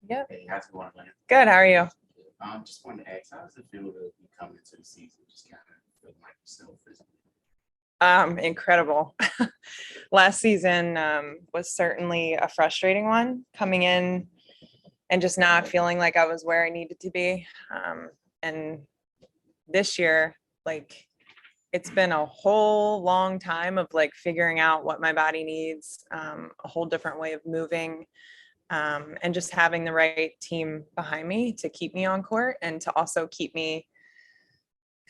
Yep. Hey, how's it going, Lance? Good. How are you? Just wanted to ask, how does it feel to be coming into the season, just kind of feeling like yourself physically? Incredible. Last season was certainly a frustrating one, coming in and just not feeling like I was where I needed to be. And this year, like, it's been a whole long time of like figuring out what my body needs, a whole different way of moving, and just having the right team behind me to keep me on court and to also keep me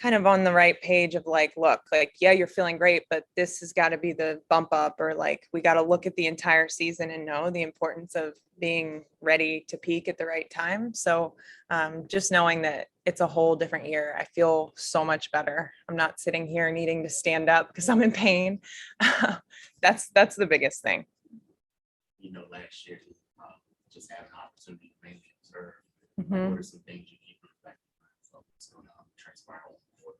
kind of on the right page of like, look, like, yeah, you're feeling great, but this has got to be the bump up, or like, we got to look at the entire season and know the importance of being ready to peak at the right time. So just knowing that it's a whole different year, I feel so much better. I'm not sitting here needing to stand up because I'm in pain. That's the biggest thing. Last year, just had an opportunity to mainly observe. Mhm. What are some things you keep reflecting on what's going to transpire on the court?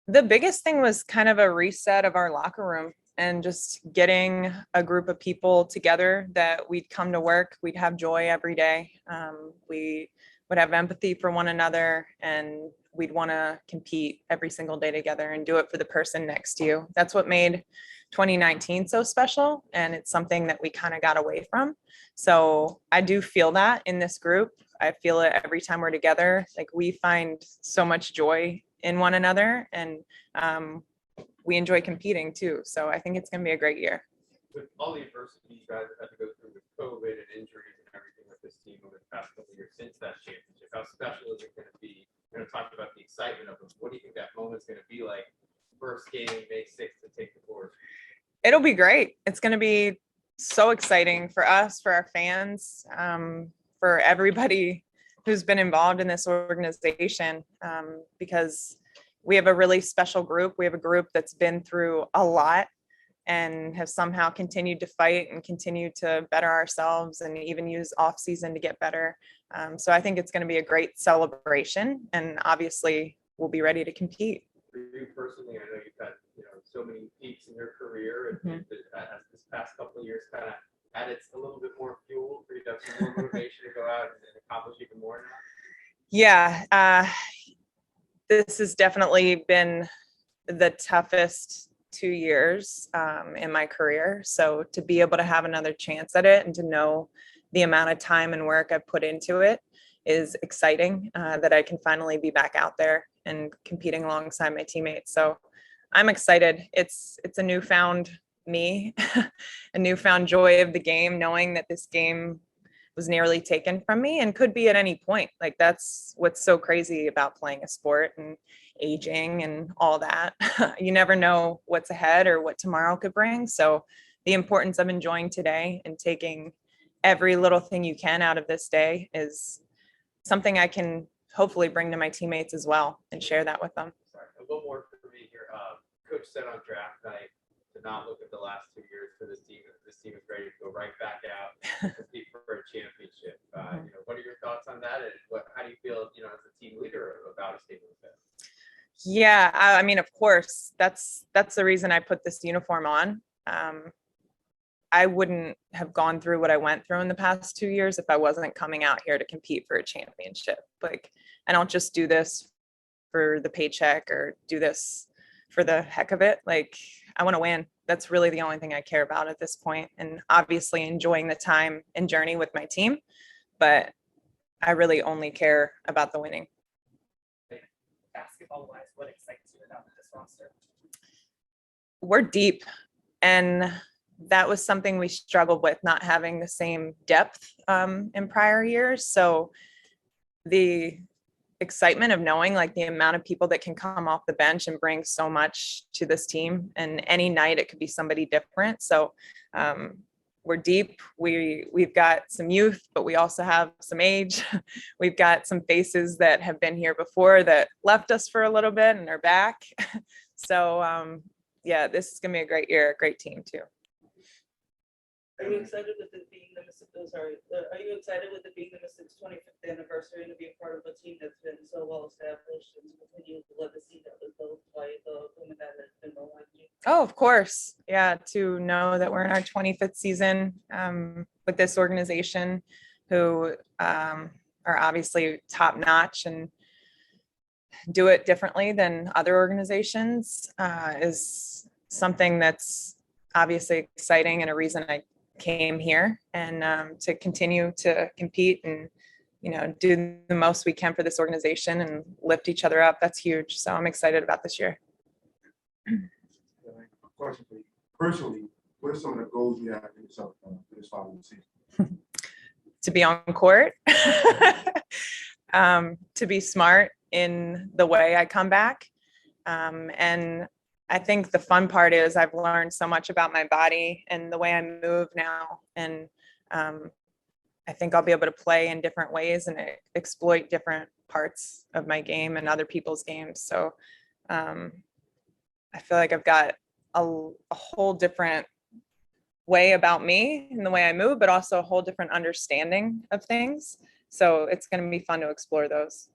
The biggest thing was kind of a reset of our locker room and just getting a group of people together that we'd come to work, we'd have joy every day. We would have empathy for one another, and we'd want to compete every single day together and do it for the person next to you. That's what made 2019 so special. And it's something that we kind of got away from. So I do feel that in this group. I feel it every time we're together. Like, we find so much joy in one another, and we enjoy competing too. So I think it's going to be a great year. With all the adversity you guys have had to go through with COVID and injuries and everything with this team over the past couple of years since that championship, how special is it going to be? We're going to talk about the excitement of it. What do you think that moment's going to be like? First game, May 6th, to take the court. It'll be great. It's going to be so exciting for us, for our fans, for everybody who's been involved in this organization, because we have a really special group. We have a group that's been through a lot and have somehow continued to fight and continue to better ourselves and even use off season to get better. So I think it's going to be a great celebration, and obviously we'll be ready to compete. For you personally, I know you've had so many peaks in your career, and as this past couple of years kind of added a little bit more fuel for you to have some more motivation to go out and accomplish even more now. Yeah, this has definitely been the toughest 2 years in my career. So to be able to have another chance at it and to know the amount of time and work I've put into it is exciting, that I can finally be back out there and competing alongside my teammates. So I'm excited. It's a newfound me, a newfound joy of the game, knowing that this game was nearly taken from me and could be at any point. Like, that's what's so crazy about playing a sport and aging and all that. You never know what's ahead or what tomorrow could bring. So the importance of enjoying today and taking every little thing you can out of this day is something I can hopefully bring to my teammates as well and share that with them. Sorry, a little more for me here. Coach said on draft night to not look at the last 2 years for this team. This team is ready to go right back out and compete for a championship. What are your thoughts on that? And how do you feel, as a team leader about a statement like that? Yeah, I mean, of course, that's the reason I put this uniform on. I wouldn't have gone through what I went through in the past 2 years if I wasn't coming out here to compete for a championship. Like, I don't just do this for the paycheck or do this for the heck of it. Like, I want to win. That's really the only thing I care about at this point. And obviously enjoying the time and journey with my team, but I really only care about the winning. Basketball-wise, what excites you about this roster? We're deep, and that was something we struggled with, not having the same depth in prior years. So the excitement of knowing like the amount of people that can come off the bench and bring so much to this team, and any night it could be somebody different. So we're deep. We've got some youth, but we also have some age. We've got some faces that have been here before that left us for a little bit and are back. So yeah, this is gonna be a great year, a great team too. Are you excited with it being the Mystics? Are you excited with it being the Mystics' 25th anniversary and to be a part of a team that's been so well established and to continue the legacy that was built by the women that have been behind you? Oh, of course. Yeah, to know that we're in our 25th season with this organization who are obviously top notch and do it differently than other organizations is something that's obviously exciting and a reason I came here, and to continue to compete and, do the most we can for this organization and lift each other up. That's huge. So I'm excited about this year. Question for you. Personally, what are some of the goals you have for yourself for this following season? To be on court, to be smart in the way I come back. And I think the fun part is I've learned so much about my body and the way I move now. And I think I'll be able to play in different ways and exploit different parts of my game and other people's games. So I feel like I've got a whole different way about me and the way I move, but also a whole different understanding of things. So it's going to be fun to explore those.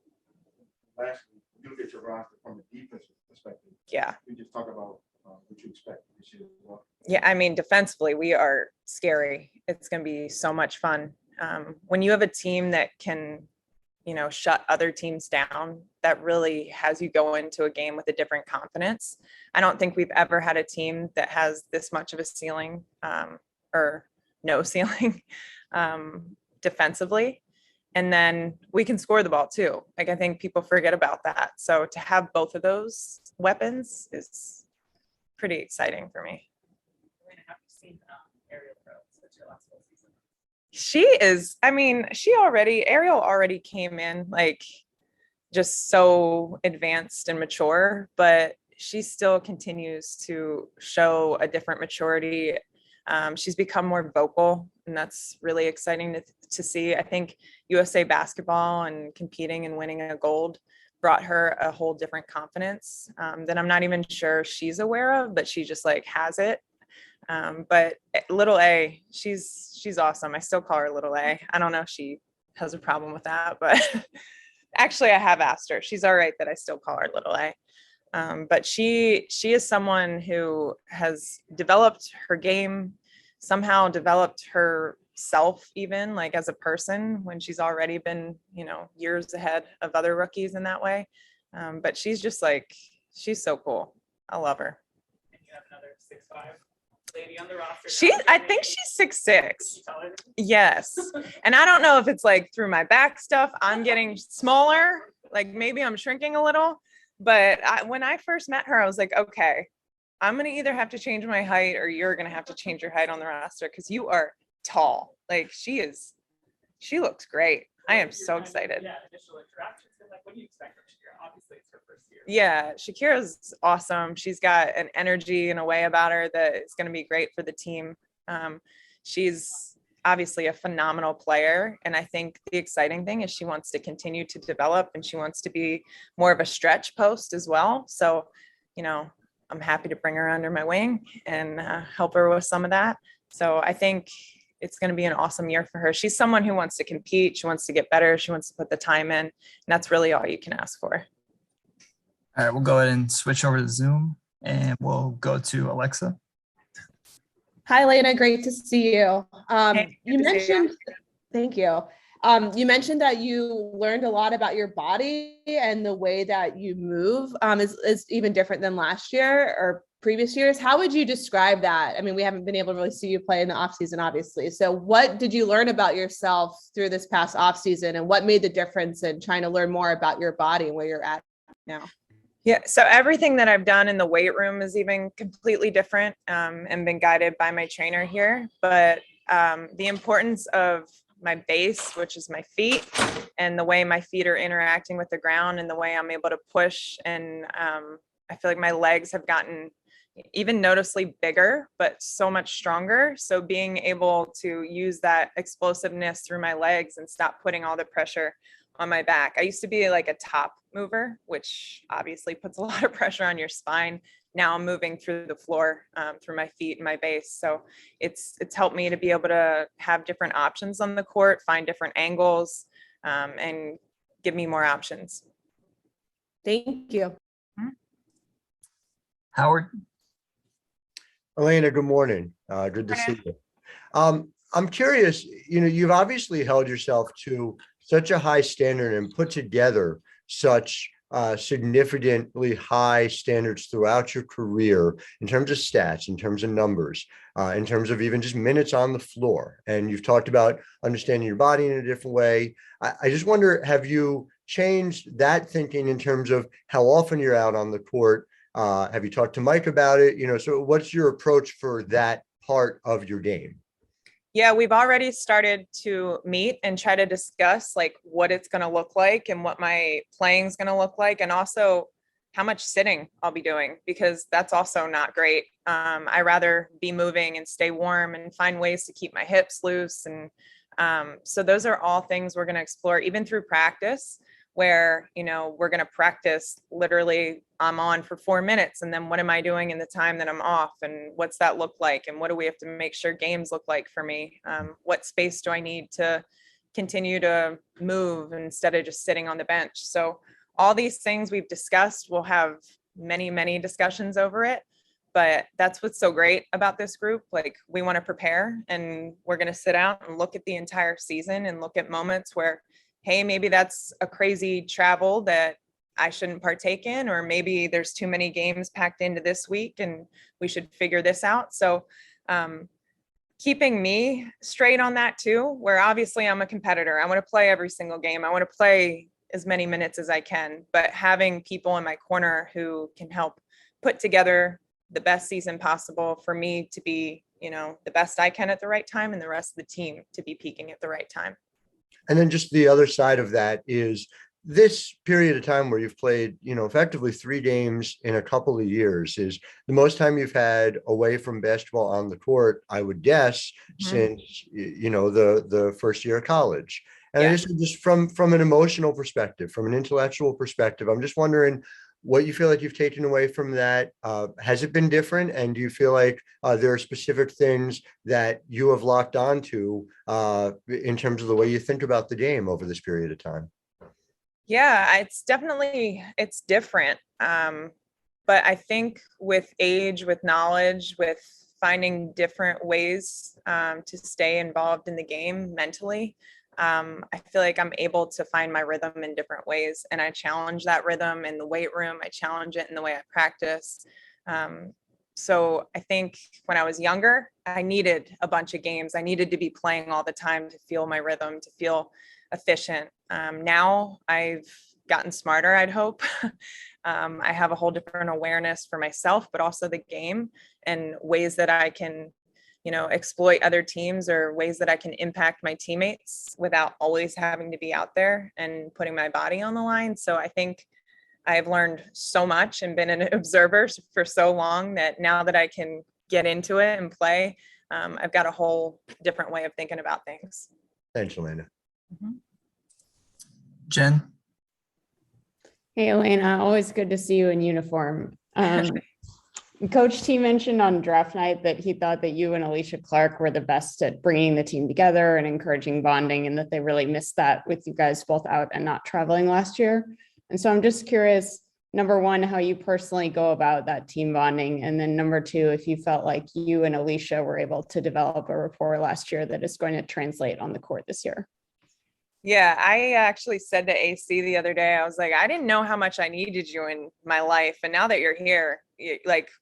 Lastly, you get your roster from a defensive perspective. Yeah. We just talk about what you expect this year as well. Yeah, I mean, defensively, we are scary. It's going to be so much fun. When you have a team that can, shut other teams down, that really has you go into a game with a different confidence. I don't think we've ever had a team that has this much of a ceiling or no ceiling defensively. And then we can score the ball too. Like, I think people forget about that. So to have both of those weapons is pretty exciting for me. Have you seen Ariel Rose? That's your last full season. Ariel already came in like just so advanced and mature, but she still continues to show a different maturity. She's become more vocal, and that's really exciting to see. I think USA basketball and competing and winning a gold brought her a whole different confidence that I'm not even sure she's aware of, but she just like has it. But little A, she's awesome. I still call her little A. I don't know if she has a problem with that, but actually I have asked her. She's all right that I still call her little A. But she is someone who has developed her game, somehow developed herself even like as a person when she's already been, years ahead of other rookies in that way. But she's she's so cool. I love her. And you have another 6'5" lady on the roster. I think she's 6'6". Yes. And I don't know if it's like through my back stuff, I'm getting smaller, like maybe I'm shrinking a little. But when I first met her, I was like, okay, I'm going to either have to change my height or you're going to have to change your height on the roster because you are tall. Like she looks great. I am so excited. Yeah, initial interactions. Like, what do you expect from Shakira? Obviously, it's her first year. Yeah, Shakira's awesome. She's got an energy and a way about her that is going to be great for the team. She's obviously a phenomenal player. And I think the exciting thing is she wants to continue to develop and she wants to be more of a stretch post as well. So, I'm happy to bring her under my wing and help her with some of that. So I think it's going to be an awesome year for her. She's someone who wants to compete. She wants to get better. She wants to put the time in. And that's really all you can ask for. All right, we'll go ahead and switch over to Zoom and we'll go to Alexa. Hi, Lena. Great to see you. Hey, You good to see you. mentioned, thank you. You mentioned that you learned a lot about your body and the way that you move is even different than last year or previous years. How would you describe that? I mean, we haven't been able to really see you play in the off season, obviously. So what did you learn about yourself through this past off season, and what made the difference in trying to learn more about your body and where you're at now? Yeah, so everything that I've done in the weight room is even completely different and been guided by my trainer here. But the importance of my base, which is my feet, and the way my feet are interacting with the ground and the way I'm able to push. And I feel like my legs have gotten even noticeably bigger, but so much stronger. So being able to use that explosiveness through my legs and stop putting all the pressure on my back. I used to be like a top mover, which obviously puts a lot of pressure on your spine. Now I'm moving through the floor, through my feet and my base. So it's helped me to be able to have different options on the court, find different angles, and give me more options. Thank you. Howard. Elena, good morning. Good to see you. I'm curious, you've obviously held yourself to such a high standard and put together such significantly high standards throughout your career in terms of stats, in terms of numbers, in terms of even just minutes on the floor. And you've talked about understanding your body in a different way. I just wonder, have you changed that thinking in terms of how often you're out on the court? Have you talked to Mike about it? So what's your approach for that part of your game? Yeah, we've already started to meet and try to discuss like what it's going to look like and what my playing is going to look like, and also how much sitting I'll be doing, because that's also not great. I rather be moving and stay warm and find ways to keep my hips loose. And so those are all things we're going to explore, even through practice, where, we're going to practice literally I'm on for 4 minutes. And then what am I doing in the time that I'm off? And what's that look like? And what do we have to make sure games look like for me? What space do I need to continue to move instead of just sitting on the bench? So all these things we've discussed, we'll have many, many discussions over it. But that's what's so great about this group. Like, we want to prepare, and we're going to sit out and look at the entire season and look at moments where, hey, maybe that's a crazy travel that I shouldn't partake in, or maybe there's too many games packed into this week and we should figure this out. So keeping me straight on that too, where obviously I'm a competitor. I want to play every single game. I want to play as many minutes as I can, but having people in my corner who can help put together the best season possible for me to be, the best I can at the right time, and the rest of the team to be peaking at the right time. And then just the other side of that is this period of time where you've played, effectively 3 games in a couple of years is the most time you've had away from basketball on the court, I would guess, since, the first year of college. And I just from an emotional perspective, from an intellectual perspective, I'm just wondering what you feel like you've taken away from that. Has it been different? And do you feel like there are specific things that you have locked onto in terms of the way you think about the game over this period of time? Yeah, it's different. But I think with age, with knowledge, with finding different ways to stay involved in the game mentally, I feel like I'm able to find my rhythm in different ways. And I challenge that rhythm in the weight room. I challenge it in the way I practice. So I think when I was younger, I needed a bunch of games. I needed to be playing all the time to feel my rhythm, to feel efficient. Now I've gotten smarter, I'd hope. I have a whole different awareness for myself, but also the game, and ways that I can, exploit other teams, or ways that I can impact my teammates without always having to be out there and putting my body on the line. So I think I've learned so much and been an observer for so long that now that I can get into it and play, I've got a whole different way of thinking about things. Thanks, Elena. Mm-hmm. Jen? Hey, Elena, always good to see you in uniform. Coach T mentioned on draft night that he thought that you and Alicia Clark were the best at bringing the team together and encouraging bonding, and that they really missed that with you guys both out and not traveling last year. And so I'm just curious, number one, how you personally go about that team bonding. And then number two, if you felt like you and Alicia were able to develop a rapport last year that is going to translate on the court this year. Yeah, I actually said to AC the other day, I was like, I didn't know how much I needed you in my life. And now that you're here,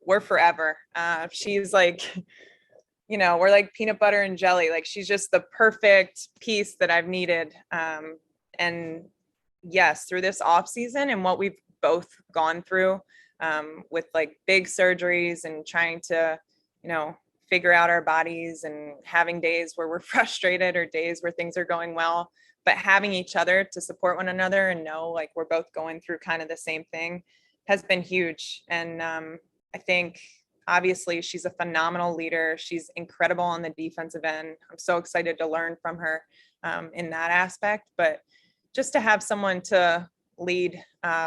we're forever. She's like, we're like peanut butter and jelly. Like, she's just the perfect piece that I've needed. And yes, through this off season and what we've both gone through with like big surgeries and trying to, figure out our bodies and having days where we're frustrated or days where things are going well, but having each other to support one another and know like we're both going through kind of the same thing has been huge. And I think obviously she's a phenomenal leader. She's incredible on the defensive end. I'm so excited to learn from her in that aspect, but just to have someone to lead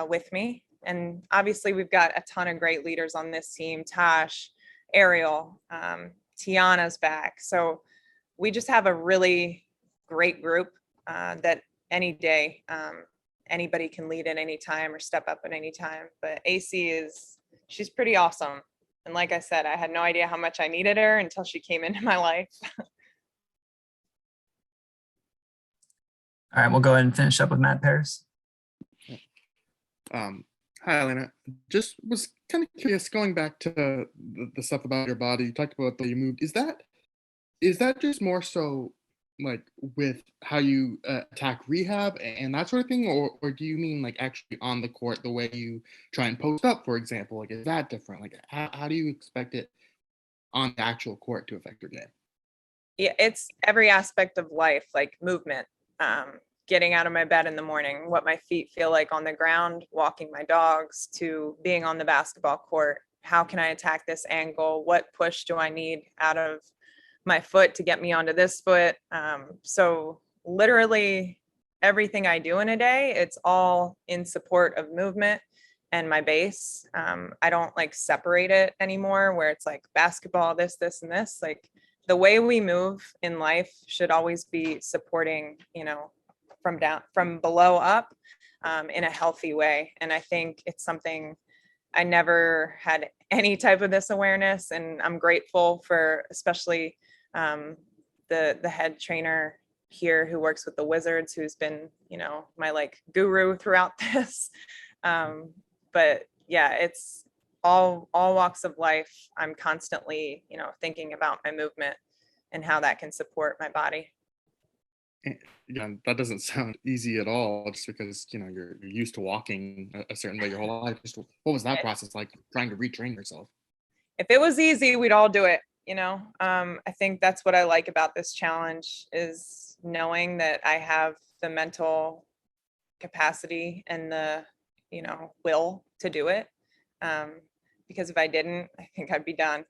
with me. And obviously we've got a ton of great leaders on this team. Tosh, Ariel, Tiana's back. So we just have a really great group that any day anybody can lead at any time or step up at any time. But AC she's pretty awesome. And like I said, I had no idea how much I needed her until she came into my life. All right, we'll go ahead and finish up with Matt Paris. Hi, Elena. Just was kind of curious, going back to the stuff about your body. You talked about the way you moved. Is that just more so like with how you attack rehab and that sort of thing, or do you mean like actually on the court, the way you try and post up, for example? Like, is that different? Like, how do you expect it on the actual court to affect your game? Yeah, it's every aspect of life, like movement, getting out of my bed in the morning, what my feet feel like on the ground, walking my dogs, to being on the basketball court. How can I attack this angle? What push do I need out of my foot to get me onto this foot? So literally everything I do in a day, it's all in support of movement and my base. I don't like separate it anymore where it's like basketball, this, and this. Like, the way we move in life should always be supporting, from below up, in a healthy way. And I think it's something I never had any type of this awareness. And I'm grateful for, especially the head trainer here who works with the Wizards, who's been, my like guru throughout this. But yeah, it's all walks of life. I'm constantly, thinking about my movement and how that can support my body. Again, that doesn't sound easy at all, just because you're used to walking a certain way your whole life. Just what was that process like, trying to retrain yourself? If it was easy, we'd all do it. I think that's what I like about this challenge, is knowing that I have the mental capacity and the, will to do it. Because if I didn't, I think I'd be done.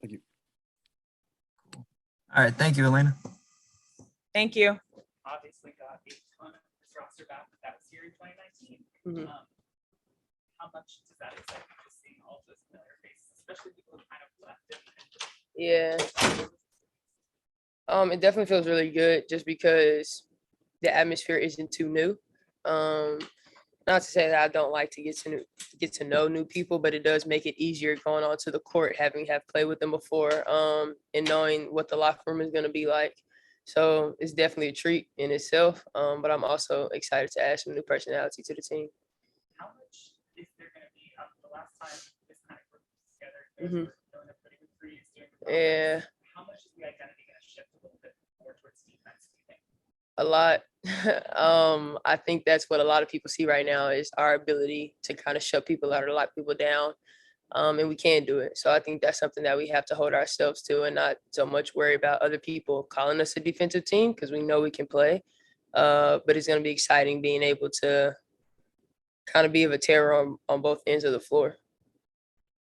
Thank you. All right, thank you, Elena. Thank you. Obviously got a ton of this roster back that was here in 2019. Mhm. How much does that excite you, just seeing all those familiar faces, especially people who kind of left it? Yeah. It definitely feels really good just because the atmosphere isn't too new. Not to say that I don't like to get to know new people, but it does make it easier going onto the court, having played with them before, and knowing what the locker room is going to be like. So it's definitely a treat in itself. But I'm also excited to add some new personality to the team. How much is there going to be the last time this kind of group was together? Mhm. Doing the putting the threes, doing the Yeah. How much is the identity going to shift a little bit more towards defense, do you think? A lot. I think that's what a lot of people see right now, is our ability to kind of shut people out or lock people down. And we can do it. So I think that's something that we have to hold ourselves to, and not so much worry about other people calling us a defensive team, because we know we can play. But it's going to be exciting being able to kind of be of a terror on both ends of the floor.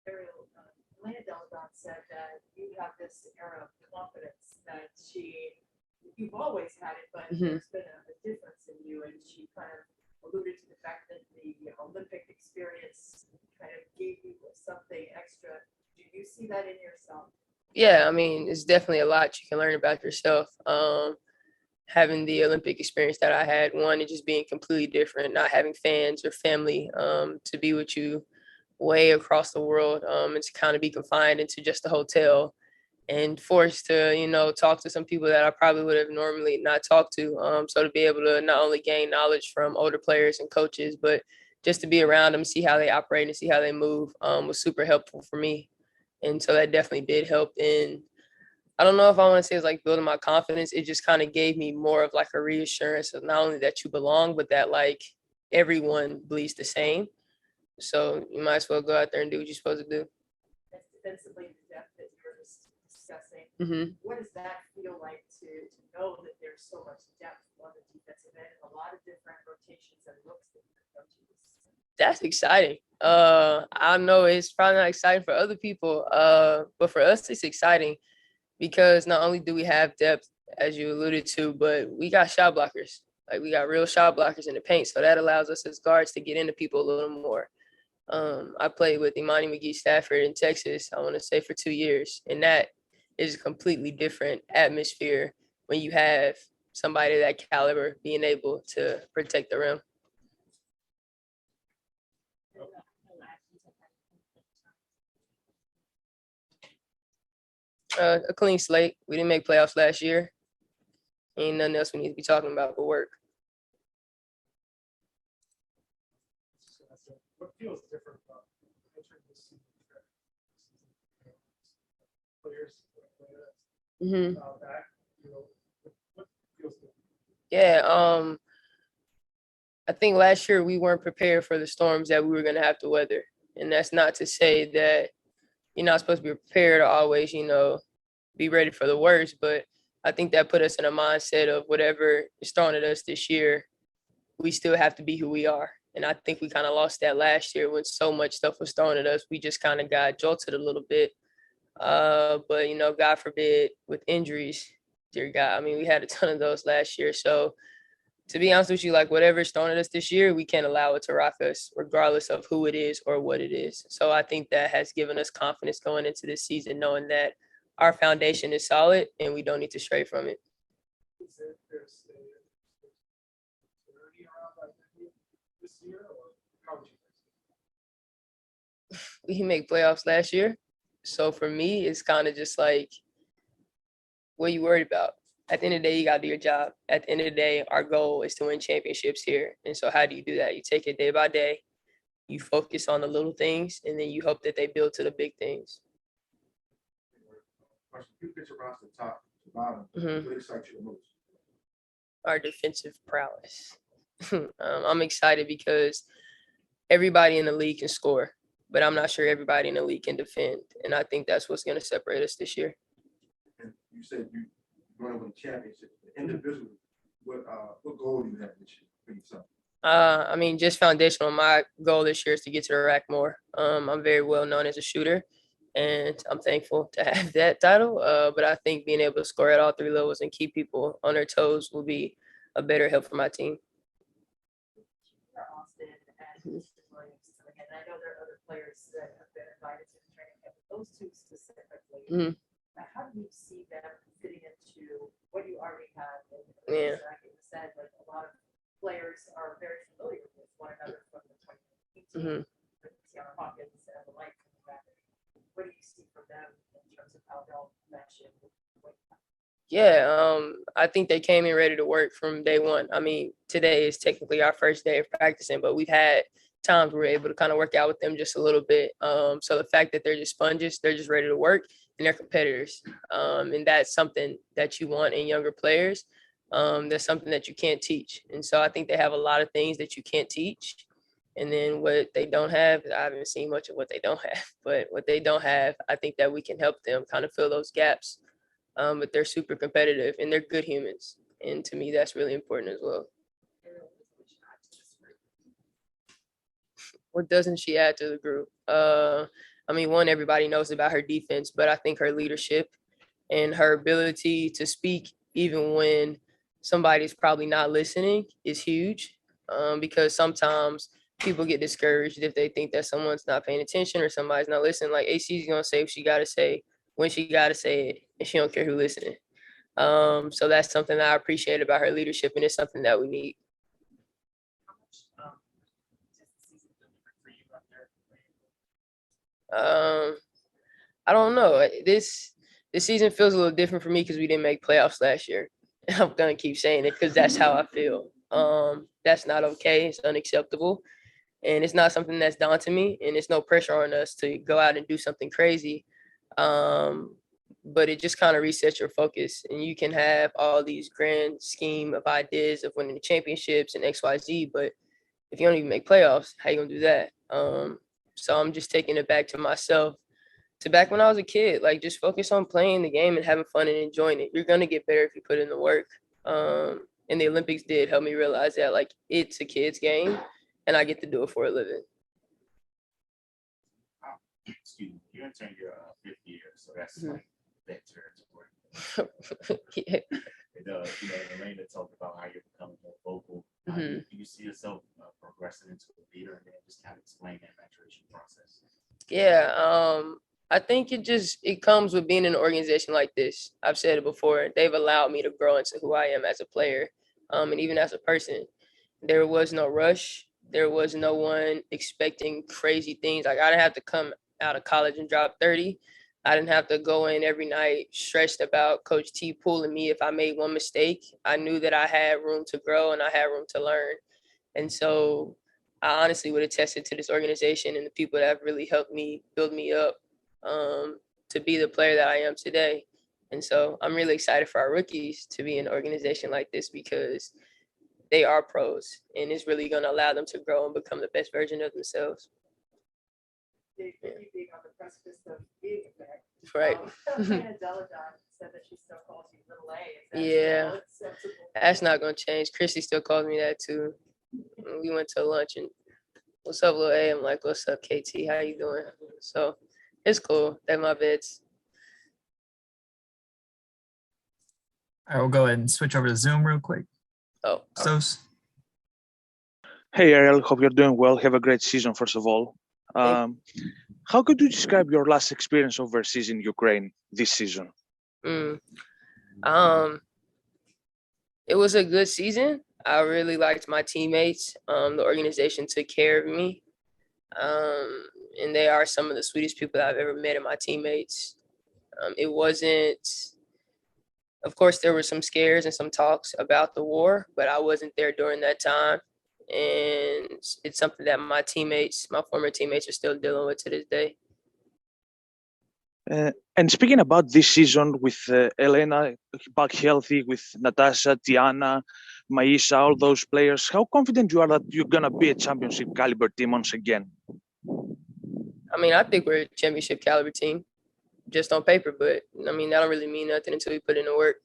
Elena Deladon said that you have this era of confidence that you've always had it, but there's been a difference in you. And she kind of alluded to the fact that the Olympic experience kind of gave you something extra. Do you see that in yourself? Yeah, I mean, it's definitely a lot you can learn about yourself. Having the Olympic experience that I had, one, and just being completely different, not having fans or family to be with you way across the world, and to kind of be confined into just a hotel and forced to, talk to some people that I probably would have normally not talked to. So to be able to not only gain knowledge from older players and coaches, but just to be around them, see how they operate and see how they move, was super helpful for me. And so that definitely did help. And I don't know if I want to say it's like building my confidence. It just kind of gave me more of like a reassurance of not only that you belong, but that like everyone bleeds the same. So you might as well go out there and do what you're supposed to do. That's defensively the depth that you were just discussing. Mm-hmm. What does that feel like to know that there's so much depth on the defensive end and a lot of different rotations and looks that you can go to? That's exciting. I know it's probably not exciting for other people, but for us, it's exciting because not only do we have depth, as you alluded to, but we got shot blockers. Like, we got real shot blockers in the paint, so that allows us as guards to get into people a little more. I played with Imani McGee-Stafford in Texas, I want to say for 2 years, and that is a completely different atmosphere when you have somebody that caliber being able to protect the rim. A clean slate. We didn't make playoffs last year. Ain't nothing else we need to be talking about but work. What feels different about entering this season? Players, Mm-hmm. back, what feels different? Yeah, I think last year we weren't prepared for the storms that we were going to have to weather. And that's not to say that you're not supposed to be prepared or always, be ready for the worst. But I think that put us in a mindset of whatever is thrown at us this year, we still have to be who we are. And I think we kind of lost that last year when so much stuff was thrown at us. We just kind of got jolted a little bit. But, God forbid, with injuries, dear God, I mean, we had a ton of those last year. So, to be honest with you, like whatever's thrown at us this year, we can't allow it to rock us, regardless of who it is or what it is. So I think that has given us confidence going into this season, knowing that our foundation is solid and we don't need to stray from it. Is there's a security around identity this year, or how would you We can make playoffs last year. So for me, it's kind of just like, what are you worried about? At the end of the day, you got to do your job. At the end of the day, our goal is to win championships here. And so how do you do that? You take it day by day. You focus on the little things, and then you hope that they build to the big things. question? You picture roster top to bottom. Mhm. What excites you the most? Our defensive prowess. I'm excited because everybody in the league can score, but I'm not sure everybody in the league can defend. And I think that's what's going to separate us this year. And you said you're going to win championship. Individually, what goal do you have this year for yourself? I mean, just foundational. My goal this year is to get to the rack more. I'm very well known as a shooter, and I'm thankful to have that title. But I think being able to score at all three levels and keep people on their toes will be a better help for my team. Austin and Mr. Williams. And I know there are other players that have been invited to the training camp, but those two specifically. Mhm. How do you see them fitting into what you already have? Yeah. Like you said, like a lot of players are very familiar with one another from the 2018 Mhm. with Tiana Hawkins and the like. What do you see from them in terms of how they'll mesh in with what you have? Yeah, I think they came in ready to work from day one. I mean, today is technically our first day of practicing, but we've had times where we're able to kind of work out with them just a little bit. So the fact that they're just sponges, they're just ready to work, and they're competitors. And that's something that you want in younger players. That's something that you can't teach. And so I think they have a lot of things that you can't teach. And then what they don't have, I haven't seen much of what they don't have, but what they don't have, I think that we can help them kind of fill those gaps. But they're super competitive and they're good humans. And to me, that's really important as well. What doesn't she add to the group? I mean, one, everybody knows about her defense, but I think her leadership and her ability to speak, even when somebody's probably not listening, is huge. Because sometimes people get discouraged if they think that someone's not paying attention or somebody's not listening. Like AC's gonna say what she gotta say when she gotta say it, and she don't care who's listening. So that's something that I appreciate about her leadership, and it's something that we need. I don't know. This season feels a little different for me because we didn't make playoffs last year. I'm gonna keep saying it because that's how I feel. That's not okay. It's unacceptable, and it's not something that's daunting me. And it's no pressure on us to go out and do something crazy. But it just kind of resets your focus, and you can have all these grand scheme of ideas of winning the championships and XYZ, but if you don't even make playoffs, how you gonna do that? So I'm just taking it back to myself, to back when I was a kid. Like, just focus on playing the game and having fun and enjoying it. You're gonna get better if you put in the work. And the Olympics did help me realize that, like, it's a kid's game, and I get to do it for a living. Excuse me, you're entering your fifth year, so that's like that territory. Yeah. Elena talked about how you're becoming more vocal. Mhm. Do you see yourself progressing into a leader, and then just kind of explain that maturation process? Yeah, I think it comes with being in an organization like this. I've said it before. They've allowed me to grow into who I am as a player, and even as a person. There was no rush. There was no one expecting crazy things. Like, I didn't have to come out of college and drop 30. I didn't have to go in every night stressed about Coach T pulling me if I made one mistake. I knew that I had room to grow and I had room to learn. And so I honestly would attest it to this organization and the people that have really helped me build me up to be the player that I am today. And so I'm really excited for our rookies to be in an organization like this because they are pros and it's really going to allow them to grow and become the best version of themselves. Being on the precipice of being a vet. Right. Hannah Deladon said that she still calls you Little A. Is that Yeah. still acceptable? That's not going to change. Christy still calls me that too. We went to lunch and what's up, Lil A? I'm like, what's up, KT? How you doing? So it's cool. They're my vets. All right, we'll go ahead and switch over to Zoom real quick. Oh, Stos. Hey Ariel, hope you're doing well. Have a great season, first of all. How could you describe your last experience overseas in Ukraine this season? It was a good season. I really liked my teammates. The organization took care of me. And they are some of the sweetest people that I've ever met in my teammates. It wasn't, of course, there were some scares and some talks about the war, but I wasn't there during that time. And it's something that my teammates, my former teammates, are still dealing with to this day. And speaking about this season with Elena back healthy, with Natasha, Tiana, Maisha, all those players, how confident you are that you're going to be a championship caliber team once again? I mean, I think we're a championship caliber team, just on paper, but I mean, that don't really mean nothing until we put in the work.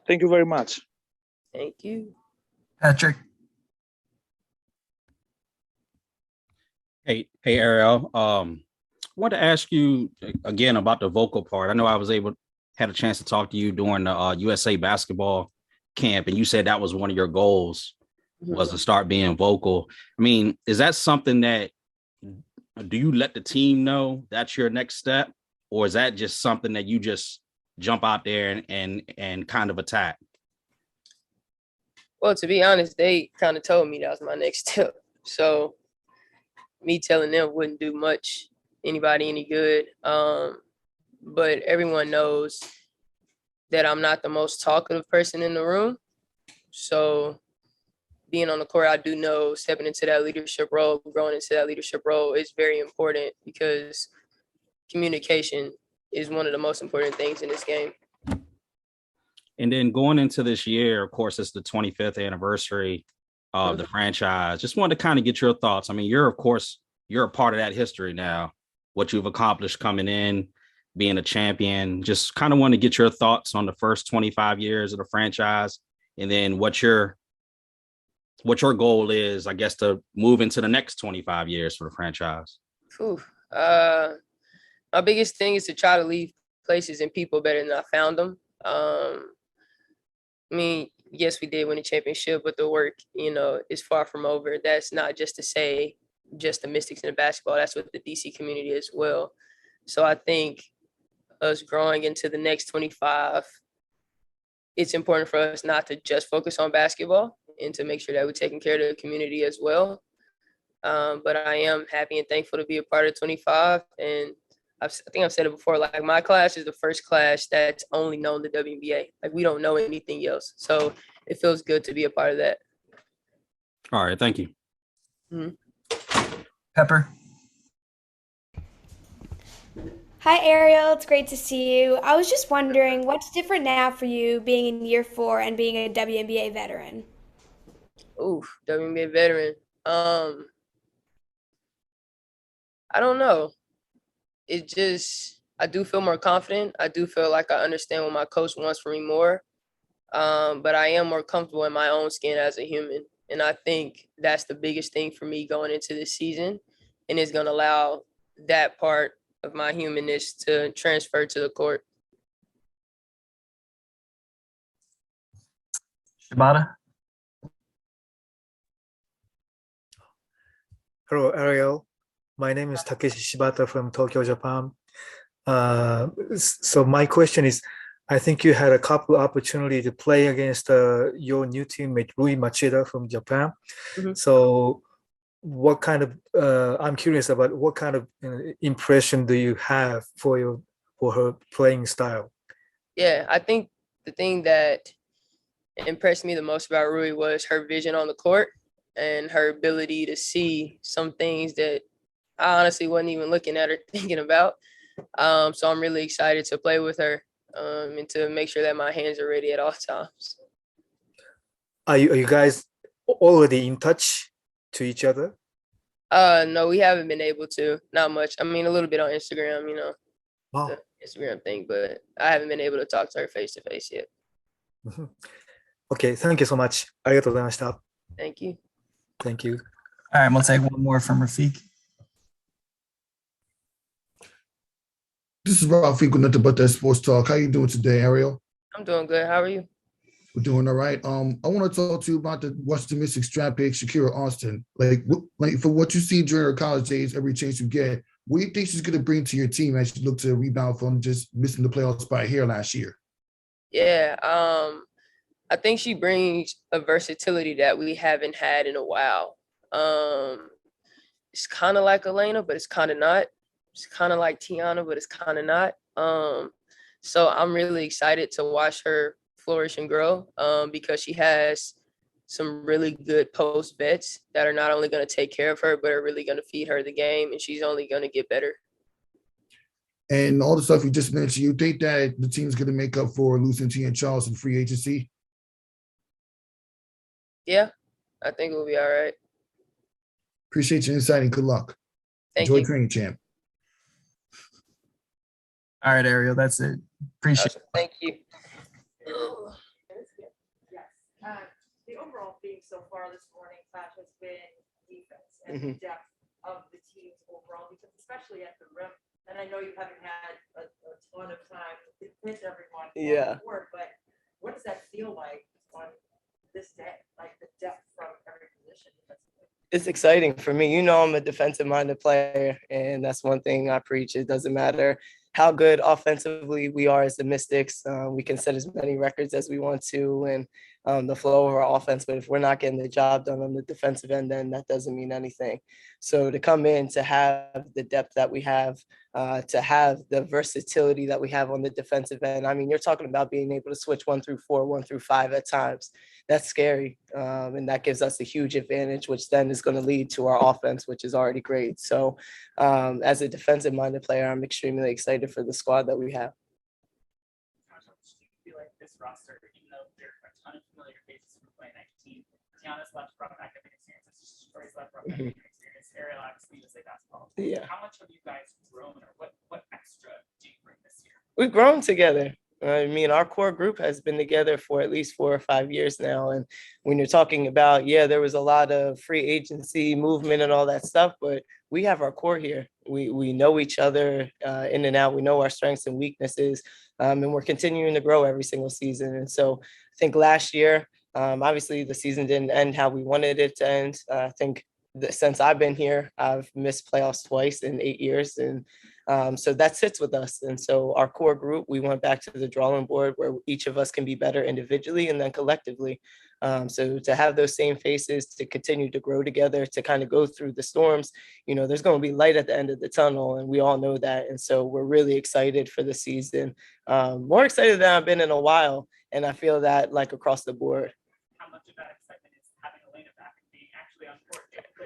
Thank you very much. Thank you. Patrick. Hey, Ariel. Want to ask you again about the vocal part. I know I had a chance to talk to you during the USA basketball camp, and you said that was one of your goals was to start being vocal. I mean, is that something that, do you let the team know that's your next step, or is that just something that you just jump out there and kind of attack? Well, to be honest, they kind of told me that was my next step. So me telling them wouldn't do anybody any good. But everyone knows that I'm not the most talkative person in the room. So being on the court, I do know stepping into that leadership role, growing into that leadership role is very important because communication is one of the most important things in this game. And then going into this year, of course, it's the 25th anniversary of the franchise. Just wanted to kind of get your thoughts. I mean, you're a part of that history now, what you've accomplished coming in, being a champion. Just kind of want to get your thoughts on the first 25 years of the franchise, and then what your goal is, I guess, to move into the next 25 years for the franchise. My biggest thing is to try to leave places and people better than I found them. I mean, yes, we did win a championship, but the work, is far from over. That's not just to say just the Mystics in the basketball. That's with the DC community as well. So I think us growing into the next 25, it's important for us not to just focus on basketball and to make sure that we're taking care of the community as well. But I am happy and thankful to be a part of 25. And I think I've said it before, like my class is the first class that's only known the WNBA. Like we don't know anything else. So it feels good to be a part of that. All right. Thank you. Pepper. Hi, Ariel. It's great to see you. I was just wondering, what's different now for you being in year 4 and being a WNBA veteran? Ooh, WNBA veteran. I don't know. I do feel more confident. I do feel like I understand what my coach wants from me more. But I am more comfortable in my own skin as a human. And I think that's the biggest thing for me going into this season. And it's going to allow that part of my humanness to transfer to the court. Shibata. Hello, Ariel. My name is Takeshi Shibata from Tokyo, Japan. So my question is, I think you had a couple opportunity to play against your new teammate, Rui Machida from Japan. So what kind of I'm curious about what kind of impression do you have for her playing style? Yeah, I think the thing that impressed me the most about Rui was her vision on the court and her ability to see some things that I honestly wasn't even looking at or thinking about. So I'm really excited to play with her and to make sure that my hands are ready at all times. Are you guys already in touch to each other? No, we haven't been able to. Not much. I mean, a little bit on Instagram, Wow. the Instagram thing, but I haven't been able to talk to her face to face yet. Okay, thank you so much. ありがとうございました。 Thank you. Thank you. All right, we'll take one more from Rafiq. This is Rafiq with Nothing But That Sports Talk. How you doing today, Ariel? I'm doing good. How are you? We're doing all right. I want to talk to you about the Washington Mystics draft pick, Shakira Austin. Like for what you see during her college days, every chance you get, what do you think she's going to bring to your team as you look to rebound from just missing the playoff spot here last year? Yeah, I think she brings a versatility that we haven't had in a while. It's kind of like Elena, but it's kind of not. It's kind of like Tiana, but it's kind of not. So I'm really excited to watch her flourish and grow because she has some really good post vets that are not only going to take care of her, but are really going to feed her the game, and she's only going to get better. And all the stuff you just mentioned, you think that the team's going to make up for losing Tia Charles in free agency? Yeah, I think we'll be all right. Appreciate your insight and good luck. Thank Enjoy you. training, champ. All right, Ariel, that's it. Appreciate it. Thank you. Yes. The overall theme so far this morning, Clash, has been defense and the depth of the team's overall defense, especially at the rim. And I know you haven't had a ton of time to hit everyone on the court, but what does that feel like on this day? Like the depth from every position? It's exciting for me. I'm a defensive-minded player, and that's one thing I preach. It doesn't matter how good offensively we are as the Mystics. We can set as many records as we want to, and the flow of our offense. But if we're not getting the job done on the defensive end, then that doesn't mean anything. So to come in, to have the depth that we have, to have the versatility that we have on the defensive end. I mean, you're talking about being able to switch 1 through 4, 1 through 5 at times. That's scary. And that gives us a huge advantage, which then is going to lead to our offense, which is already great. So as a defensive-minded player, I'm extremely excited for the squad that we have. Feel like this roster, even though there are a ton of familiar faces from playing 19, Tiana's left brought back a big experience. Troy's left brought back a big experience. Ariel obviously was like basketball. Yeah. How much have you guys grown, or what extra do you bring this year? We've grown together. I mean, our core group has been together for at least 4 or 5 years now. And when you're talking about, there was a lot of free agency movement and all that stuff, but we have our core here. We know each other in and out. We know our strengths and weaknesses, and we're continuing to grow every single season. And so I think last year, obviously the season didn't end how we wanted it to end. I think since I've been here, I've missed playoffs twice in 8 years. And so that sits with us. And so our core group, we went back to the drawing board where each of us can be better individually and then collectively. So to have those same faces, to continue to grow together, to kind of go through the storms, there's going to be light at the end of the tunnel. And we all know that. And so we're really excited for the season, more excited than I've been in a while. And I feel that like across the board. How much of that excitement is having Elena back and being actually on court?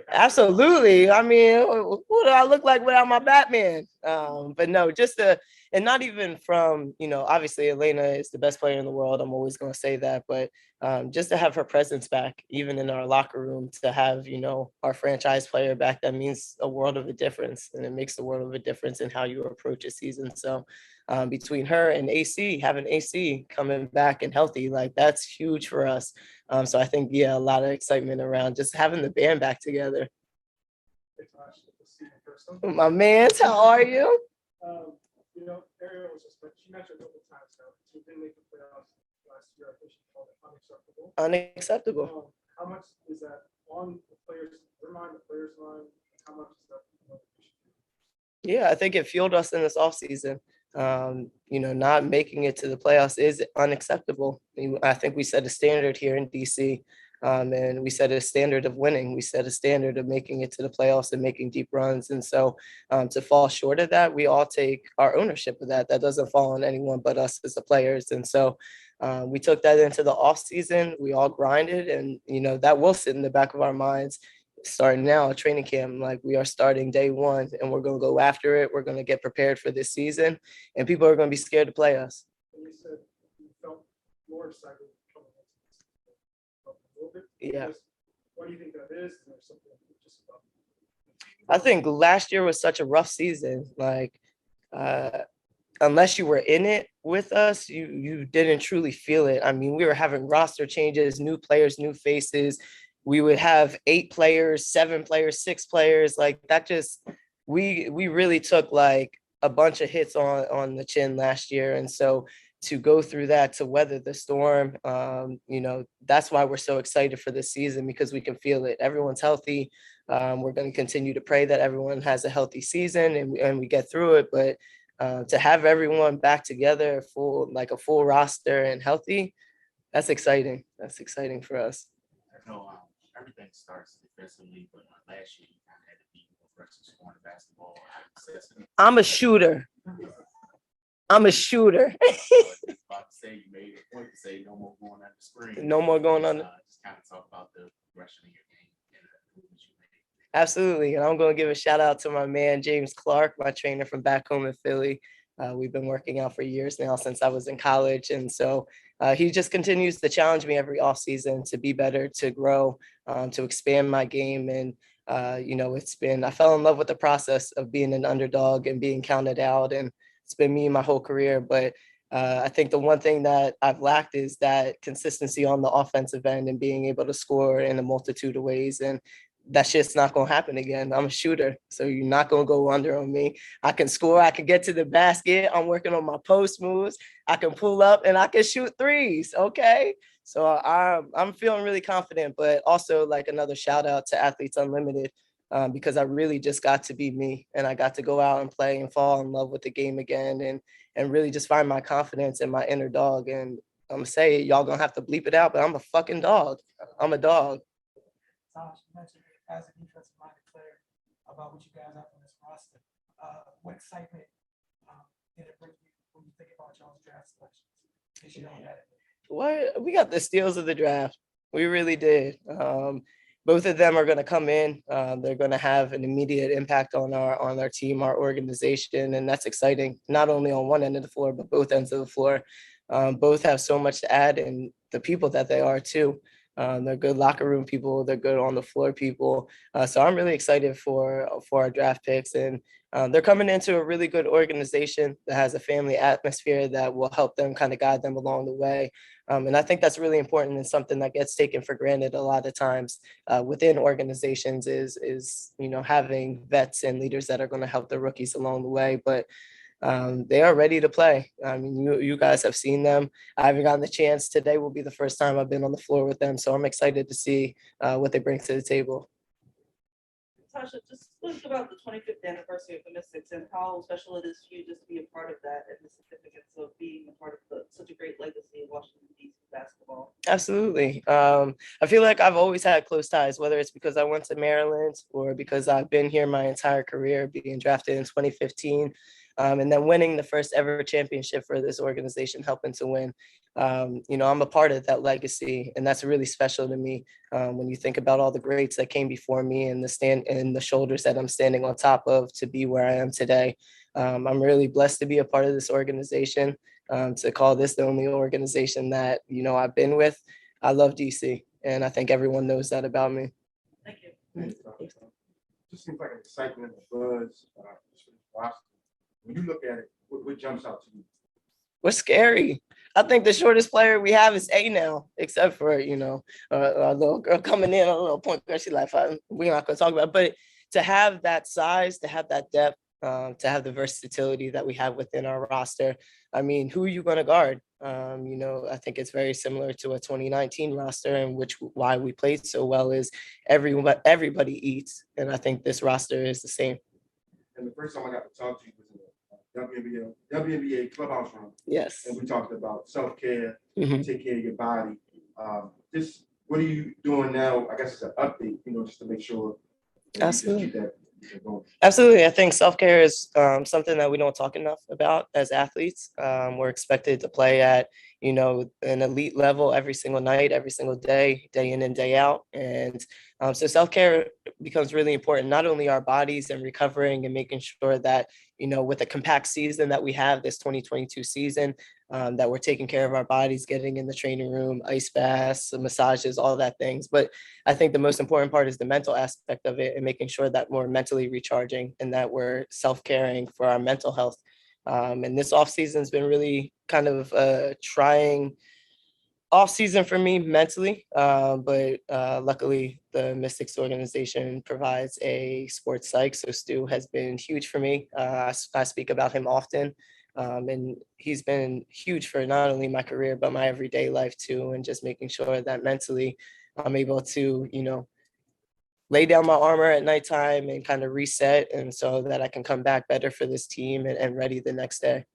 Absolutely. I mean, what do I look like without my Batman? But no, and not even from, obviously Elena is the best player in the world. I'm always going to say that, but just to have her presence back, even in our locker room, to have, our franchise player back, that means a world of a difference, and it makes a world of a difference in how you approach a season. So between her and having AC coming back and healthy, like that's huge for us. So I think, a lot of excitement around just having the band back together. My man, how are you? Ariel was just, she mentioned a couple of times now, she didn't make the playoffs last year. I think she called it unacceptable. Unacceptable. How much is that on the players' mind, the players' mind? How much is that? Yeah, I think it fueled us in this offseason. Not making it to the playoffs is unacceptable. I think we set a standard here in DC. And we set a standard of winning. We set a standard of making it to the playoffs and making deep runs. And so to fall short of that, we all take our ownership of that. That doesn't fall on anyone but us as the players. And so we took that into the off season. We all grinded, and that will sit in the back of our minds starting now, training camp. Like, we are starting day one, and we're going to go after it. We're going to get prepared for this season, and people are going to be scared to play us. You said you felt more excited coming into a little bit. Yeah. What do you think that is? Is there something just about? I think last year was such a rough season. Like, unless you were in it with us, you didn't truly feel it. I mean, we were having roster changes, new players, new faces. We would have 8 players, 7 players, 6 players. Like, that just, we really took like a bunch of hits on the chin last year. And so to go through that, to weather the storm, that's why we're so excited for this season, because we can feel it. Everyone's healthy. We're going to continue to pray that everyone has a healthy season and we get through it. But to have everyone back together, a full roster and healthy, that's exciting. That's exciting for us. I know everything starts defensively, but last year you kind of had to be more aggressive scoring basketball. I'm a shooter. I'm a shooter. About to say, you made a point to say no more going under the screen. No more going under. Just kind of talk about the progression of your game and the improvements you made. Absolutely. And I'm going to give a shout out to my man, James Clark, my trainer from back home in Philly. We've been working out for years now, since I was in college. And so he just continues to challenge me every offseason to be better, to grow, to expand my game. And, I fell in love with the process of being an underdog and being counted out. And it's been me my whole career. But I think the one thing that I've lacked is that consistency on the offensive end and being able to score in a multitude of ways. And that shit's not going to happen again. I'm a shooter, so you're not going to go under on me. I can score. I can get to the basket. I'm working on my post moves. I can pull up and I can shoot threes. Okay. So I'm feeling really confident, but also like another shout out to Athletes Unlimited, because I really just got to be me, and I got to go out and play and fall in love with the game again, and really just find my confidence in my inner dog. And I'm gonna say it, y'all gonna have to bleep it out, but I'm a fucking dog. I'm a dog. Tosh, you mentioned as a defensive-minded player about what you guys have on this roster. What excitement did it bring you when you think about y'all's draft selections this year? What, we got the steals of the draft. We really did. Both of them are going to come in. They're going to have an immediate impact on our team, our organization, and that's exciting. Not only on one end of the floor, but both ends of the floor. Both have so much to add, and the people that they are too. They're good locker room people. They're good on the floor people. So I'm really excited for our draft picks, and they're coming into a really good organization that has a family atmosphere that will help them kind of guide them along the way. And I think that's really important, and something that gets taken for granted a lot of times within organizations is having vets and leaders that are going to help the rookies along the way. But they are ready to play. I mean, you guys have seen them. I haven't gotten the chance. Today will be the first time I've been on the floor with them. So I'm excited to see what they bring to the table. Tasha, just think about the 25th anniversary of the Mystics and how special it is for you just to be a part of that, and the significance of being a part of such a great legacy in Washington, D.C. basketball. Absolutely. I feel like I've always had close ties, whether it's because I went to Maryland or because I've been here my entire career, being drafted in 2015. And then winning the first ever championship for this organization, helping to win. I'm a part of that legacy, and that's really special to me. When you think about all the greats that came before me and the shoulders that I'm standing on top of to be where I am today. I'm really blessed to be a part of this organization, to call this the only organization that, I've been with. I love DC, and I think everyone knows that about me. Thank you. Just seems like an excitement and buzz. When you look at it, what jumps out to you? We're scary. I think the shortest player we have is A now, except for, a little girl coming in, a little point guard. She's like, we're not going to talk about it. But to have that size, to have that depth, to have the versatility that we have within our roster, I mean, who are you going to guard? I think it's very similar to a 2019 roster, in which why we played so well is everybody eats. And I think this roster is the same. And the first time I got to talk to you was in a WNBA clubhouse room. Yes. And we talked about self-care, Mm-hmm. take care of your body. what are you doing now? I guess it's an update, just to make sure. Absolutely. Keep that going. Absolutely. I think self-care is something that we don't talk enough about as athletes. We're expected to play at, an elite level every single night, every single day, day in and day out. And so self-care becomes really important, not only our bodies and recovering and making sure that, with a compact season that we have this 2022 season, that we're taking care of our bodies, getting in the training room, ice baths, massages, all that things. But I think the most important part is the mental aspect of it and making sure that we're mentally recharging and that we're self-caring for our mental health. And this off season has been really kind of trying off season for me mentally, but luckily the Mystics organization provides a sports psych. So Stu has been huge for me. I speak about him often. And he's been huge for not only my career, but my everyday life too. And just making sure that mentally I'm able to, lay down my armor at nighttime and kind of reset. And so that I can come back better for this team and ready the next day.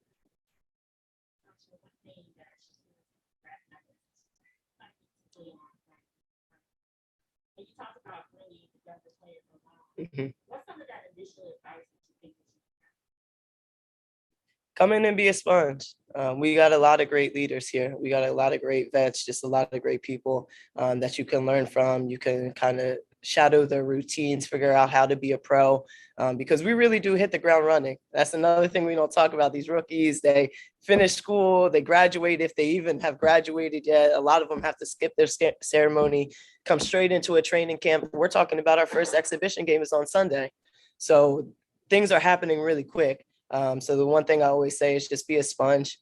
Mhm. What's some of that initial advice that you think Come in and be a sponge. We got a lot of great leaders here. We got a lot of great vets, just a lot of great people that you can learn from. You can kind of shadow their routines, figure out how to be a pro, because we really do hit the ground running. That's another thing we don't talk about. These rookies, they finish school, they graduate, if they even have graduated yet. A lot of them have to skip their ceremony, come straight into a training camp. We're talking about our first exhibition game is on Sunday. So things are happening really quick. So the one thing I always say is just be a sponge,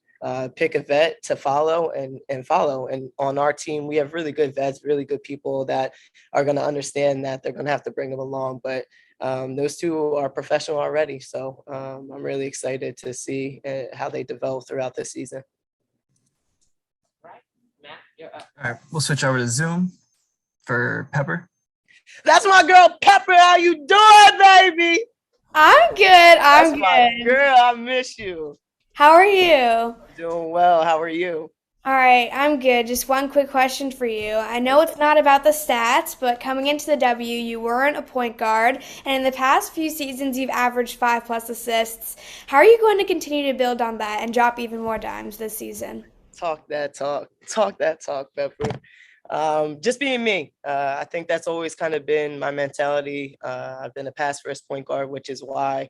pick a vet to follow and follow. And on our team, we have really good vets, really good people that are going to understand that they're going to have to bring them along. But those two are professional already. So I'm really excited to see how they develop throughout this season. right? Matt, you're up. All right, we'll switch over to Zoom for Pepper. That's my girl, Pepper. How you doing, baby? I'm good. That's I'm my good. girl. I miss you. How are you? Doing well. How are you? All right, I'm good. Just one quick question for you. I know it's not about the stats, but coming into the W, you weren't a point guard, and in the past few seasons, you've averaged 5+ assists. How are you going to continue to build on that and drop even more dimes this season? Talk that talk. Talk that talk, Pepper. Just being me. I think that's always kind of been my mentality. I've been a pass first point guard, which is why,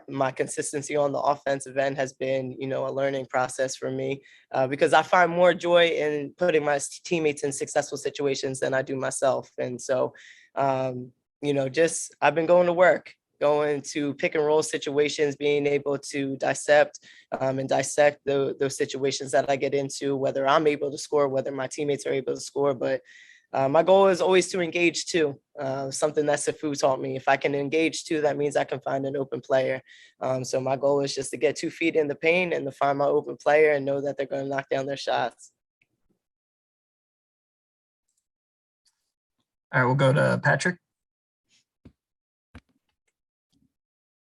my consistency on the offensive end has been, a learning process for me, because I find more joy in putting my teammates in successful situations than I do myself. And so, I've been going to work, going to pick and roll situations, being able to dissect those situations that I get into, whether I'm able to score, whether my teammates are able to score. But my goal is always to engage too. Something that Sifu taught me. If I can engage too, that means I can find an open player. So my goal is just to get 2 feet in the paint and to find my open player and know that they're going to knock down their shots. All right, we'll go to Patrick.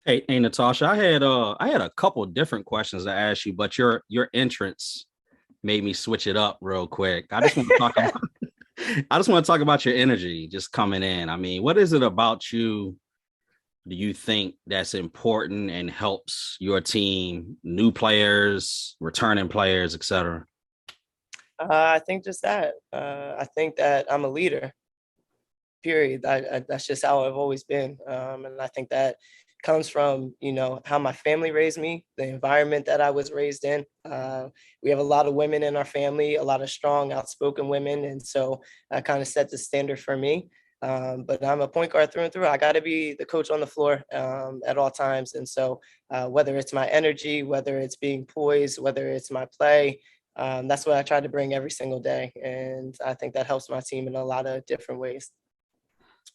Hey, Natasha, I had a couple different questions to ask you, but your entrance made me switch it up real quick. I just want to talk about your energy just coming in. I mean, what is it about you do you think that's important and helps your team, new players, returning players, etc.? I think just that. I think that I'm a leader. Period. That's just how I've always been, and I think that comes from how my family raised me, the environment that I was raised in. We have a lot of women in our family, a lot of strong, outspoken women, and so that kind of set the standard for me. But I'm a point guard through and through. I got to be the coach on the floor at all times, and so whether it's my energy, whether it's being poised, whether it's my play, that's what I try to bring every single day, and I think that helps my team in a lot of different ways.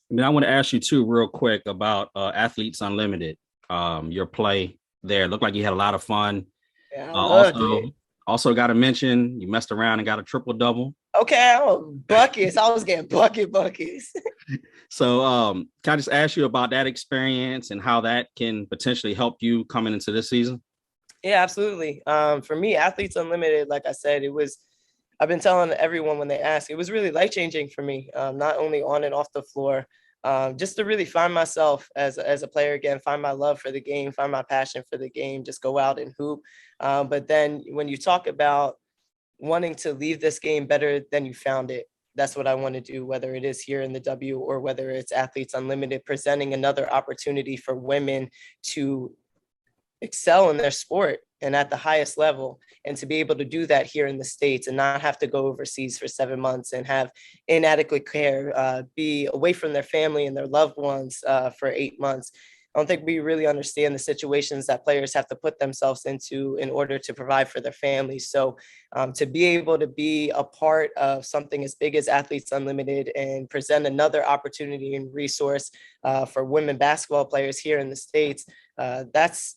And I want to ask you too, real quick, about Athletes Unlimited. Your play there looked like you had a lot of fun. Yeah, I loved it. Also got to mention you messed around and got a triple double. Okay, buckets. I was getting buckets. So, can I just ask you about that experience and how that can potentially help you coming into this season? Yeah, absolutely. For me, Athletes Unlimited, like I said, it was I've been telling everyone when they ask, it was really life-changing for me, not only on and off the floor, just to really find myself as a player again, find my love for the game, find my passion for the game, just go out and hoop. But then when you talk about wanting to leave this game better than you found it, that's what I want to do, whether it is here in the W or whether it's Athletes Unlimited, presenting another opportunity for women to excel in their sport and at the highest level, and to be able to do that here in the States and not have to go overseas for 7 months and have inadequate care, be away from their family and their loved ones for 8 months. I don't think we really understand the situations that players have to put themselves into in order to provide for their families. So to be able to be a part of something as big as Athletes Unlimited and present another opportunity and resource for women basketball players here in the States, that's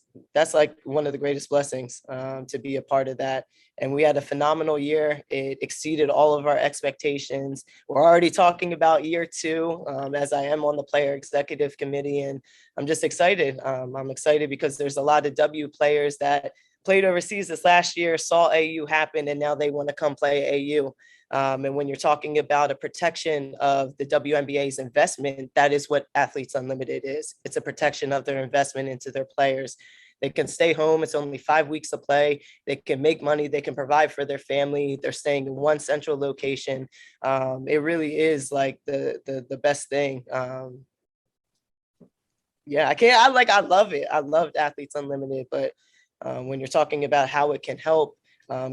like one of the greatest blessings, to be a part of that. And we had a phenomenal year. It exceeded all of our expectations. We're already talking about year 2, as I am on the player executive committee, and I'm just excited. I'm excited because there's a lot of W players that played overseas this last year, saw AU happen, and now they want to come play AU. And when you're talking about a protection of the WNBA's investment, that is what Athletes Unlimited is. It's a protection of their investment into their players. They can stay home. It's only 5 weeks of play. They can make money. They can provide for their family. They're staying in one central location. It really is like the best thing. Yeah, I love it. I loved Athletes Unlimited, but when you're talking about how it can help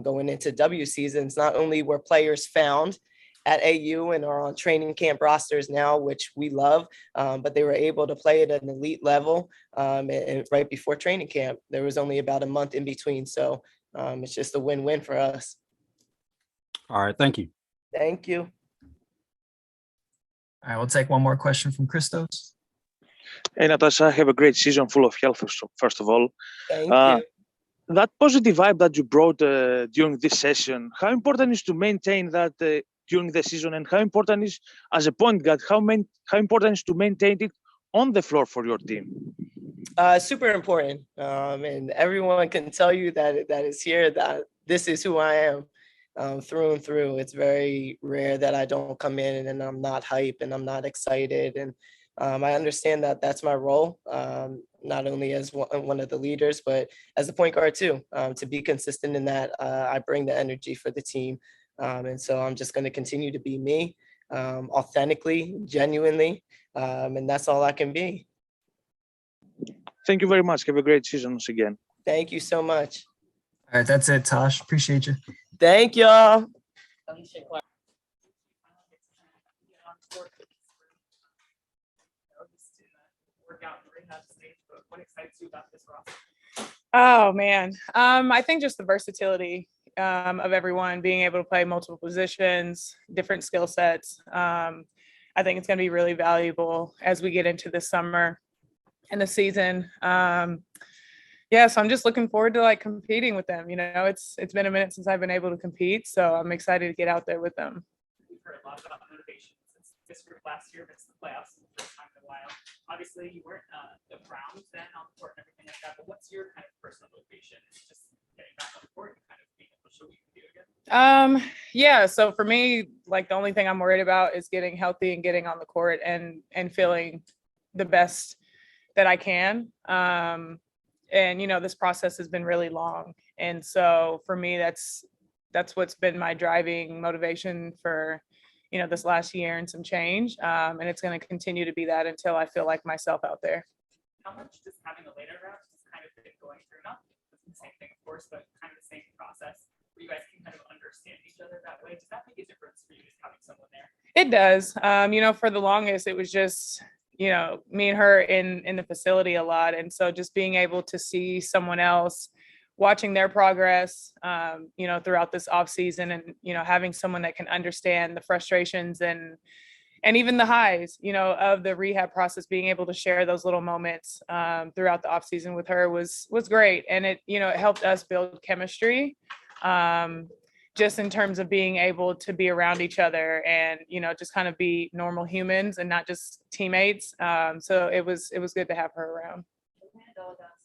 going into W seasons, not only were players found at AU and are on training camp rosters now, which we love, but they were able to play at an elite level. And right before training camp, there was only about a month in between. So it's just a win-win for us. All right. Thank you. Thank you. All right, we'll take one more question from Christos. Hey, Natasha, have a great season full of health, first of all. Thank you. That positive vibe that you brought during this session, how important is to maintain that during the season, and how important is, as a point guard, how important is to maintain it on the floor for your team? Super important. And everyone can tell you that is here, that this is who I am through and through. It's very rare that I don't come in and I'm not hype and I'm not excited. And I understand that that's my role, not only as one of the leaders, but as a point guard too, to be consistent in that. I bring the energy for the team. And so I'm just going to continue to be me, authentically, genuinely. And that's all I can be. Thank you very much. Have a great season once again. Thank you so much. All right, that's it, Tosh. Appreciate you. Thank y'all. What excites you about this roster? Oh man, I think just the versatility of everyone being able to play multiple positions, different skill sets. I think it's going to be really valuable as we get into the summer and the season. Yeah, so I'm just looking forward to like competing with them. You know, it's been a minute since I've been able to compete, so I'm excited to get out there with them. We've heard a lot about motivation since this group last year missed the playoffs for the first time in a while. Obviously, you weren't the Browns then on the court and everything like that, but what's your kind of personal motivation? Just getting back on the court and kind of being able to show what you can do again? Yeah, so for me, like the only thing I'm worried about is getting healthy and getting on the court and feeling the best that I can. And you know, this process has been really long, and so for me, that's what's been my driving motivation for, you know, this last year and some change. And it's going to continue to be that until I feel like myself out there. How much does having a later round just kind of been going through, not the same thing, of course, but kind of the same process where you guys can kind of understand each other that way? Does that make a difference for you, just having someone there? It does. You know, for the longest, it was just, you know, me and her in the facility a lot. And so just being able to see someone else, watching their progress, you know, throughout this off season, and, you know, having someone that can understand the frustrations and even the highs, you know, of the rehab process, being able to share those little moments throughout the off season with her was great. And it, you know, it helped us build chemistry, just in terms of being able to be around each other and, you know, just kind of be normal humans and not just teammates. So it was good to have her around.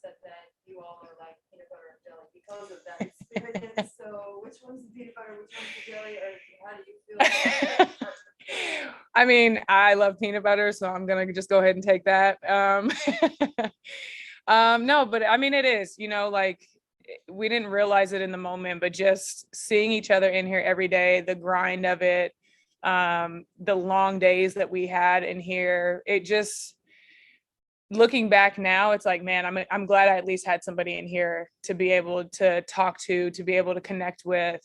Said that you all are like peanut butter and jelly because of that So which one's the peanut butter, which one's the jelly, or how do you feel? I mean, I love peanut butter, so I'm gonna just go ahead and take that. No, but I mean, it is, like we didn't realize it in the moment, but just seeing each other in here every day, the grind of it, the long days that we had in here, it just, looking back now, it's like, man, I'm glad I at least had somebody in here to be able to talk to be able to connect with,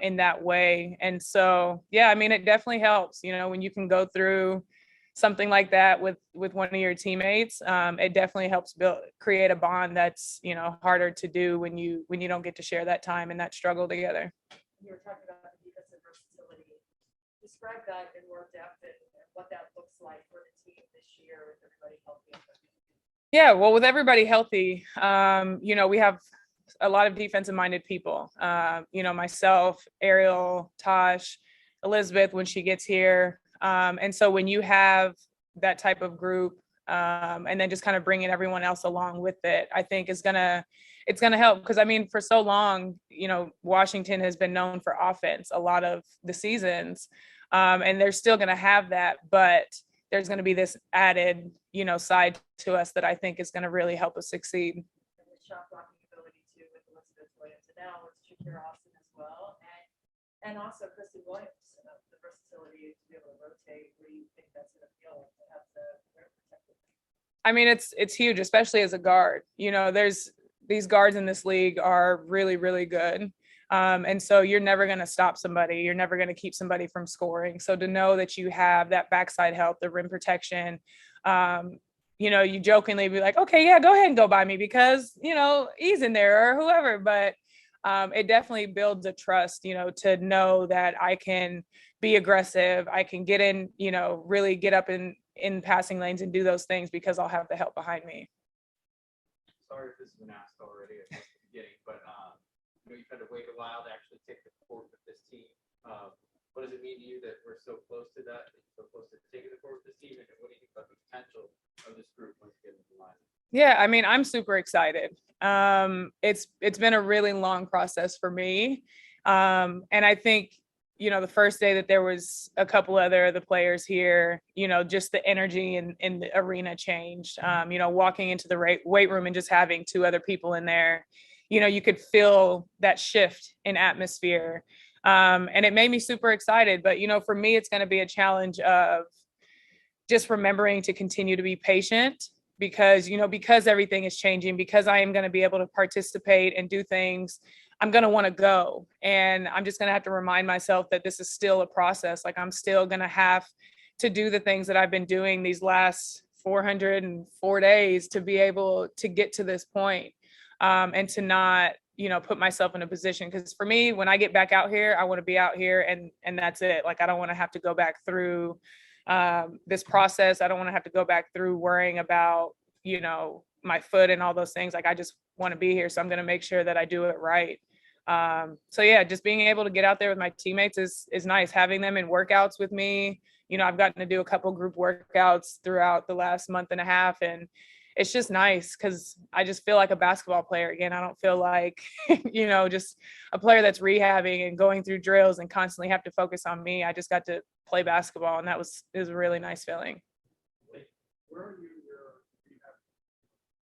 in that way. And so, yeah, I mean, it definitely helps, when you can go through something like that with one of your teammates, it definitely helps create a bond that's, harder to do when you don't get to share that time and that struggle together. You were talking about the defensive versatility. Describe that in more depth and what that looks like for the team this year with everybody healthy. Yeah, well, with everybody healthy, we have a lot of defensive minded people, myself, Ariel, Tosh, Elizabeth, when she gets here. And so when you have that type of group, and then just kind of bringing everyone else along with it, I think it's going to help. Because I mean, for so long, Washington has been known for offense a lot of the seasons, and they're still going to have that, but there's going to be this added, side to us that I think is going to really help us succeed. And the shot blocking ability too with Elizabeth Williams, and now with Shakira Austin as well, and also Kristen Williams, the versatility to be able to rotate. Where do you think that's going to feel like to have the rim protected? I mean, it's huge, especially as a guard. There's these guards in this league are really, really good. And so you're never going to stop somebody. You're never going to keep somebody from scoring. So to know that you have that backside help, the rim protection, you jokingly be like, okay, yeah, go ahead and go by me because, he's in there or whoever. But it definitely builds a trust, to know that I can be aggressive. I can get in, really get up in passing lanes and do those things because I'll have the help behind me. Sorry if this has been asked already at the beginning, but you've had to wait a while to actually take the court with this team. What does it mean to you that we're so close to that, so close to taking the court with this team? And what do you think about the potential of this group once you get into the line? Yeah, I mean, I'm super excited. It's been a really long process for me. And I think, the first day that there was a couple other of the players here, just the energy in the arena changed. Walking into the weight room and just having two other people in there, you could feel that shift in atmosphere. And it made me super excited. But, for me, it's going to be a challenge of just remembering to continue to be patient because everything is changing, because I am going to be able to participate and do things. I'm going to want to go. And I'm just going to have to remind myself that this is still a process. Like I'm still going to have to do the things that I've been doing these last 404 days to be able to get to this point, and to not, put myself in a position. Because for me, when I get back out here, I want to be out here and that's it. Like I don't want to have to go back through this process. I don't want to have to go back through worrying about, my foot and all those things. Like I just want to be here. So I'm going to make sure that I do it right. So yeah, just being able to get out there with my teammates is nice. Having them in workouts with me. I've gotten to do a couple group workouts throughout the last month and a half, and it's just nice because I just feel like a basketball player again. I don't feel like, just a player that's rehabbing and going through drills and constantly have to focus on me. I just got to play basketball, and it was a really nice feeling. Where are you in your rehab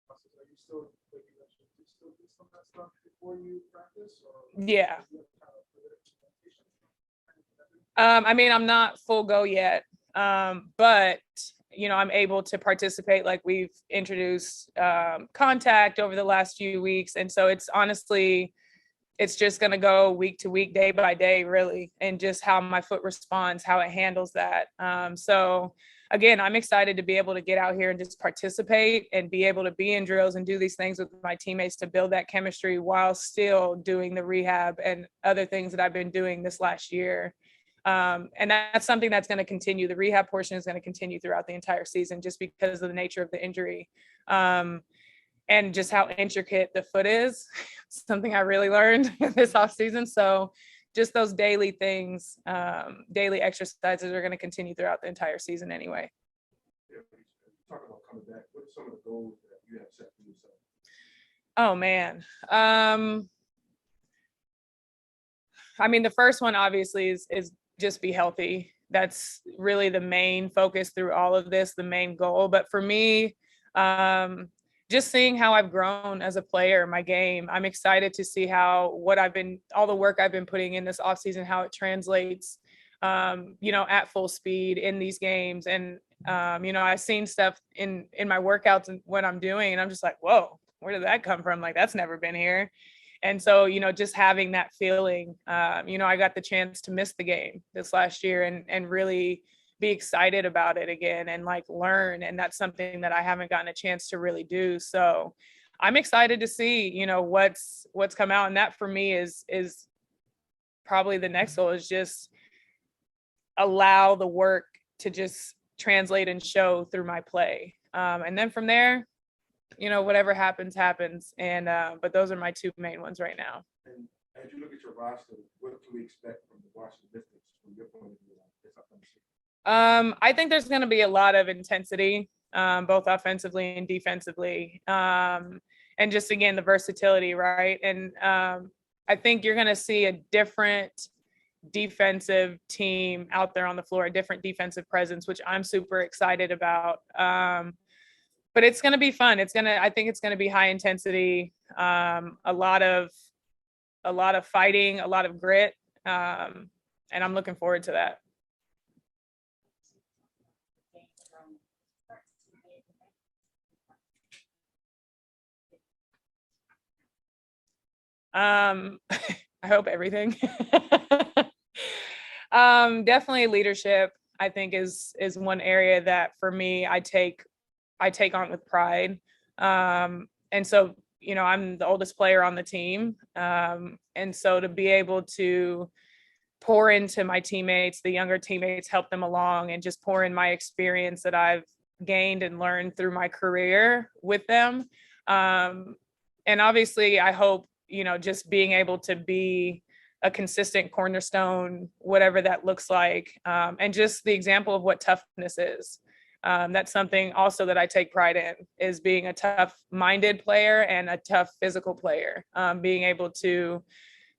process? Are you still, like you mentioned, do you still do some of that stuff before you practice? Or Yeah. I mean, I'm not full go yet, but I'm able to participate. Like we've introduced contact over the last few weeks. And so it's just going to go week to week, day by day, really. And just how my foot responds, how it handles that. So again, I'm excited to be able to get out here and just participate and be able to be in drills and do these things with my teammates to build that chemistry while still doing the rehab and other things that I've been doing this last year. And that's something that's going to continue. The rehab portion is going to continue throughout the entire season just because of the nature of the injury, and just how intricate the foot is. Something I really learned this offseason. So just those daily things, daily exercises are going to continue throughout the entire season anyway. Yeah, talk about coming back. What are some of the goals that you have set for yourself? Oh man. I mean, the first one obviously is just be healthy. That's really the main focus through all of this, the main goal. But for me, just seeing how I've grown as a player, my game, I'm excited to see how all the work I've been putting in this offseason, how it translates, at full speed in these games. And, I've seen stuff in my workouts and what I'm doing, and I'm just like, whoa, where did that come from? Like, that's never been here. And so, just having that feeling, I got the chance to miss the game this last year and really be excited about it again and like learn. And that's something that I haven't gotten a chance to really do. So I'm excited to see, what's come out. And that for me is probably the next goal, is just allow the work to just translate and show through my play. And then from there, whatever happens. And, but those are my two main ones right now. And as you look at your roster, what can we expect from the Washington Mystics from your point of view this upcoming season? I think there's going to be a lot of intensity, both offensively and defensively. And just, again, the versatility, right? And I think you're going to see a different defensive team out there on the floor, a different defensive presence, which I'm super excited about. But it's going to be fun. I think it's going to be high intensity, a lot of fighting, a lot of grit. And I'm looking forward to that. I hope everything. Definitely leadership, I think is one area that for me, I take on with pride. And so, I'm the oldest player on the team. And so to be able to pour into my teammates, the younger teammates, help them along, and just pour in my experience that I've gained and learned through my career with them. And obviously I hope, just being able to be a consistent cornerstone, whatever that looks like. And just the example of what toughness is. That's something also that I take pride in, is being a tough-minded player and a tough physical player, being able to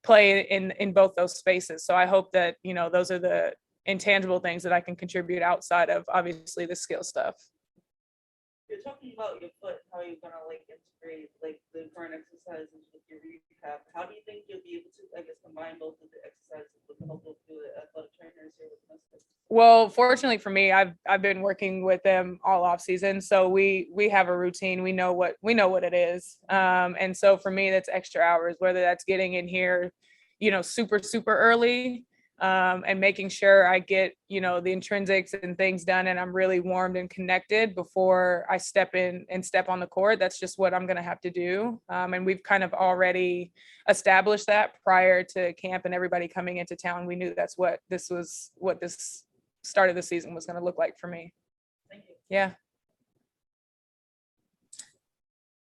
play in both those spaces. So I hope that, those are the intangible things that I can contribute outside of obviously the skill stuff. You're talking about your foot, how you're gonna integrate the current exercises with your rehab. How do you think you'll be able to, combine both of the exercises with the help of the athletic trainers here with Mystics? Well, fortunately for me, I've been working with them all off season, so we have a routine. We know what it is, and so for me, that's extra hours. Whether that's getting in here, super early, and making sure I get the intrinsics and things done, and I'm really warmed and connected before I step on the court. That's just what I'm going to have to do, and we've kind of already established that prior to camp and everybody coming into town. We knew that's what this start of the season was going to look like for me. Thank you. Yeah.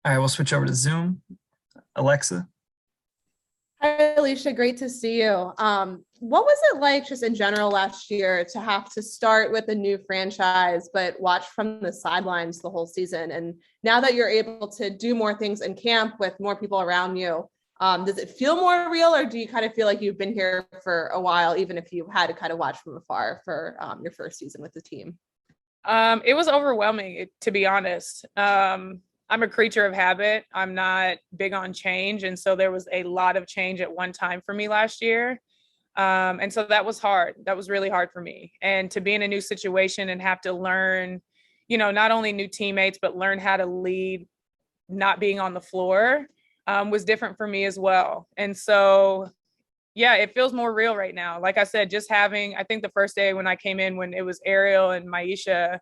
All right, we'll switch over to Zoom. Alexa. Hi, Alicia. Great to see you. What was it like just in general last year to have to start with a new franchise, but watch from the sidelines the whole season? And now that you're able to do more things in camp with more people around you, does it feel more real, or do you kind of feel like you've been here for a while, even if you had to kind of watch from afar for your first season with the team? It was overwhelming, to be honest. I'm a creature of habit. I'm not big on change. And so there was a lot of change at one time for me last year. And so that was hard. That was really hard for me. And to be in a new situation and have to learn, not only new teammates, but learn how to lead, not being on the floor, was different for me as well. And so, yeah, it feels more real right now. Like I said, just having, I think the first day when I came in, when it was Ariel and Maisha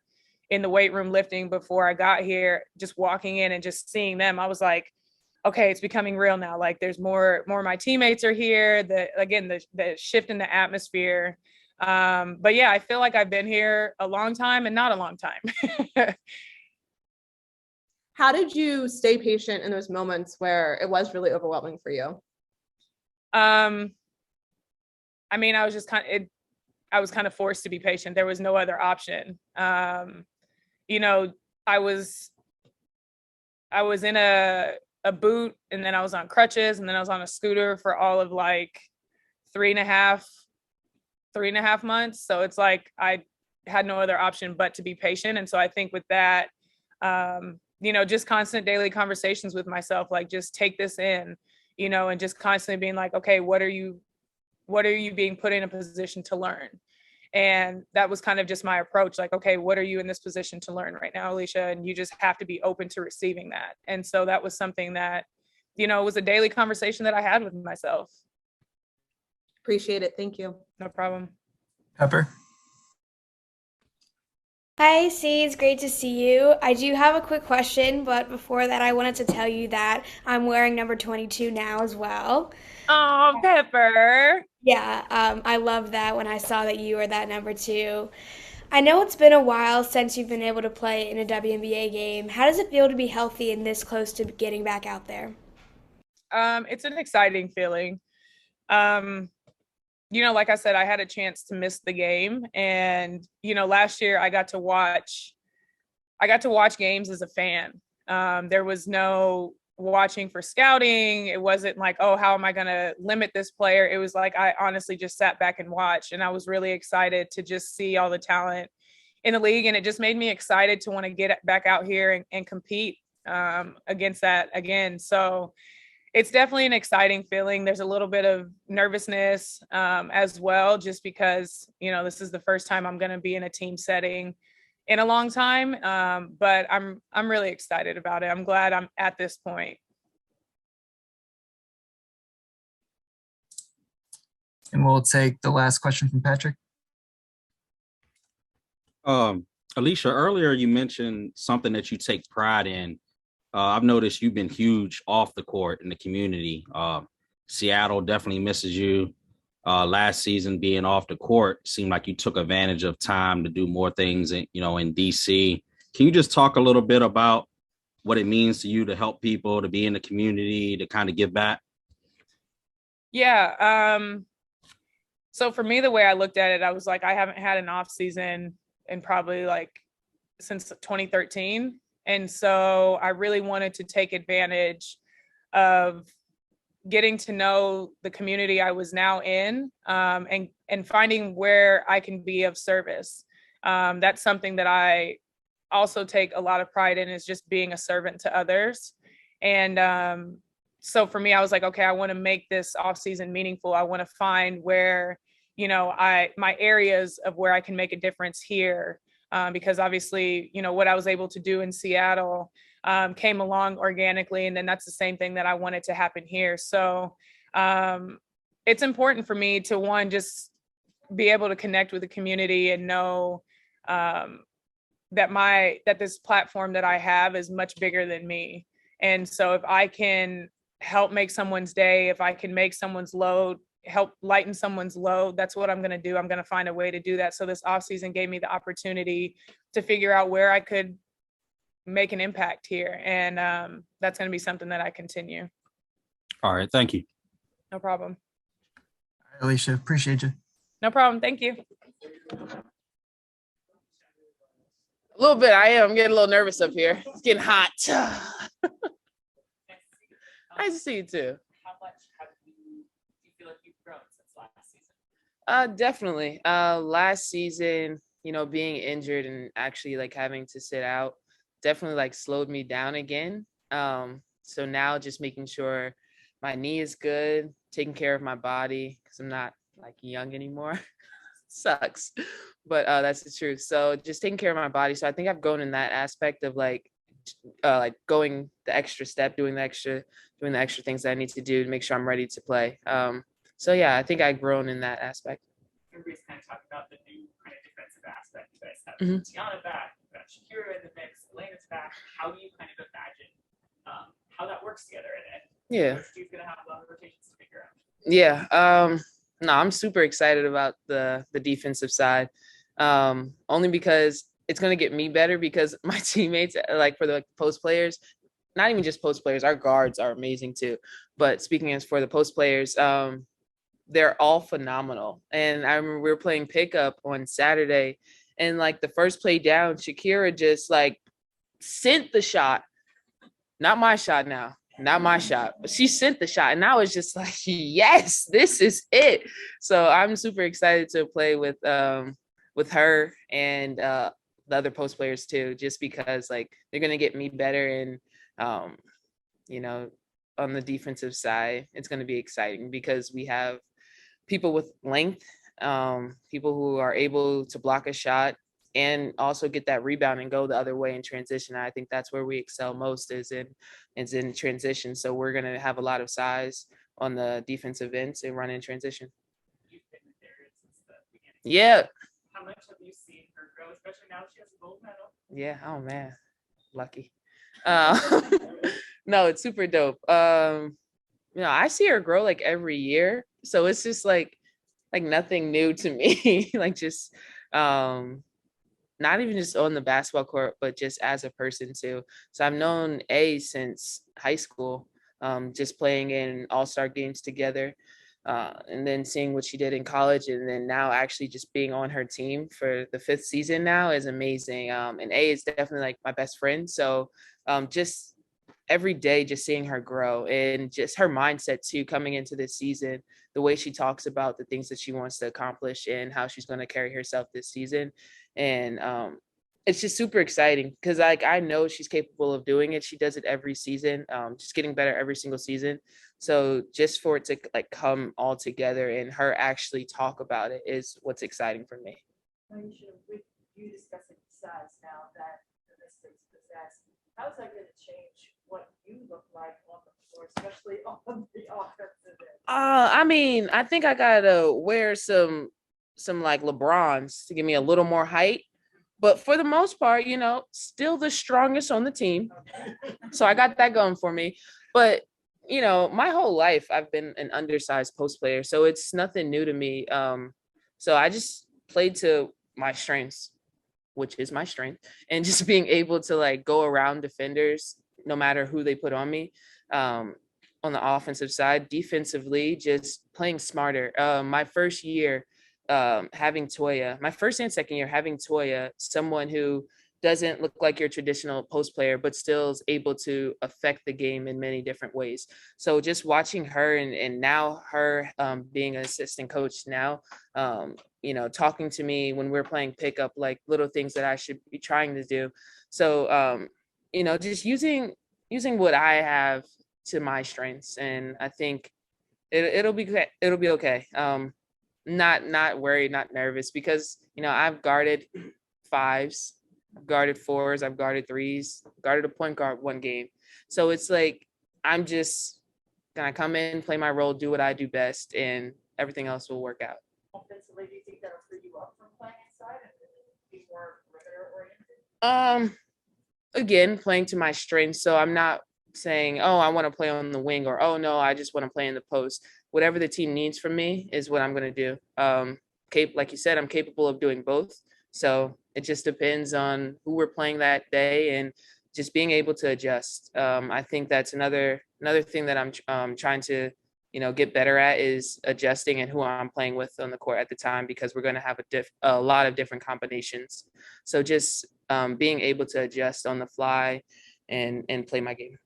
in the weight room lifting before I got here, just walking in and just seeing them, I was like, okay, it's becoming real now. Like there's more of my teammates are here. The shift in the atmosphere. But yeah, I feel like I've been here a long time and not a long time. How did you stay patient in those moments where it was really overwhelming for you? I mean, I was kind of forced to be patient. There was no other option. I was in a boot, and then I was on crutches, and then I was on a scooter for all of like three and a half months. So it's like I had no other option but to be patient. And so I think with that, just constant daily conversations with myself, like just take this in, and just constantly being like, okay, what are you being put in a position to learn? And that was kind of just my approach. Like, okay, what are you in this position to learn right now, Alicia? And you just have to be open to receiving that. And so that was something that, was a daily conversation that I had with myself. Appreciate it. Thank you. No problem. Pepper. Hi, C. It's great to see you. I do have a quick question, but before that, I wanted to tell you that I'm wearing number 22 now as well. Oh, Pepper. Yeah, I love that when I saw that you were that number 2. I know it's been a while since you've been able to play in a WNBA game. How does it feel to be healthy and this close to getting back out there? It's an exciting feeling. Like I said, I had a chance to miss the game. And, last year I got to watch games as a fan. There was no watching for scouting. It wasn't like, oh, how am I going to limit this player? It was like, I honestly just sat back and watched, and I was really excited to just see all the talent in the league. And it just made me excited to want to get back out here and compete against that again. So it's definitely an exciting feeling. There's a little bit of nervousness as well, just because, this is the first time I'm going to be in a team setting in a long time. But I'm really excited about it. I'm glad I'm at this point. And we'll take the last question from Patrick. Alicia, earlier you mentioned something that you take pride in. I've noticed you've been huge off the court in the community. Seattle definitely misses you. Last season, being off the court, seemed like you took advantage of time to do more things in DC. Can you just talk a little bit about what it means to you to help people, to be in the community, to kind of give back? Yeah. So for me, the way I looked at it, I was like, I haven't had an off season in probably since 2013. And so I really wanted to take advantage of getting to know the community I was now in, and finding where I can be of service. That's something that I also take a lot of pride in, is just being a servant to others. And so for me, I was like, okay, I want to make this off season meaningful. I want to find where, my areas of where I can make a difference here. Because obviously, what I was able to do in Seattle came along organically. And then that's the same thing that I wanted to happen here. So it's important for me to, one, just be able to connect with the community and know that this platform that I have is much bigger than me. And so if I can help make someone's day, if I can make someone's load, help lighten someone's load, that's what I'm going to do. I'm going to find a way to do that. So this off season gave me the opportunity to figure out where I could make an impact here. And that's going to be something that I continue. All right. Thank you. No problem. Alicia, appreciate you. No problem. Thank you. A little bit. I'm getting a little nervous up here. It's getting hot. Nice to see you too. How much do you feel like you've grown since last season? Definitely. Last season, being injured and actually having to sit out definitely slowed me down again. So now just making sure my knee is good, taking care of my body, because I'm not young anymore. Sucks, but that's the truth. So just taking care of my body. So I think I've grown in that aspect of going the extra step, doing the extra things that I need to do to make sure I'm ready to play. So yeah, I think I've grown in that aspect. Everybody's kind of talking about the new kind of defensive aspect you guys have. Mhm. Tiana back, you've got Shakira in the mix, Elena's back. How do you kind of imagine how that works together? And Yeah. Who's going to have a lot of rotations to figure out? Yeah. No, I'm super excited about the defensive side. Only because it's going to get me better, because my teammates, for the post players, not even just post players, our guards are amazing too. But speaking as for the post players, they're all phenomenal. And I remember we were playing pickup on Saturday, and the first play down, Shakira just sent the shot, not my shot now, not my shot, but she sent the shot. And I was just like, yes, this is it. So I'm super excited to play with her and the other post players too, just because like they're gonna get me better. And you know, on the defensive side, it's gonna be exciting because we have people with length, people who are able to block a shot and also get that rebound and go the other way in transition. I think that's where we excel most is in transition. So we're going to have a lot of size on the defensive ends and run in transition. You've been with Darius since the beginning. Yeah. How much have you seen her grow, especially now that she has a gold medal? Yeah. Oh man. Lucky. No, it's super dope. I see her grow like every year. So it's just like nothing new to me. Like just not even just on the basketball court, but just as a person too. So I've known A since high school, just playing in all-star games together, and then seeing what she did in college, and then now actually just being on her team for the 5th season now is amazing. And A is definitely like my best friend. So just every day, just seeing her grow and just her mindset too, coming into this season, the way she talks about the things that she wants to accomplish and how she's going to carry herself this season. And it's just super exciting because like I know she's capable of doing it. She does it every season, just getting better every single season. So just for it to like come all together and her actually talk about it is what's exciting for me. Aisha, with you discussing size now that the Mystics possess, how is that going to change what you look like on the floor, especially on the offensive end? I mean, I think I gotta wear some like LeBrons to give me a little more height. But for the most part, still the strongest on the team. So I got that going for me. But, my whole life I've been an undersized post player. So it's nothing new to me. So I just played to my strengths, which is my strength, and just being able to like go around defenders no matter who they put on me. On the offensive side, defensively, just playing smarter. My first year having Toya, my first and second year having Toya, someone who doesn't look like your traditional post player, but still is able to affect the game in many different ways. So just watching her and now her being an assistant coach now, talking to me when we're playing pickup, like little things that I should be trying to do. So, just using what I have to my strengths. And I think it'll be okay. Not worried, not nervous because, I've guarded 5s, I've guarded 4s, I've guarded 3s, guarded a point guard one game. So it's like, I'm just gonna come in, play my role, do what I do best, and everything else will work out. Offensively, do you think that'll free you up from playing inside and be more perimeter oriented? Again, playing to my strengths. So I'm not saying, oh, I want to play on the wing, or, oh no, I just want to play in the post. Whatever the team needs from me is what I'm going to do. Like you said, I'm capable of doing both. So it just depends on who we're playing that day and just being able to adjust. I think that's another thing that I'm trying to, get better at is adjusting and who I'm playing with on the court at the time, because we're going to have a lot of different combinations. So just being able to adjust on the fly and play my game.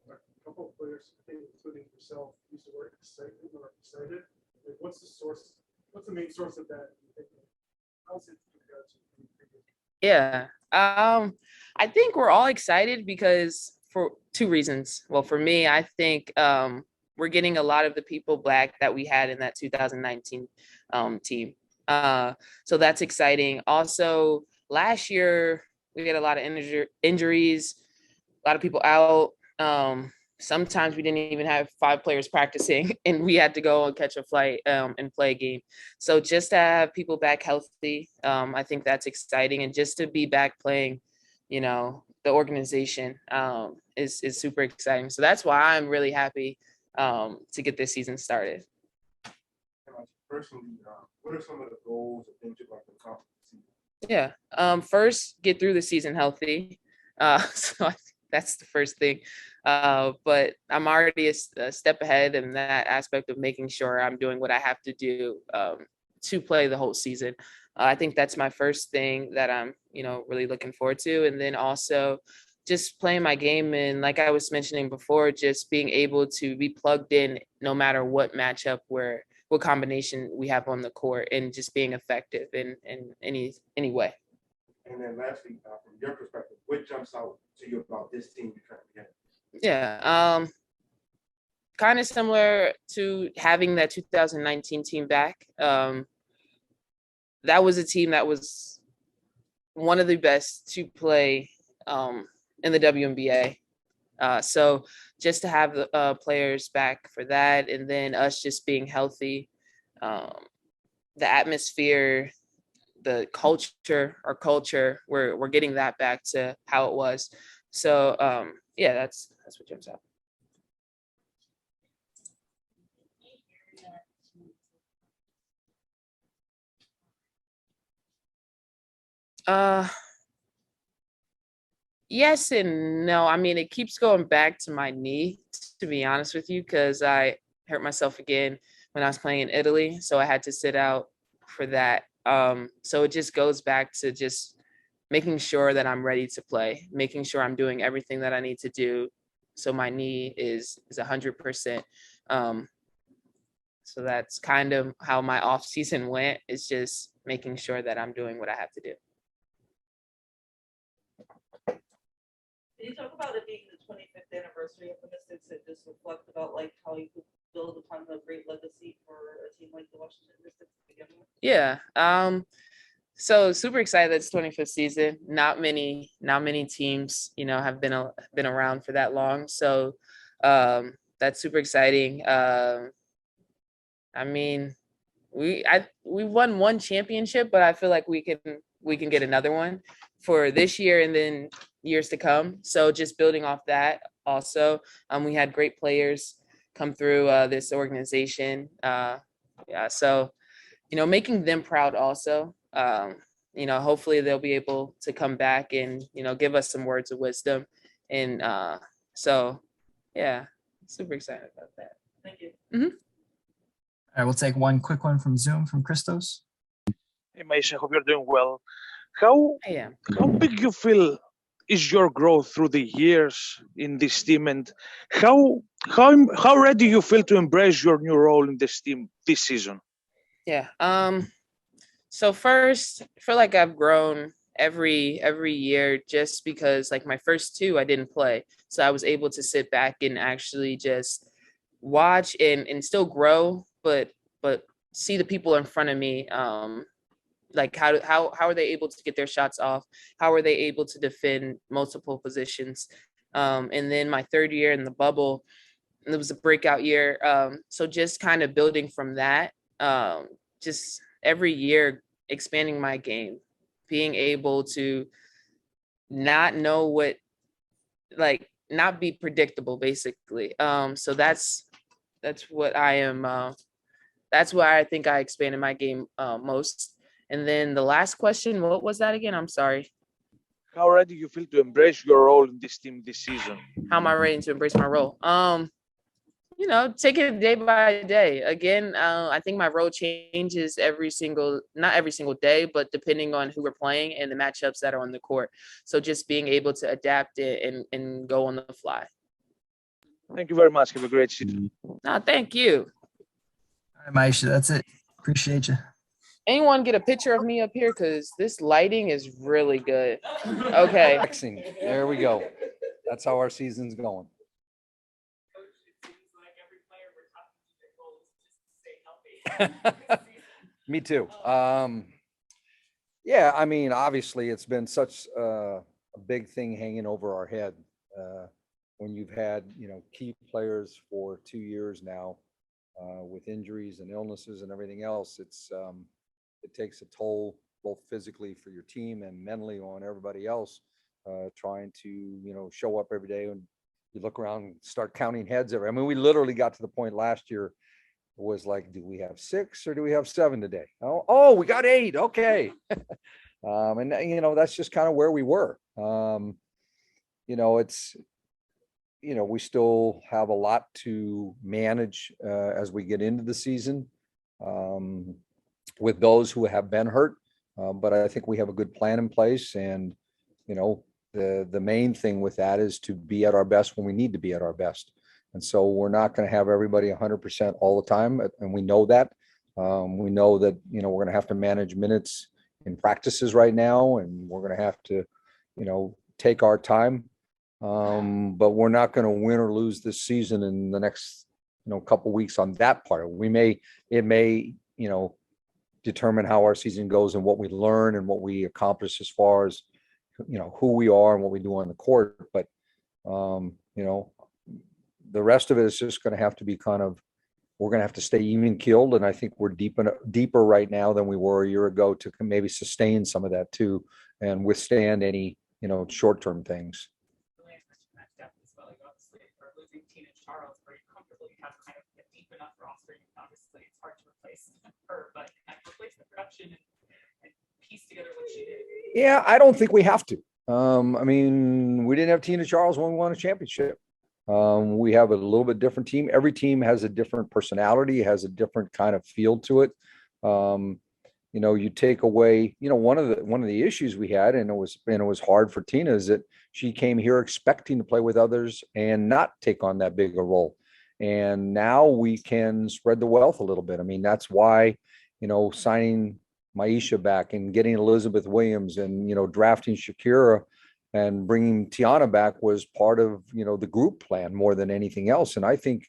A couple of players, including yourself, use the word excitement or excited. Like, what's the main source of that? How's it compared to previous? Yeah. I think we're all excited because for 2 reasons. Well, for me, I think we're getting a lot of the people back that we had in that 2019 team. So that's exciting. Also, last year we had a lot of injuries, a lot of people out. Sometimes we didn't even have 5 players practicing and we had to go and catch a flight and play a game. So just to have people back healthy, I think that's exciting. And just to be back playing, the organization is super exciting. So that's why I'm really happy to get this season started. Personally, what are some of the goals or things you'd like to accomplish this season? Yeah. First, get through the season healthy. So I think that's the first thing. But I'm already a step ahead in that aspect of making sure I'm doing what I have to do to play the whole season. I think that's my first thing that I'm, really looking forward to. And then also just playing my game, and like I was mentioning before, just being able to be plugged in no matter what matchup what combination we have on the court, and just being effective in any way. And then lastly, from your perspective, what jumps out to you about this team you're trying to get? Yeah, kind of similar to having that 2019 team back. That was a team that was one of the best to play in the WNBA. So just to have the players back for that, and then us just being healthy, the atmosphere, the culture, our culture, we're getting that back to how it was. So yeah, that's what jumps out. Yes and no. I mean, it keeps going back to my knee, to be honest with you, because I hurt myself again when I was playing in Italy. So I had to sit out for that. So it just goes back to just making sure that I'm ready to play, making sure I'm doing everything that I need to do. So my knee is 100%. So that's kind of how my off season went, is just making sure that I'm doing what I have to do. Can you talk about it being the 25th anniversary of the Mystics and just reflect about like how you could build upon the great legacy for a team like the Washington Mystics to begin with? Yeah. So super excited that it's 25th season. Not many teams, have been around for that long. So that's super exciting. I mean, we won one championship, but I feel like we can get another one for this year and then years to come. So just building off that also. We had great players come through this organization. So making them proud also. Hopefully they'll be able to come back and give us some words of wisdom. And so yeah, super excited about that. Thank you. All right, we'll take one quick one from Zoom from Christos. Hey, Maisha, hope you're doing well. How big you feel is your growth through the years in this team, and how ready you feel to embrace your new role in this team this season? Yeah. So first, I feel like I've grown every year, just because like my first two I didn't play, so I was able to sit back and actually just watch and still grow, but see the people in front of me. Like how are they able to get their shots off? How are they able to defend multiple positions? And then my third year in the bubble, it was a breakout year. So just kind of building from that, just every year expanding my game, being able to not know not be predictable, basically. So that's what I am. That's why I think I expanded my game most. And then the last question, what was that again? I'm sorry. How ready you feel to embrace your role in this team this season? How am I ready to embrace my role? Take it day by day. Again, I think my role changes not every single day, but depending on who we're playing and the matchups that are on the court. So just being able to adapt it and go on the fly. Thank you very much. Have a great season. No, thank you. All right, Maisha, that's it. Appreciate you. Anyone get a picture of me up here? Because this lighting is really good. Okay. There we go. That's how our season's going. Me too. Yeah, I mean, obviously it's been such a big thing hanging over our head when you've had, key players for 2 years now with injuries and illnesses and everything else. It takes a toll both physically for your team and mentally on everybody else trying to, show up every day and you look around and start counting heads I mean, we literally got to the point last year was like, do we have 6 or do we have 7 today? Oh, we got 8. Okay. And that's just kind of where we were. We still have a lot to manage as we get into the season with those who have been hurt. But I think we have a good plan in place, and, the main thing with that is to be at our best when we need to be at our best. And so we're not going to have everybody 100% all the time. And we know that. We know that, we're going to have to manage minutes in practices right now, and we're going to have to, take our time. But we're not going to win or lose this season in the next, couple weeks on that part. It may, determine how our season goes and what we learn and what we accomplish as far as, who we are and what we do on the court. But, the rest of it is just going to have to be we're going to have to stay even keeled. And I think we're deeper right now than we were a year ago to maybe sustain some of that too, and withstand any, short-term things. Charles, where you comfortably have kind of a deep enough roster. Obviously, it's hard to replace her, but kind of replace the production and piece together what she did. Yeah, I don't think we have to. I mean, we didn't have Tina Charles when we won a championship. We have a little bit different team. Every team has a different personality, has a different kind of feel to it. You take away, one of the issues we had, and it was hard for Tina, is that she came here expecting to play with others and not take on that big a role. And now we can spread the wealth a little bit. I mean, that's why, signing Maisha back and getting Elizabeth Williams and, drafting Shakira and bringing Tiana back was part of, the group plan more than anything else. And I think,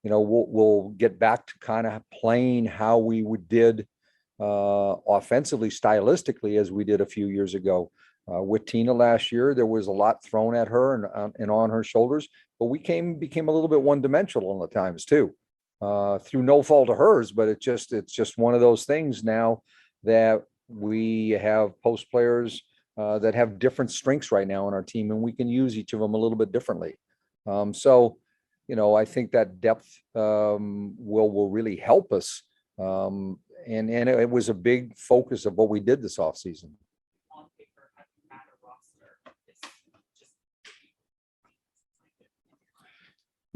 we'll get back to kind of playing how we did offensively, stylistically, as we did a few years ago. With Tina last year, there was a lot thrown at her and on her shoulders, but we became a little bit one-dimensional at times too, through no fault of hers. But it's just one of those things now that we have post players that have different strengths right now in our team, and we can use each of them a little bit differently. So, I think that depth will really help us. And it was a big focus of what we did this offseason.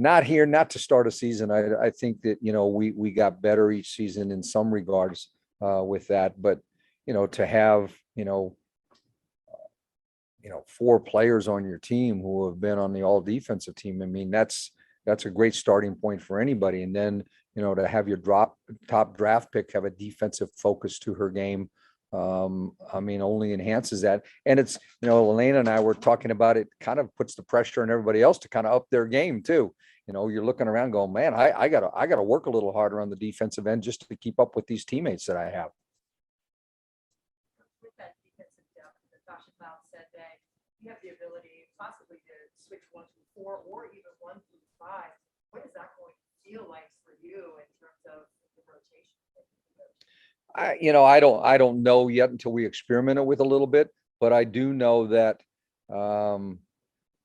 Not here, not to start a season. I think that, we got better each season in some regards with that. But, to have, 4 players on your team who have been on the all defensive team, I mean, that's a great starting point for anybody. And then, to have your top draft pick have a defensive focus to her game, I mean, only enhances that. And it's, Elena and I were talking about it, kind of puts the pressure on everybody else to kind of up their game too. You're looking around going, man, I gotta work a little harder on the defensive end just to keep up with these teammates that I have. With that defensive depth, Natasha Cloud said that you have the ability possibly to switch 1 through 4 or even 1 through 5. What is that going to feel like for you in terms of the rotation? I don't know yet until we experiment it with a little bit, but I do know that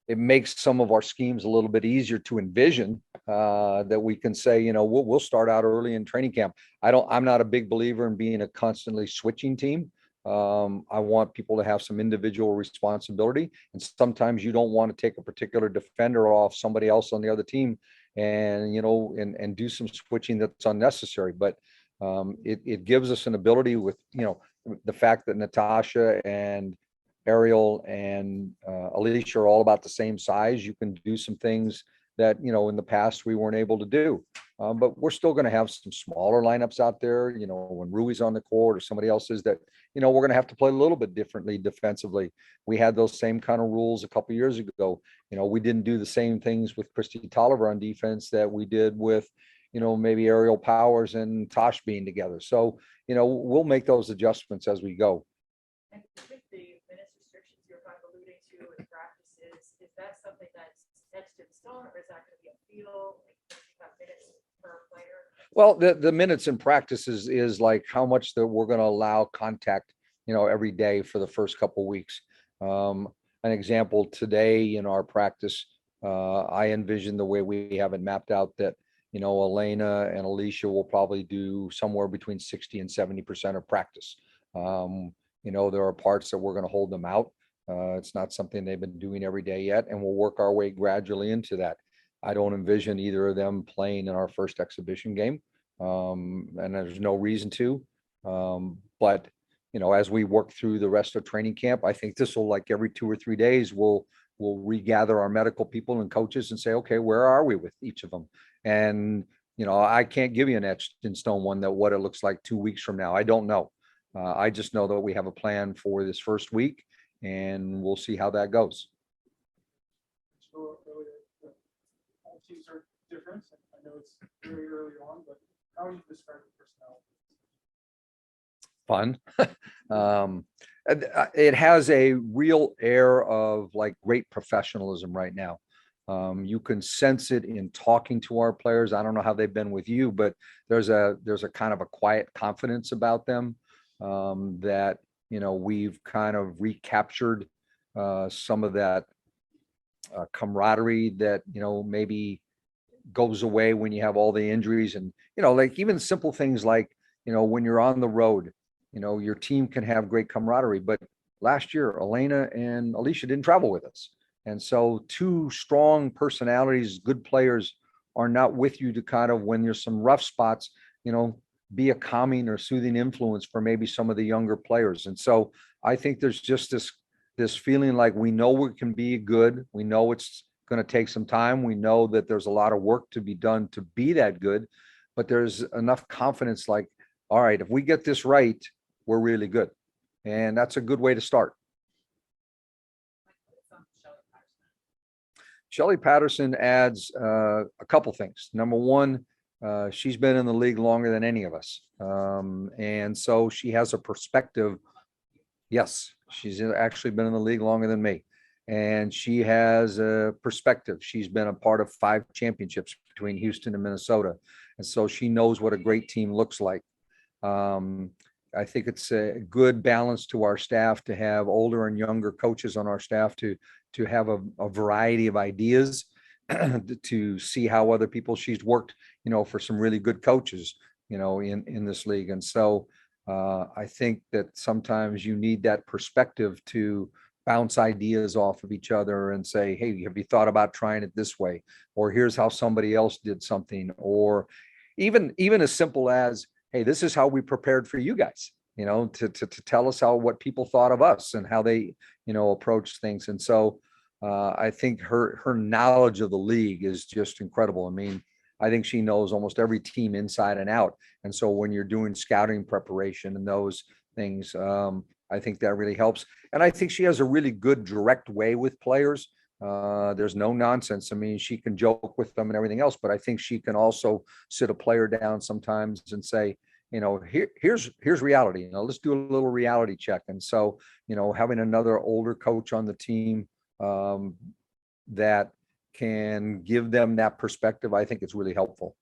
it makes some of our schemes a little bit easier to envision, that we can say, we'll start out early in training camp. I'm not a big believer in being a constantly switching team. I want people to have some individual responsibility, and sometimes you don't want to take a particular defender off somebody else on the other team and, and do some switching that's unnecessary. But it gives us an ability with, the fact that Natasha and Ariel and Alicia are all about the same size. You can do some things that, in the past we weren't able to do. But we're still going to have some smaller lineups out there, when Rui's on the court or somebody else is, that, we're going to have to play a little bit differently defensively. We had those same kind of rules a couple of years ago. We didn't do the same things with Christy Tolliver on defense that we did with, maybe Ariel Powers and Tosh being together. So, we'll make those adjustments as we go. And with the minutes restrictions you're kind of alluding to in practices, is that something that's etched in stone, or is that going to be a feel? Like, you have minutes per player? Well, the minutes in practice is like how much that we're going to allow contact, every day for the first couple of weeks. An example today in our practice, I envision the way we have it mapped out that, Elena and Alicia will probably do somewhere between 60 and 70% of practice. There are parts that we're going to hold them out. It's not something they've been doing every day yet, and we'll work our way gradually into that. I don't envision either of them playing in our first exhibition game, and there's no reason to. But as we work through the rest of training camp, I think this will, like every 2 or 3 days, we'll regather our medical people and coaches and say, okay, where are we with each of them? And, I can't give you an etched in stone one that what it looks like 2 weeks from now. I don't know. I just know that we have a plan for this first week, and we'll see how that goes. So, all teams are different. I know it's very early on, but how would you describe the personnel? Fun. It has a real air of like great professionalism right now. You can sense it in talking to our players. I don't know how they've been with you, but there's a kind of a quiet confidence about them that we've kind of recaptured some of that camaraderie that maybe goes away when you have all the injuries, and like even simple things like when you're on the road, your team can have great camaraderie. But last year, Elena and Alicia didn't travel with us. And so two strong personalities, good players, are not with you to kind of, when there's some rough spots, be a calming or soothing influence for maybe some of the younger players. And so I think there's just this feeling like we know we can be good. We know it's going to take some time. We know that there's a lot of work to be done to be that good, but there's enough confidence like, all right, if we get this right, we're really good. And that's a good way to start. Shelly Patterson adds a couple things. Number one, she's been in the league longer than any of us. And so she has a perspective. Yes, she's actually been in the league longer than me. And she has a perspective. She's been a part of 5 championships between Houston and Minnesota. And so she knows what a great team looks like. I think it's a good balance to our staff to have older and younger coaches on our staff to have a variety of ideas, to see how other people, she's worked, for some really good coaches, in this league. And so I think that sometimes you need that perspective to bounce ideas off of each other and say, hey, have you thought about trying it this way? Or here's how somebody else did something. Or even as simple as, hey, this is how we prepared for you guys, to tell us what people thought of us and how they, approach things. And so I think her knowledge of the league is just incredible. I mean, I think she knows almost every team inside and out. And so when you're doing scouting preparation and those things, I think that really helps. And I think she has a really good direct way with players. There's no nonsense. I mean, she can joke with them and everything else, but I think she can also sit a player down sometimes and say, here's reality. Let's do a little reality check. And so, having another older coach on the team that can give them that perspective, I think it's really helpful.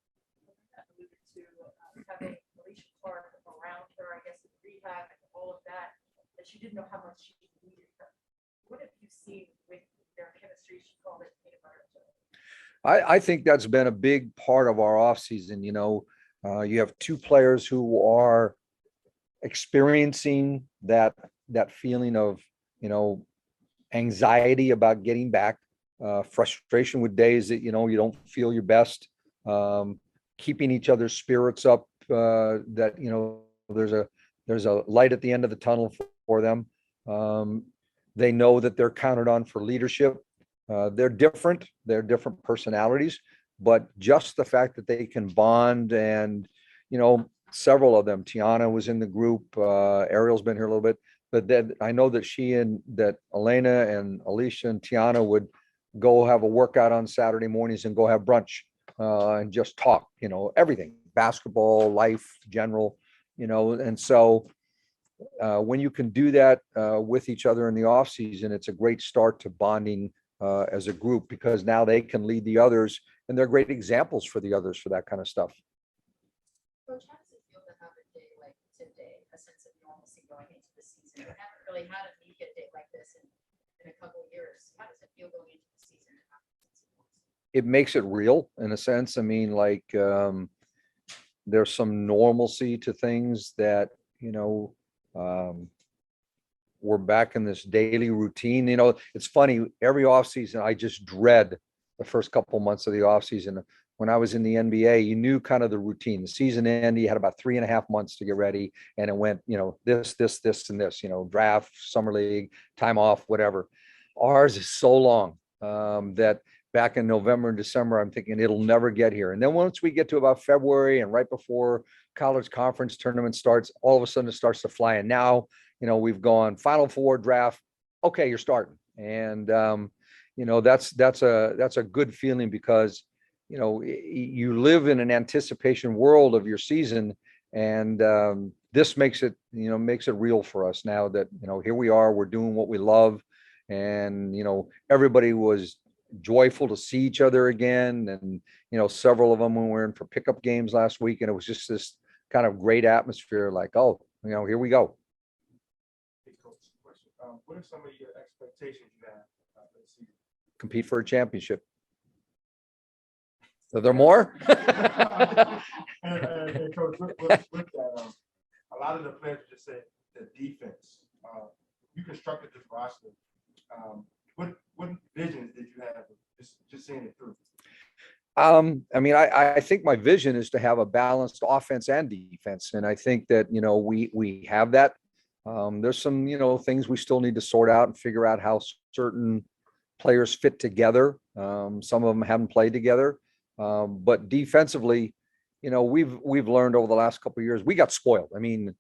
Having Alicia Clark around her, I guess, in rehab and all of that she didn't know how much she needed her. What have you seen with their chemistry? She called it peanut butter. I think that's been a big part of our offseason. You have 2 players who are experiencing that feeling of, anxiety about getting back, frustration with days that, you don't feel your best, keeping each other's spirits up, that, there's a light at the end of the tunnel for them. They know that they're counted on for leadership. They're different personalities, but just the fact that they can bond, and, several of them, Tiana was in the group, Ariel's been here a little bit, but then I know that Elena and Alicia and Tiana would go have a workout on Saturday mornings and go have brunch, and just talk, everything, basketball, life, general, and so when you can do that with each other in the off season, it's a great start to bonding as a group, because now they can lead the others, and they're great examples for the others for that kind of stuff. Coach, how does it feel to have a day like today, a sense of normalcy going into the season? We haven't really had a media day like this in a couple of years. How does it feel going into the season? It makes it real in a sense. I mean, like, there's some normalcy to things that, we're back in this daily routine. It's funny, every off season, I just dread the first couple months of the off season when I was in the NBA, you knew kind of the routine. The season ended, you had about 3.5 months to get ready, and it went, this, and this, draft, summer league, time off, whatever. Ours is so long that back in November and December, I'm thinking it'll never get here. And then once we get to about February and right before college conference tournament starts, all of a sudden it starts to fly. And now, we've gone Final Four, draft. Okay, you're starting. And, that's a good feeling because, you live in an anticipation world of your season. And this makes it real for us now that, here we are, we're doing what we love. And, everybody was joyful to see each other again. And, several of them when we were in for pickup games last week, and it was just this kind of great atmosphere, like, oh, here we go. Hey, Coach, question. What are some of your expectations you have for the season? Compete for a championship. Are there more? And Coach, with that, a lot of the players just said the defense. You constructed this roster. What visions did you have? Just seeing it through. I think my vision is to have a balanced offense and defense, and I think that we have that. There's some things we still need to sort out and figure out how certain players fit together. Some of them haven't played together, but defensively, we've learned over the last couple of years we got spoiled. In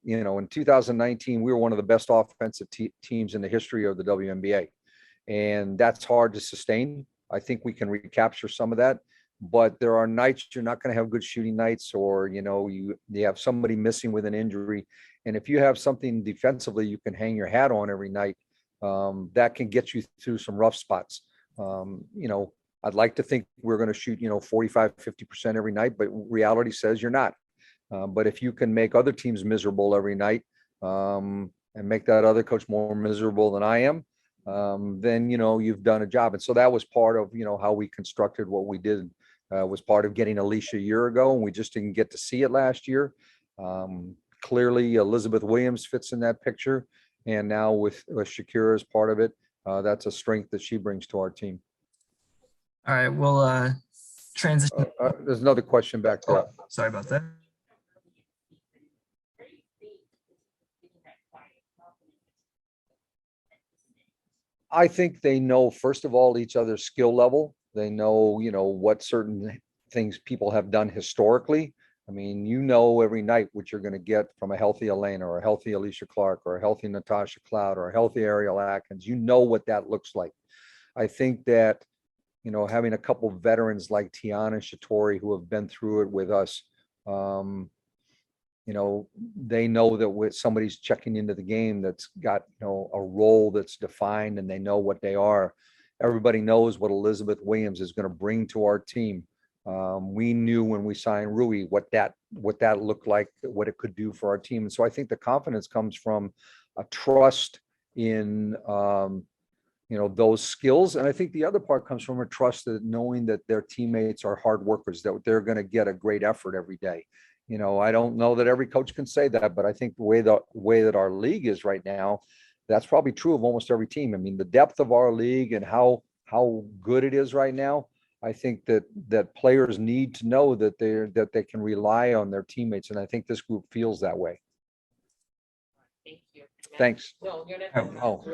2019 we were one of the best offensive teams in the history of the WNBA, and that's hard to sustain. I think we can recapture some of that. But there are nights you're not going to have good shooting nights, or you have somebody missing with an injury, and if you have something defensively you can hang your hat on every night, that can get you through some rough spots. I'd like to think we're going to shoot 45-50% every night, but reality says you're not. But if you can make other teams miserable every night, and make that other coach more miserable than I am, then you've done a job. And so that was part of how we constructed what we did. Was part of getting Alicia a year ago, and we just didn't get to see it last year. Clearly, Elizabeth Williams fits in that picture, and now with Shakira as part of it, that's a strength that she brings to our team. All right, we'll transition. There's another question back there. Oh, sorry about that. I think they know, first of all, each other's skill level. They know, what certain things people have done historically. Every night what you're going to get from a healthy Elena or a healthy Alicia Clark or a healthy Natasha Cloud or a healthy Ariel Atkins. What that looks like. I think that, having a couple of veterans like Tiana and Shatori who have been through it with us, they know that with somebody's checking into the game that's got, a role that's defined, and they know what they are. Everybody knows what Elizabeth Williams is going to bring to our team. We knew when we signed Rui what that looked like, what it could do for our team. And so I think the confidence comes from a trust in, those skills. And I think the other part comes from a trust that knowing that their teammates are hard workers, that they're going to get a great effort every day. I don't know that every coach can say that, but I think the way that our league is right now, that's probably true of almost every team. The depth of our league and how good it is right now, I think that players need to know that they can rely on their teammates, and I think this group feels that way. Thank you. Thanks. No, you're not. Oh,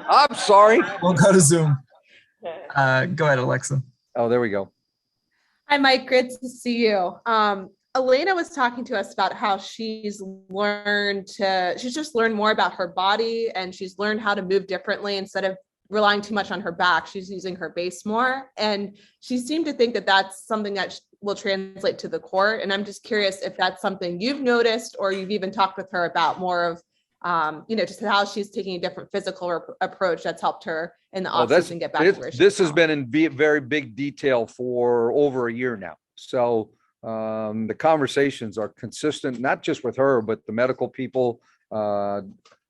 I'm sorry. We'll go to Zoom. Go ahead, Alexa. Oh, there we go. Hi, Mike. Good to see you. Elena was talking to us about how she's just learned more about her body, and she's learned how to move differently instead of relying too much on her back. She's using her base more. And she seemed to think that that's something that will translate to the court. And I'm just curious if that's something you've noticed, or you've even talked with her about more of, just how she's taking a different physical approach that's helped her in the offseason get back to where she is. This has been in very big detail for over a year now. So the conversations are consistent, not just with her, but the medical people.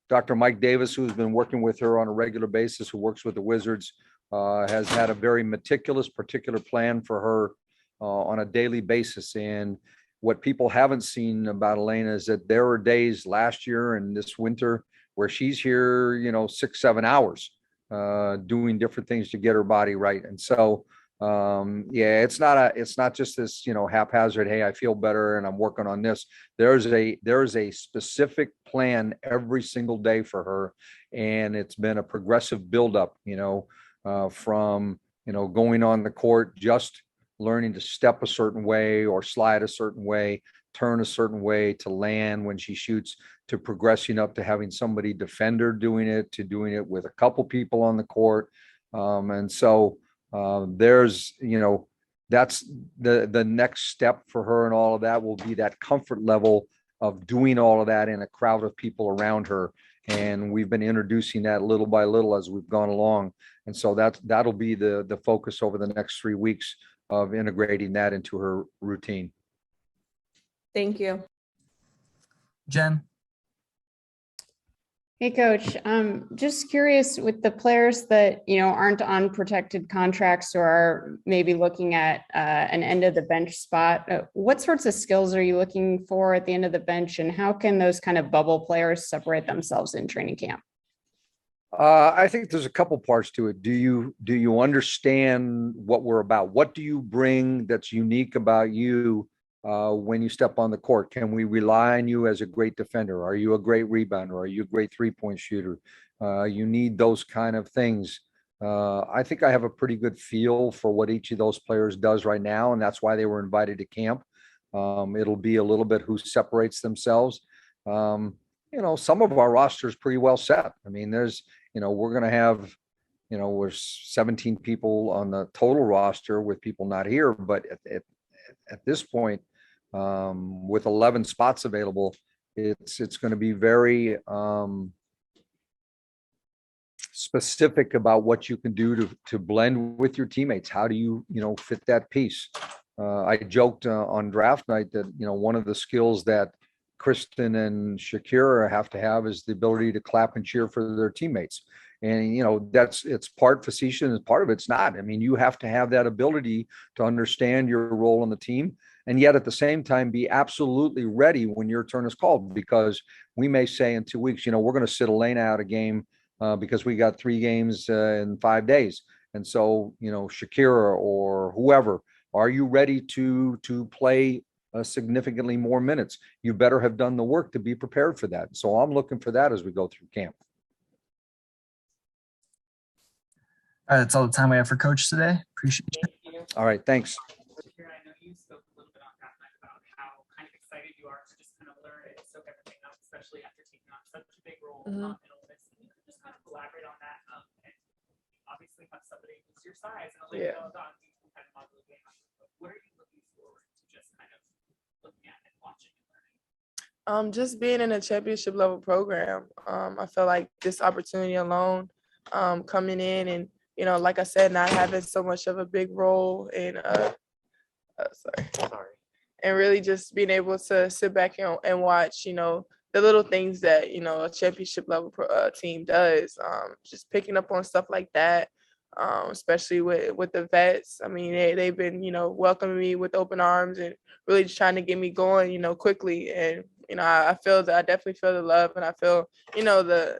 Dr. Mike Davis, who's been working with her on a regular basis, who works with the Wizards, has had a very meticulous, particular plan for her on a daily basis. And what people haven't seen about Elena is that there are days last year and this winter where she's here, 6-7 hours doing different things to get her body right. And so Yeah, it's not just this, haphazard, hey, I feel better and I'm working on this. There is a specific plan every single day for her. And it's been a progressive buildup, from, going on the court, just learning to step a certain way or slide a certain way, turn a certain way, to land when she shoots, to progressing up to having somebody defend her doing it, to doing it with a couple people on the court. And so there's, that's the next step for her, and all of that will be that comfort level of doing all of that in a crowd of people around her. And we've been introducing that little by little as we've gone along. And so that'll be the focus over the next 3 weeks, of integrating that into her routine. Thank you. Jen? Hey, Coach. Just curious, with the players that, aren't on protected contracts or are maybe looking at an end of the bench spot, what sorts of skills are you looking for at the end of the bench, and how can those kind of bubble players separate themselves in training camp? I think there's a couple parts to it. Do you understand what we're about? What do you bring that's unique about you when you step on the court? Can we rely on you as a great defender? Are you a great rebounder? Are you a great three-point shooter? You need those kind of things. I think I have a pretty good feel for what each of those players does right now, and that's why they were invited to camp. It'll be a little bit who separates themselves. Some of our roster is pretty well set. I mean, we're going to have, we're 17 people on the total roster with people not here, but at this point, with 11 spots available, it's going to be very specific about what you can do to blend with your teammates. How do you fit that piece? I joked on draft night that one of the skills that Kristen and Shakira have to have is the ability to clap and cheer for their teammates. And, it's part facetious and part of it's not. I mean, you have to have that ability to understand your role on the team, and yet at the same time, be absolutely ready when your turn is called, because we may say in 2 weeks, we're going to sit Elena out a game because we got 3 games in 5 days. And so, Shakira or whoever, are you ready to play significantly more minutes? You better have done the work to be prepared for that. So I'm looking for that as we go through camp. All right, that's all the time we have for Coach today. Appreciate you. All right, thanks. Shakira, I know you spoke a little bit on that night about how kind of excited you are to just kind of learn and soak everything up, especially after taking on such a big role in Ole Miss. Can you just kind of elaborate on that? And obviously, have somebody who's your size and a little bit on you kind of model the game. What are you looking forward to just kind of looking at and watching and learning? Just being in a championship level program. I feel like this opportunity alone, coming in and, like I said, not having so much of a big role in, and really just being able to sit back and watch, the little things that, a championship level team does, just picking up on stuff like that. Especially with the vets. I mean, they've been, welcoming me with open arms and really just trying to get me going, quickly. And, I definitely feel the love, and I feel, the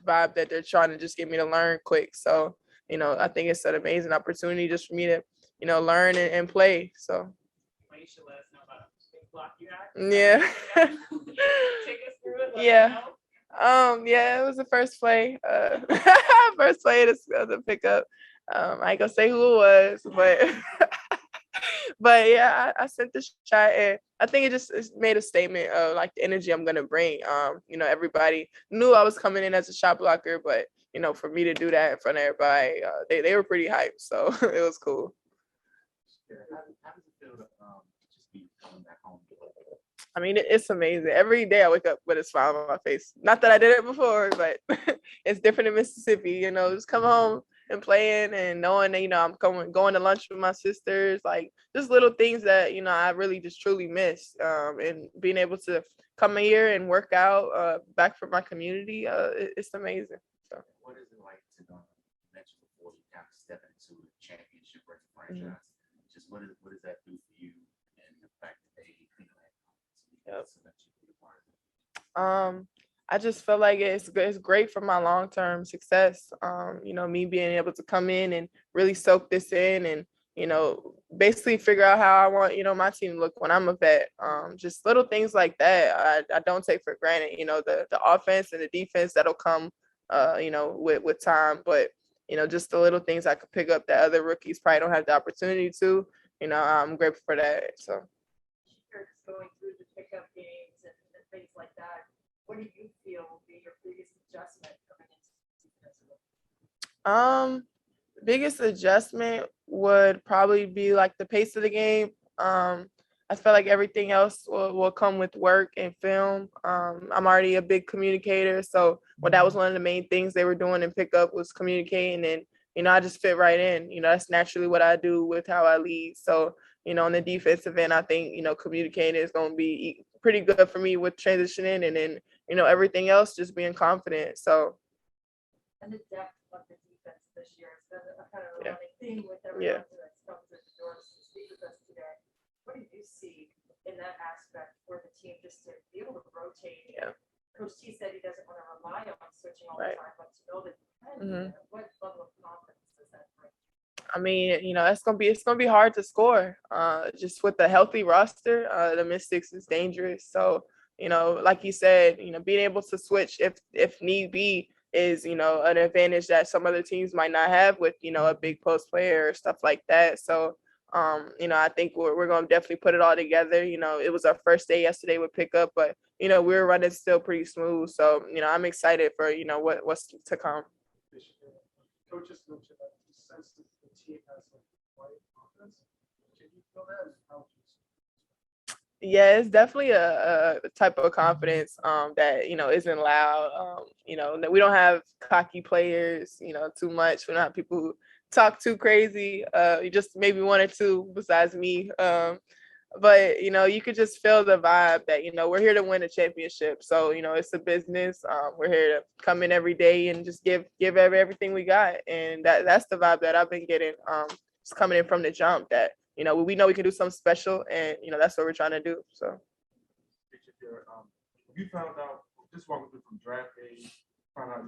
vibe that they're trying to just get me to learn quick. So, I think it's an amazing opportunity just for me to, learn and play. So. Well, you should let us know about a big block you had. Yeah. Take us through it. Yeah. Yeah, it was the first play. First play to pick up. I ain't gonna say who it was, but yeah, I sent the shot, and I think it made a statement of like the energy I'm gonna bring. Everybody knew I was coming in as a shot blocker, but for me to do that in front of everybody, they were pretty hyped, so it was cool. How does it feel to just be coming back home? I mean, it's amazing. Every day I wake up with a smile on my face. Not that I did it before, but it's different in Mississippi, just come home and playing and knowing that, I'm going to lunch with my sisters, like just little things that, I really just truly miss. And being able to come here and work out back for my community, it's amazing. So. What is it like to mention before you kind of step into a championship franchise? Just what does that do for you, and the fact that they I just feel like it's good. It's great for my long-term success. Me being able to come in and really soak this in and, basically figure out how I want, my team to look when I'm a vet. Just little things like that. I don't take for granted, the offense and the defense that'll come, with time. But, just the little things I could pick up that other rookies probably don't have the opportunity to, I'm grateful for that. So. Going through the pickup games and things like that. What do you feel will be your biggest adjustment coming into the season? Biggest adjustment would probably be like the pace of the game. I feel like everything else will come with work and film. I'm already a big communicator, so that was one of the main things they were doing in pickup was communicating, and I just fit right in. That's naturally what I do with how I lead. So on the defensive end, I think communicating is going to be pretty good for me with transitioning, and then everything else just being confident. So. And the depth of the defense this year has been a kind of a running theme with everyone that's come through the doors to speak with us today. What do you see in that aspect for the team just to be able to rotate? Yeah. Coach T said he doesn't want to rely on switching all the time, but to know that what level of confidence does that bring? I mean, it's gonna be hard to score. Just with the healthy roster, the Mystics is dangerous. So, like you said, being able to switch if need be is, an advantage that some other teams might not have with, a big post player or stuff like that. So, I think we're gonna definitely put it all together. It was our first day yesterday with pickup, but we were running still pretty smooth. So, I'm excited for what's to come. Coaches mentioned that he senses the team has like quiet confidence. Can you feel that? Yeah, it's definitely a type of confidence that isn't loud. That we don't have cocky players, too much. We don't have people who talk too crazy. Just maybe one or two besides me. But you could just feel the vibe that we're here to win a championship. So it's a business. We're here to come in every day and just give everything we got, and that's the vibe that I've been getting. Just coming in from the jump that we know we can do something special, and that's what we're trying to do. So. You found out just walking through from draft day, found out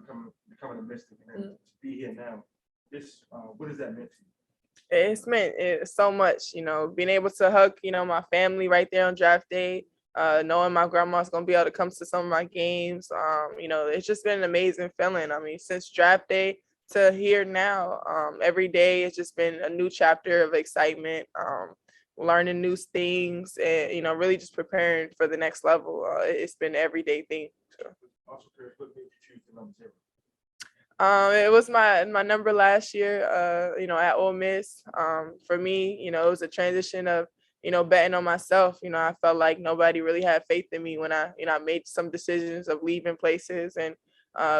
becoming a Mystic, and then to be here now. What does that mean to you? It's meant so much, being able to hug, my family right there on draft day, knowing my grandma's going to be able to come to some of my games. It's just been an amazing feeling. I mean, since draft day to here now, every day it's just been a new chapter of excitement, learning new things, and, really just preparing for the next level. It's been an everyday thing. So. Also curious, what made you choose the number 0? It was my number last year, at Ole Miss. For me, it was a transition of, betting on myself. I felt like nobody really had faith in me when I made some decisions of leaving places and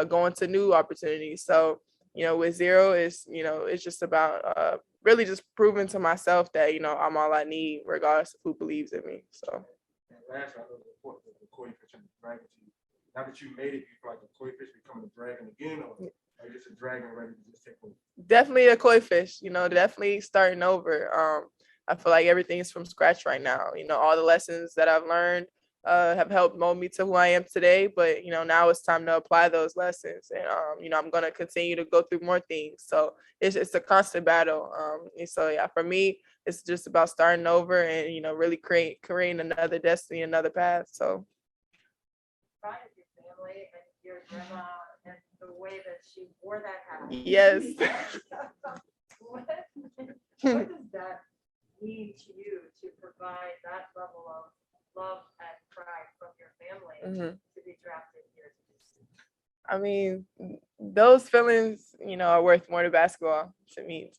going to new opportunities. So, with 0, it's just about really just proving to myself that, I'm all I need, regardless of who believes in me. So. And last, I know the koi fish and the dragon to you. Now that you made it, you feel like the koi fish becoming a dragon again, or are you just a dragon ready to just take over? Definitely a koi fish, definitely starting over. I feel like everything is from scratch right now. All the lessons that I've learned have helped mold me to who I am today. But, now it's time to apply those lessons. And, I'm going to continue to go through more things. So it's a constant battle. And so, yeah, for me, it's just about starting over and, really creating another destiny, another path. So. Pride of your family and your grandma and the way that she wore that hat. Yes. What does that mean to you to provide that level of love and pride from your family to be drafted here? I mean, those feelings, are worth more than basketball to me.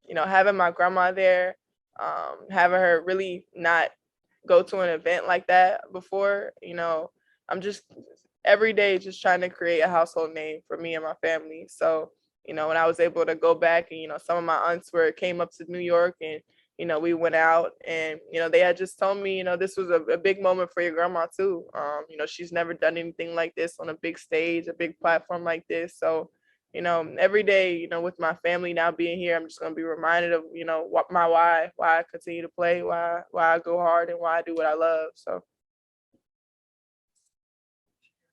Having my grandma there, having her really not go to an event like that before, I'm just every day just trying to create a household name for me and my family. So, when I was able to go back and, some of my aunts came up to New York and, we went out and, they had just told me, this was a big moment for your grandma too. She's never done anything like this on a big stage, a big platform like this. So, every day, with my family now being here, I'm just going to be reminded of, what my why I continue to play, why I go hard and why I do what I love. So.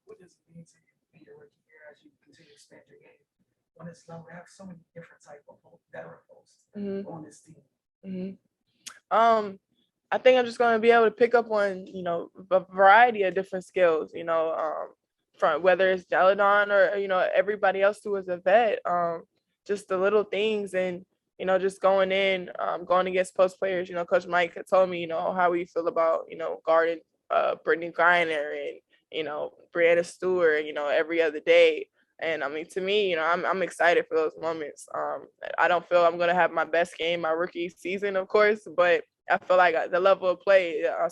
What is expand your game? When it's level, we have so many different type of veteran posts on this team. I think I'm just going to be able to pick up on, a variety of different skills, from whether it's Celadon or, everybody else who is a vet, just the little things and, just going against post players. Coach Mike had told me, how we feel about, guarding Brittany Griner and, Brianna Stewart, every other day. And I mean, to me, I'm excited for those moments. I don't feel I'm going to have my best game my rookie season, of course, but I feel like the level of play, I'm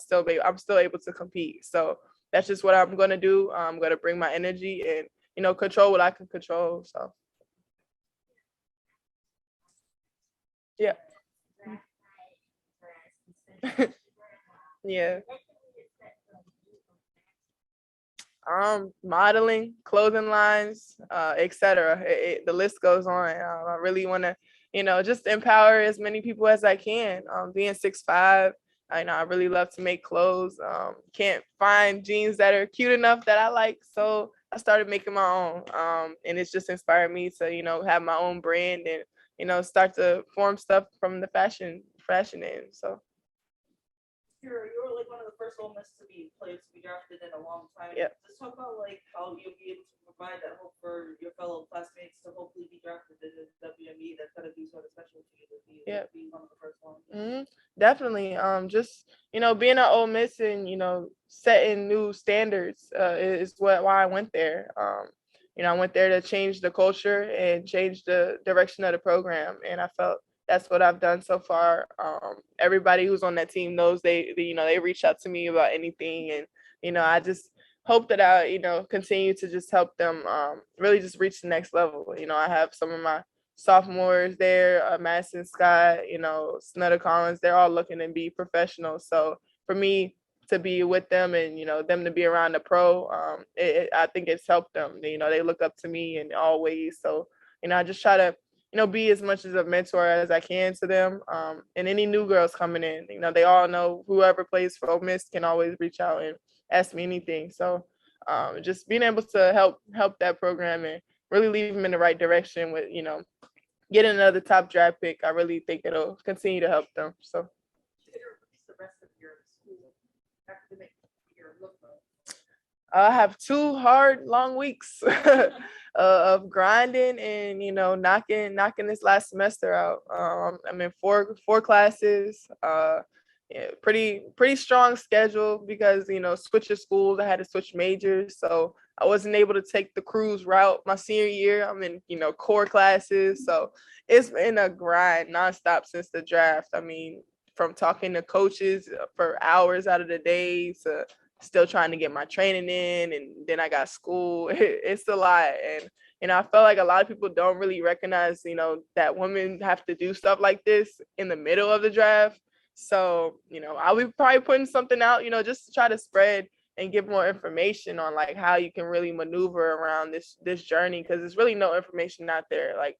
still able to compete. So that's just what I'm going to do. I'm going to bring my energy and, control what I can control. So, yeah. Yeah. Modeling, clothing lines, etc. The list goes on. I really want to, just empower as many people as I can. Being 6'5", I really love to make clothes. Can't find jeans that are cute enough that I like, so I started making my own. And it's just inspired me to, have my own brand and, start to form stuff from the fashion end. So. You were like one of the first Ole Miss players to be drafted in a long time. Yeah. Just talk about like how you'll be able to provide that hope for your fellow classmates to hopefully be drafted in the WME. That's gonna be sort of special to you to be one of the first ones. Definitely. Just being at Ole Miss and setting new standards is why I went there. I went there to change the culture and change the direction of the program, and I felt that's what I've done so far. Everybody who's on that team knows they reach out to me about anything, and I just hope that I continue to just help them really just reach the next level. I have some of my sophomores there, Madison Scott, Snutter Collins. They're all looking to be professionals. So for me to be with them and them to be around the pro, I think it's helped them. They look up to me in all ways. So I just try to be as much as a mentor as I can to them. And any new girls coming in, they all know whoever plays for Ole Miss can always reach out and ask me anything. So just being able to help that program and really lead them in the right direction with, getting another top draft pick, I really think it'll continue to help them. So. I have 2 hard, long weeks of grinding and knocking this last semester out. I'm in four classes. Pretty strong schedule because switch of schools. I had to switch majors, so I wasn't able to take the cruise route my senior year. I'm in core classes, so it's been a grind nonstop since the draft. I mean, from talking to coaches for hours out of the day to still trying to get my training in, and then I got school. It's a lot, and I felt like a lot of people don't really recognize that women have to do stuff like this in the middle of the draft. So I'll be probably putting something out just to try to spread and give more information on like how you can really maneuver around this journey, because there's really no information out there. Like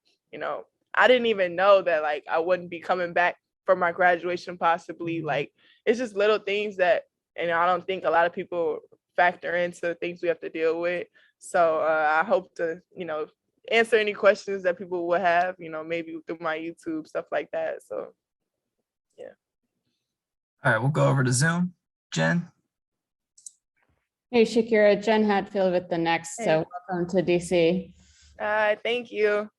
I didn't even know that like I wouldn't be coming back for my graduation possibly. Like it's just little things that I don't think a lot of people factor into the things we have to deal with. So I hope to, answer any questions that people will have, maybe through my YouTube, stuff like that. So, yeah. All right, we'll go over to Zoom. Jen? Hey, Shakira, Jen Hatfield with the Next. Hey. So welcome to DC. Thank you.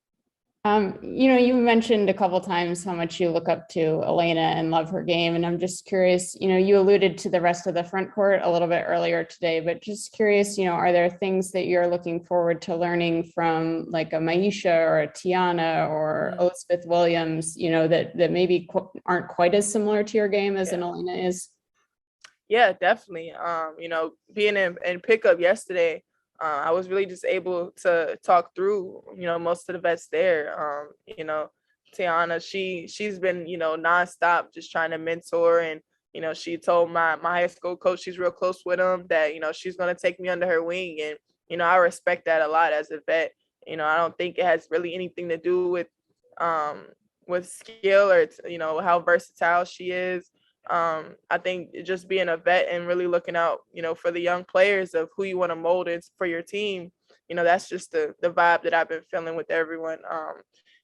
You mentioned a couple times how much you look up to Elena and love her game. And I'm just curious, you alluded to the rest of the front court a little bit earlier today, but just curious, are there things that you're looking forward to learning from like a Maisha or a Tiana or Elizabeth Williams, that maybe aren't quite as similar to your game as an Elena is? Yeah, definitely. Being in pickup yesterday, I was really just able to talk through, most of the vets there. Tiana, she's been, nonstop just trying to mentor, and, she told my high school coach, she's real close with him, that, she's going to take me under her wing. And, I respect that a lot as a vet. I don't think it has really anything to do with skill or, how versatile she is. I think just being a vet and really looking out, for the young players of who you want to mold in for your team, that's just the vibe that I've been feeling with everyone.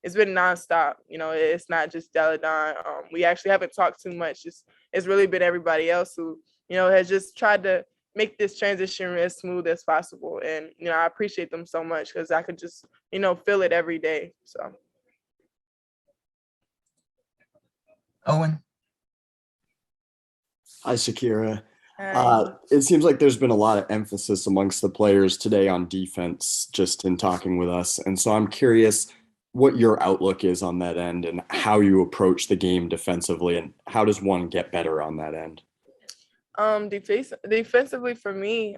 It's been nonstop. It's not just Deladon. We actually haven't talked too much. It's really been everybody else who, has just tried to make this transition as smooth as possible. And, I appreciate them so much because I could just, feel it every day. So. Owen. Hi, Shakira. It seems like there's been a lot of emphasis amongst the players today on defense, just in talking with us. And so I'm curious what your outlook is on that end and how you approach the game defensively, and how does one get better on that end? Defensively for me,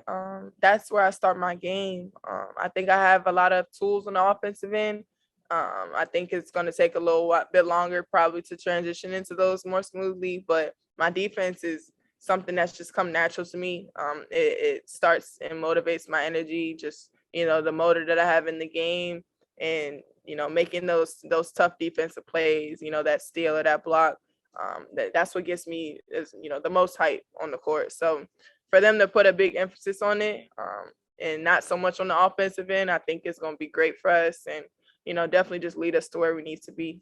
that's where I start my game. I think I have a lot of tools on the offensive end. I think it's going to take a little bit longer probably to transition into those more smoothly, but my defense is something that's just come natural to me. It starts and motivates my energy, just, the motor that I have in the game, and, making those tough defensive plays, that steal or that block. That's what gets me is, the most hype on the court. So for them to put a big emphasis on it, and not so much on the offensive end, I think it's going to be great for us, and, definitely just lead us to where we need to be.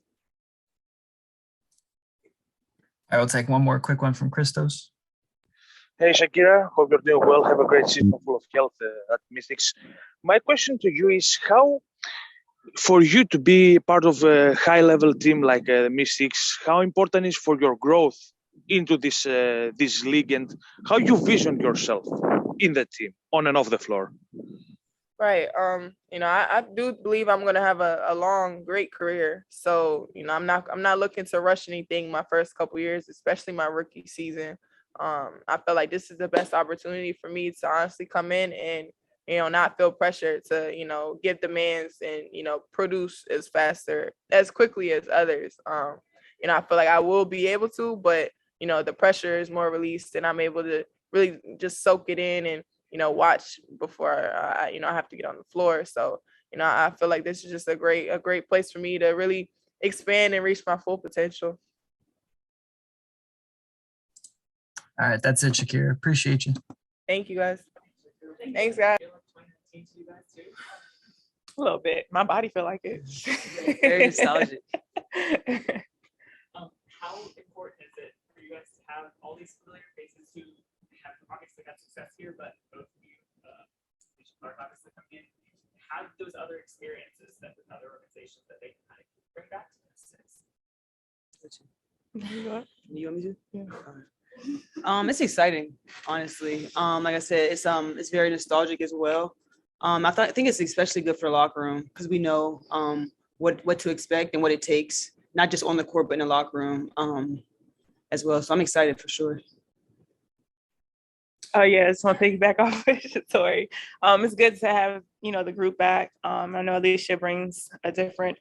I will take one more quick one from Christos. Hey, Shakira, hope you're doing well. Have a great season full of health at Mystics. My question to you is how, for you to be part of a high-level team like the Mystics, how important is for your growth into this league, and how you vision yourself in the team, on and off the floor? Right. I do believe I'm going to have a long, great career. So, I'm not looking to rush anything my first couple years, especially my rookie season. I feel like this is the best opportunity for me to honestly come in and, not feel pressure to, give demands and, produce as quickly as others. I feel like I will be able to, but, the pressure is more released and I'm able to really just soak it in and, watch before I have to get on the floor. So, I feel like this is just a great place for me to really expand and reach my full potential. All right, that's it, Shakira. Appreciate you. Thank you, guys. Thanks, guys. A little bit. My body feel like it. Very nostalgic. How important is it for you guys to have all these familiar faces who have obviously had success here, but both of you are obviously coming in, have those other experiences that with other organizations that they can kind of bring back to this? You want me to? Yeah. It's exciting, honestly. Like I said, it's very nostalgic as well. I think it's especially good for the locker room because we know what to expect and what it takes, not just on the court but in the locker room as well. So I'm excited for sure. Oh yeah, I just want to piggyback off of Tori. It's good to have the group back. I know Alicia brings a different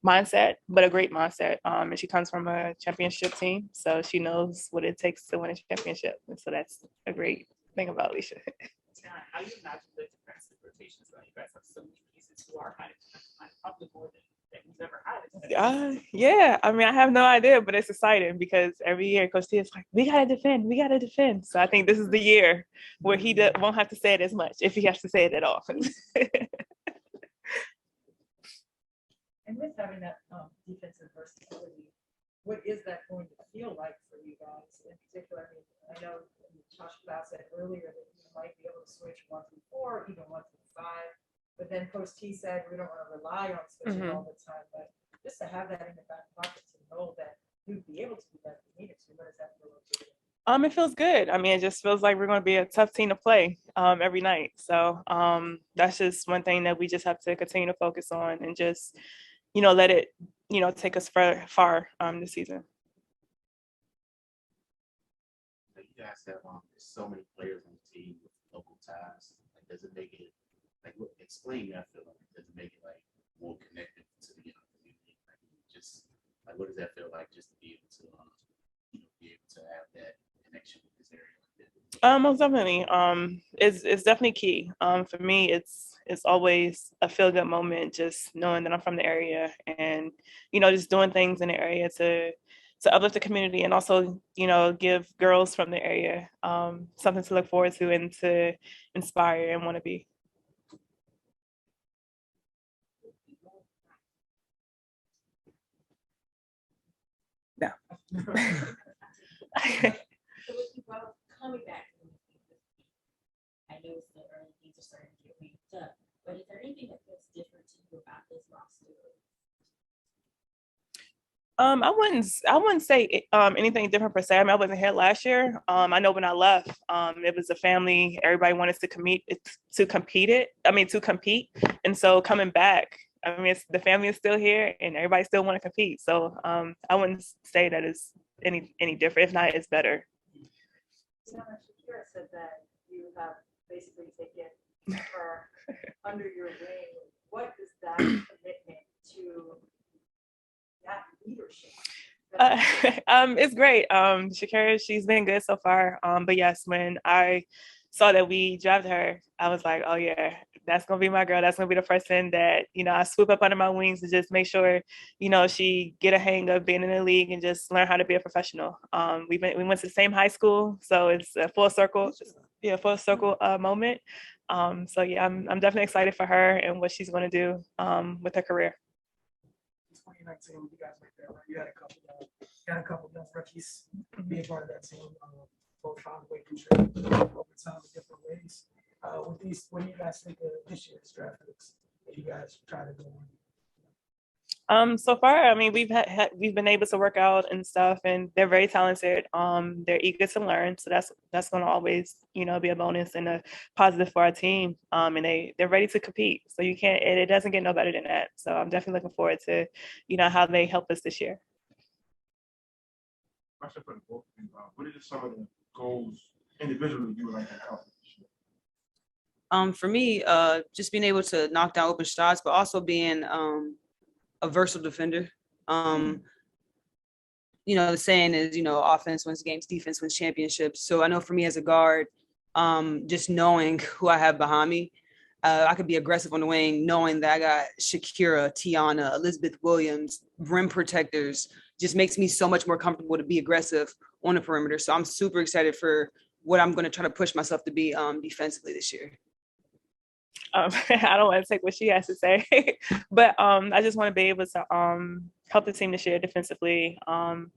mindset, but a great mindset. And she comes from a championship team, so she knows what it takes to win a championship. And so that's a great thing about Alicia. How do you imagine the defensive rotations? You guys have so many pieces who are kind of probably more than you've ever had. Yeah, I mean, I have no idea, but it's exciting because every year Coach T is like, we gotta defend. So I think this is the year where he won't have to say it as much if he has to say it at all. And with having that defensive versatility, what is that going to feel like for you guys in particular? I mean, I know Josh Klaus said earlier that you might be able to switch 1 through 4, even 1 through 5. But then Coach T said we don't want to rely on switching all the time. But just to have that in the back pocket to know that you'd be able to do that if you needed to, what does that feel like to you? It feels good. I mean, it just feels like we're going to be a tough team to play every night. So that's just one thing that we just have to continue to focus on and just, let it, take us far this season. You guys have so many players on the team with local ties. Like, does it make it explain that feeling? Does it make it more connected to the community? What does that feel like just to be able to have that connection with this area? Most definitely. It's definitely key. For me, it's always a feel good moment just knowing that I'm from the area and, just doing things in the area to uplift the community and also, give girls from the area something to look forward to and to inspire and want to be. No. So with you both coming back to the Olympics, I know it's the early things are starting to get ramped up, but is there anything that feels different to you about this roster? I wouldn't say anything different per se. I mean, I wasn't here last year. I know when I left, it was a family. Everybody wanted to compete. And so coming back, I mean, the family is still here, and everybody still want to compete. So I wouldn't say that it's any different. If not, it's better. Shakira said that you have basically taken her under your wing. What is that commitment to that leadership? It's great. Shakira, she's been good so far. But yes, when I saw that we drafted her, I was like, oh yeah, that's gonna be my girl. That's gonna be the person that, I swoop up under my wings to just make sure, she get a hang of being in the league and just learn how to be a professional. We went to the same high school, so it's a full circle moment. So yeah, I'm definitely excited for her and what she's gonna do with her career. 2019, you guys went there, right? You had a couple young rookies being part of that team. Both found a way to contribute over time in different ways. What do you guys think of this year's draft picks that you guys try to go on? So far, I mean, we've been able to work out and stuff, and they're very talented. They're eager to learn, so that's going to always, be a bonus and a positive for our team. And they're ready to compete. So it doesn't get no better than that. So I'm definitely looking forward to, how they help us this year. Question for the both of you. What are some of the goals individually you would like to accomplish? For me, just being able to knock down open shots, but also being a versatile defender. The saying is, offense wins games, defense wins championships. So I know for me as a guard, just knowing who I have behind me, I could be aggressive on the wing, knowing that I got Shakira, Tiana, Elizabeth Williams, rim protectors, just makes me so much more comfortable to be aggressive on the perimeter. So I'm super excited for what I'm going to try to push myself to be defensively this year. I don't want to take what she has to say, but I just want to be able to help the team this year defensively, and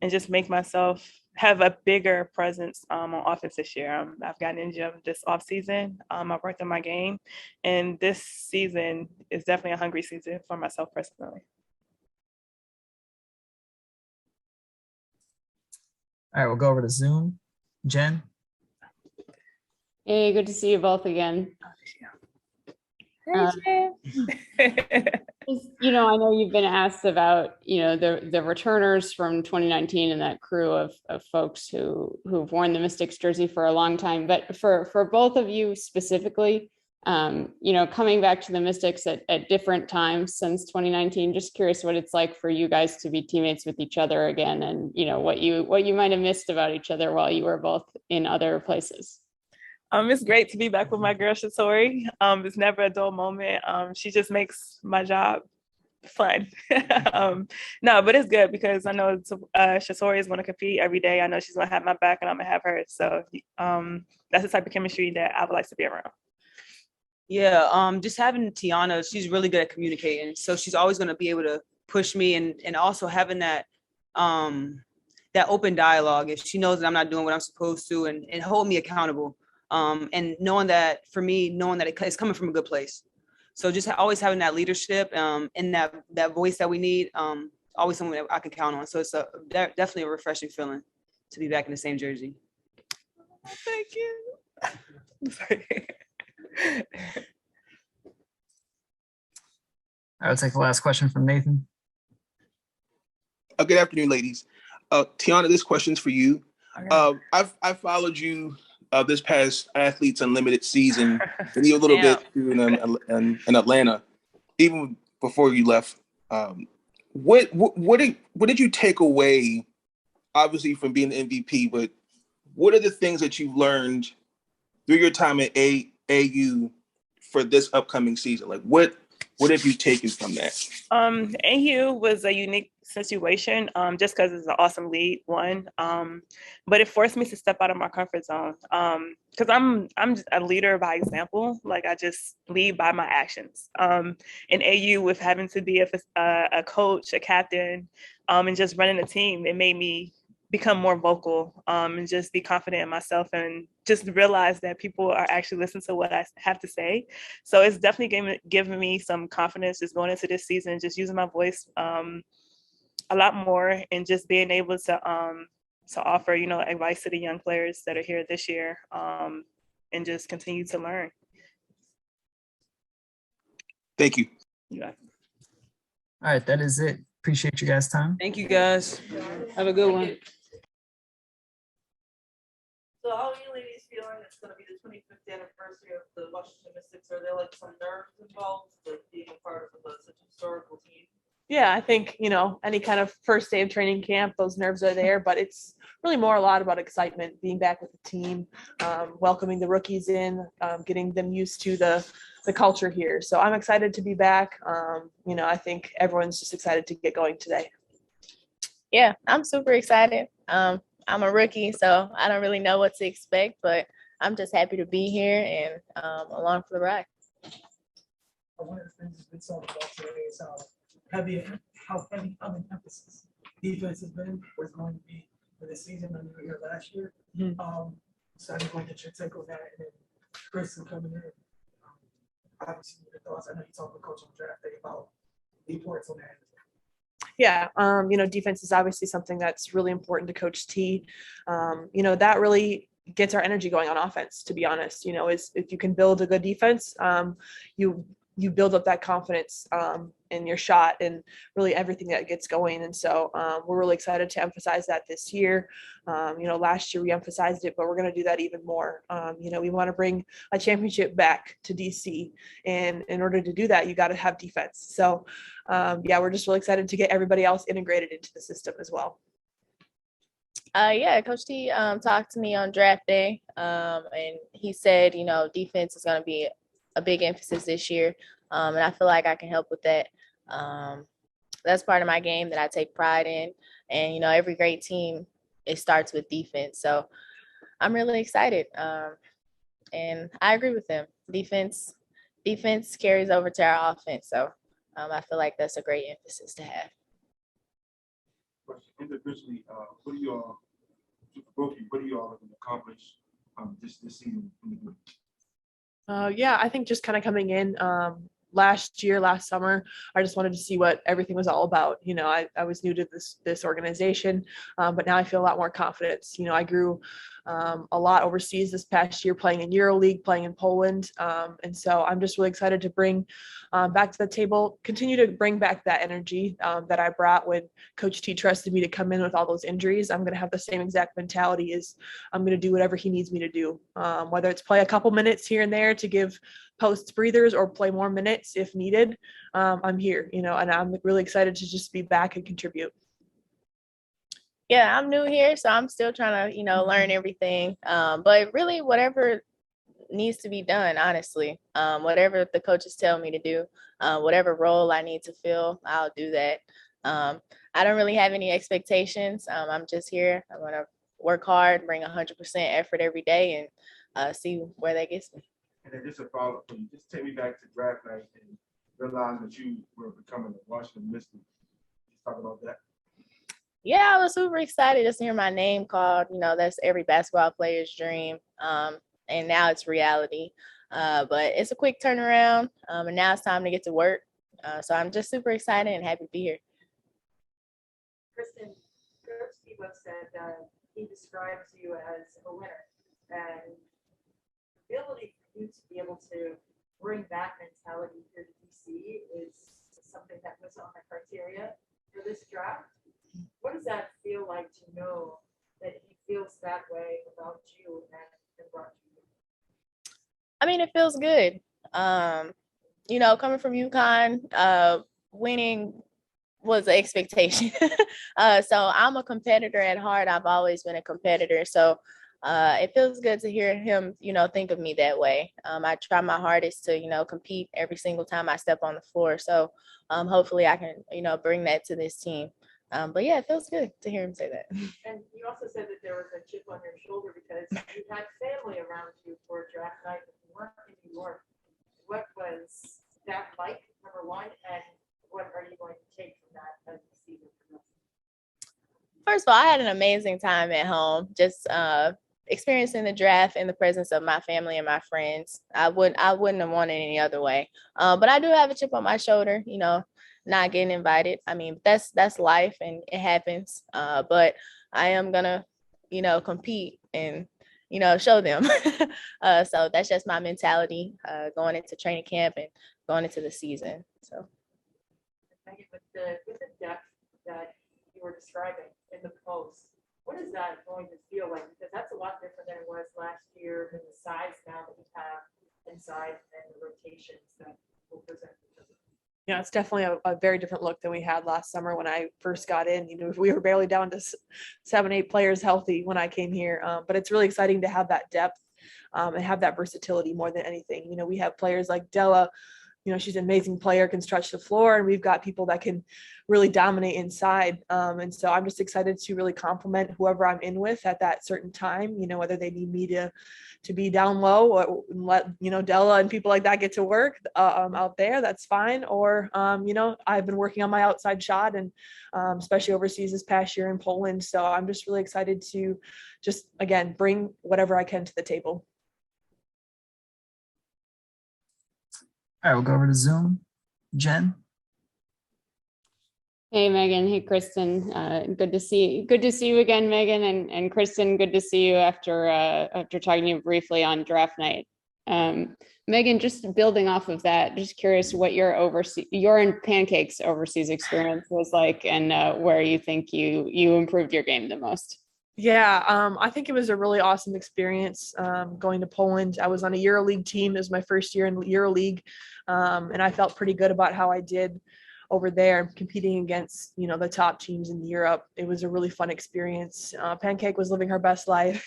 just make myself have a bigger presence on offense this year. I've gotten injured this offseason. I've worked on my game, and this season is definitely a hungry season for myself personally. All right, we'll go over to Zoom. Jen? Hey, good to see you both again. I know you've been asked about, the returners from 2019 and that crew of folks who've worn the Mystics jersey for a long time. But for both of you specifically, coming back to the Mystics at different times since 2019, just curious what it's like for you guys to be teammates with each other again, and what you might have missed about each other while you were both in other places. It's great to be back with my girl Shatori. It's never a dull moment. She just makes my job fun. No, but it's good because I know Shatori is going to compete every day. I know she's going to have my back and I'm going to have her. So that's the type of chemistry that I would like to be around. Yeah, just having Tiana, she's really good at communicating. So she's always going to be able to push me, and also having that open dialogue. If she knows that I'm not doing what I'm supposed to, and hold me accountable. And knowing that it's coming from a good place. So just always having that leadership and that voice that we need, always someone that I can count on. So it's definitely a refreshing feeling to be back in the same jersey. Thank you. I'll take the last question from Nathan. Good afternoon, ladies. Tiana, this question's for you. I've followed you this past Athletes Unlimited season, and even a little bit in Atlanta, even before you left. What did you take away, obviously from being the MVP, but what are the things that you've learned through your time at AU for this upcoming season? Like what What have you taken from that? AU was a unique situation, just because it's an awesome league, one. But it forced me to step out of my comfort zone. Because I'm just a leader by example. Like I just lead by my actions. In AU, with having to be a coach, a captain, and just running a team, it made me become more vocal, and just be confident in myself, and just realize that people are actually listening to what I have to say. So it's definitely giving me some confidence just going into this season, just using my voice a lot more, and just being able to offer, advice to the young players that are here this year, and just continue to learn. Thank you. Yeah. All right, that is it. Appreciate you guys' time. Thank you guys. Have a good one. So how are you ladies feeling? It's gonna be the 25th anniversary of the Washington Mystics. Are there like some nerves involved with being a part of such a historical team? Yeah, I think, any kind of first day of training camp, those nerves are there, but it's really more a lot about excitement, being back with the team, welcoming the rookies in, getting them used to the culture here. So I'm excited to be back. I think everyone's just excited to get going today. Yeah, I'm super excited. I'm a rookie, so I don't really know what to expect, but I'm just happy to be here and along for the ride. One of the things that's been talked about today is how heavy of an emphasis defense has been, or is going to be for this season. I knew we were here last year. So I just want to get your take on that. And then Kristen coming in, obviously your thoughts. I know you talked with Coach on draft day about reports on that. Yeah, defense is obviously something that's really important to Coach T. That really gets our energy going on offense, to be honest. Is if you can build a good defense, you build up that confidence in your shot and really everything that gets going. And so we're really excited to emphasize that this year. Last year we emphasized it, but we're going to do that even more. We want to bring a championship back to DC. And in order to do that, you got to have defense. So we're just really excited to get everybody else integrated into the system as well. Coach T talked to me on draft day, and he said, defense is going to be a big emphasis this year, and I feel like I can help with that. That's part of my game that I take pride in, and every great team, it starts with defense. So I'm really excited, and I agree with him. Defense carries over to our offense, so I feel like that's a great emphasis to have. Individually, what do you all looking to accomplish this season? I think just kind of coming in last summer, I just wanted to see what everything was all about. I was new to this organization, but now I feel a lot more confidence. I grew a lot overseas this past year, playing in EuroLeague, playing in Poland. And so I'm just really excited to bring back to the table, continue to bring back that energy that I brought when Coach T trusted me to come in with all those injuries. I'm going to have the same exact mentality as I'm going to do whatever he needs me to do, whether it's play a couple minutes here and there to give post breathers or play more minutes if needed. I'm here, and I'm really excited to just be back and contribute. Yeah, I'm new here, so I'm still trying to, learn everything. But really, whatever needs to be done, honestly, whatever the coaches tell me to do, whatever role I need to fill, I'll do that. I don't really have any expectations. I'm just here. I'm going to work hard, bring 100% effort every day, and see where that gets me. And then just a follow-up for you, just take me back to draft night and realize that you were becoming a Washington Mystic. Just talk about that. Yeah, I was super excited just to hear my name called. That's every basketball player's dream. And now it's reality. But it's a quick turnaround. And now it's time to get to work. So I'm just super excited and happy to be here. Kristen, Coach Thibault said he describes you as a winner. And the ability for you to be able to bring that mentality here to DC is something that was on the criteria for this draft. What does that feel like to know that he feels that way about you and brought you? I mean, it feels good. Coming from UConn, winning was an expectation. So I'm a competitor at heart. I've always been a competitor. So it feels good to hear him, think of me that way. I try my hardest to, compete every single time I step on the floor. So hopefully I can, bring that to this team. But yeah, it feels good to hear him say that. And you also said that there was a chip on your shoulder because you had family around you for draft night, but you weren't in New York. What was that like, number one, and what are you going to take from that as the season progresses? First of all, I had an amazing time at home, just experiencing the draft in the presence of my family and my friends. I wouldn't have wanted it any other way. But I do have a chip on my shoulder, not getting invited. I mean, that's life and it happens. But I am gonna, compete and, show them. So that's just my mentality going into training camp and going into the season. So With the depth that you were describing in the post, what is that going to feel like? Because that's a lot different than it was last year, and the size now that we have inside and the rotations that will present. Yeah, it's definitely a very different look than we had last summer when I first got in. We were barely down to 7-8 players healthy when I came here. But it's really exciting to have that depth and have that versatility more than anything. We have players like Della. She's an amazing player, can stretch the floor, and we've got people that can really dominate inside. And so I'm just excited to really compliment whoever I'm in with at that certain time, whether they need me to be down low or let, Della and people like that get to work out there, that's fine. Or, I've been working on my outside shot and especially overseas this past year in Poland. So I'm just really excited to just, again, bring whatever I can to the table. All right, we'll go over to Zoom. Jen. Hey, Megan. Hey, Kristen. Good to see you again, Megan, and Kristen. Good to see you after talking to you briefly on draft night. Megan, just building off of that, just curious what your and Pancake's overseas experience was like, and where you think you improved your game the most. Yeah, I think it was a really awesome experience going to Poland. I was on a EuroLeague team. It was my first year in EuroLeague, and I felt pretty good about how I did over there, competing against the top teams in Europe. It was a really fun experience. Pancake was living her best life.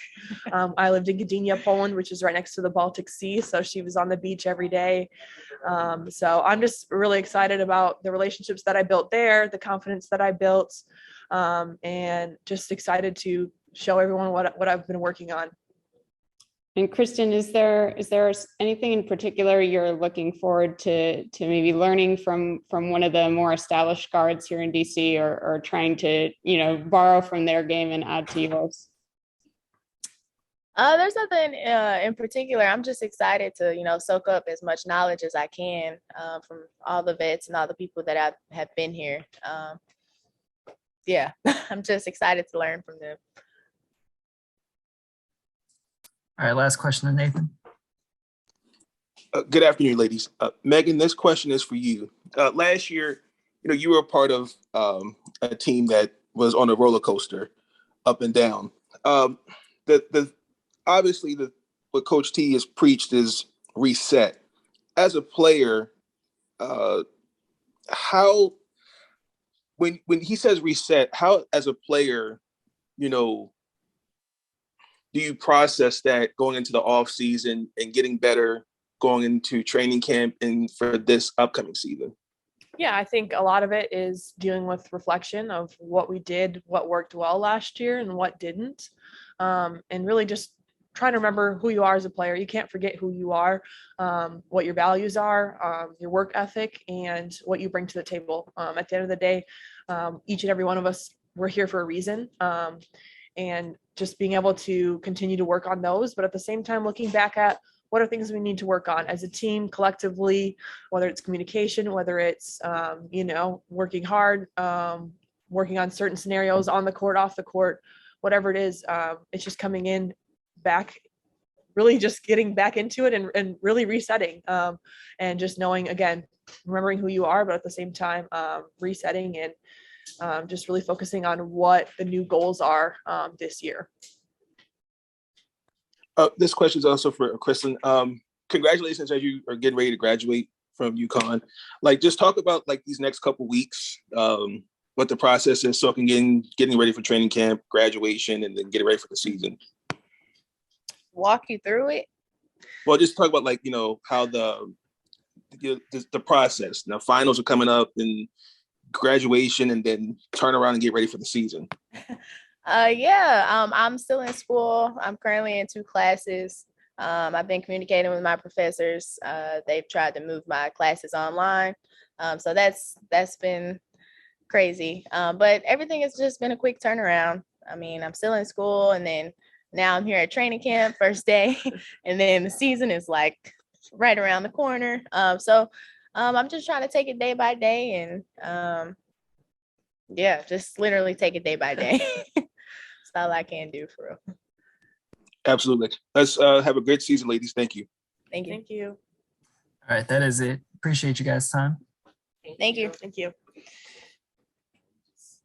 I lived in Gdynia, Poland, which is right next to the Baltic Sea, so she was on the beach every day. So I'm just really excited about the relationships that I built there, the confidence that I built, and just excited to show everyone what I've been working on. And Kristen, is there anything in particular you're looking forward to maybe learning from one of the more established guards here in DC, or trying to borrow from their game and add to yours? There's nothing in particular. I'm just excited to soak up as much knowledge as I can from all the vets and all the people that have been here. Yeah, I'm just excited to learn from them. All right, last question to Nathan. Good afternoon, ladies. Megan, this question is for you. Last year, you were a part of a team that was on a roller coaster, up and down. Obviously what Coach T has preached is reset. As a player, how when he says reset, how as a player, do you process that going into the off season and getting better going into training camp and for this upcoming season? Yeah, I think a lot of it is dealing with reflection of what we did, what worked well last year and what didn't. And really just trying to remember who you are as a player. You can't forget who you are, what your values are, your work ethic, and what you bring to the table. At the end of the day, each and every one of us, we're here for a reason. And just being able to continue to work on those, but at the same time, looking back at what are things we need to work on as a team collectively, whether it's communication, whether it's, working hard, working on certain scenarios on the court, off the court, whatever it is, it's just coming in back, really just getting back into it and really resetting, and just knowing, again, remembering who you are, but at the same time, resetting and just really focusing on what the new goals are this year. This question is also for Kristen. Congratulations as you are getting ready to graduate from UConn. Just talk about these next couple weeks, what the process is, so I can getting ready for training camp, graduation, and then getting ready for the season. walk you through it. Well, just talk about like, how the process. Now finals are coming up and graduation, and then turn around and get ready for the season. I'm still in school. I'm currently in 2 classes. I've been communicating with my professors. They've tried to move my classes online. So that's been crazy. But everything has just been a quick turnaround. I mean, I'm still in school, and then now I'm here at training camp, first day, and then the season is like right around the corner. So I'm just trying to take it day by day, and just literally take it day by day. That's all I can do for real. Absolutely. Let's have a great season, ladies. Thank you. Thank you. Thank you. All right, that is it. Appreciate you guys' time. Thank you. Thank you.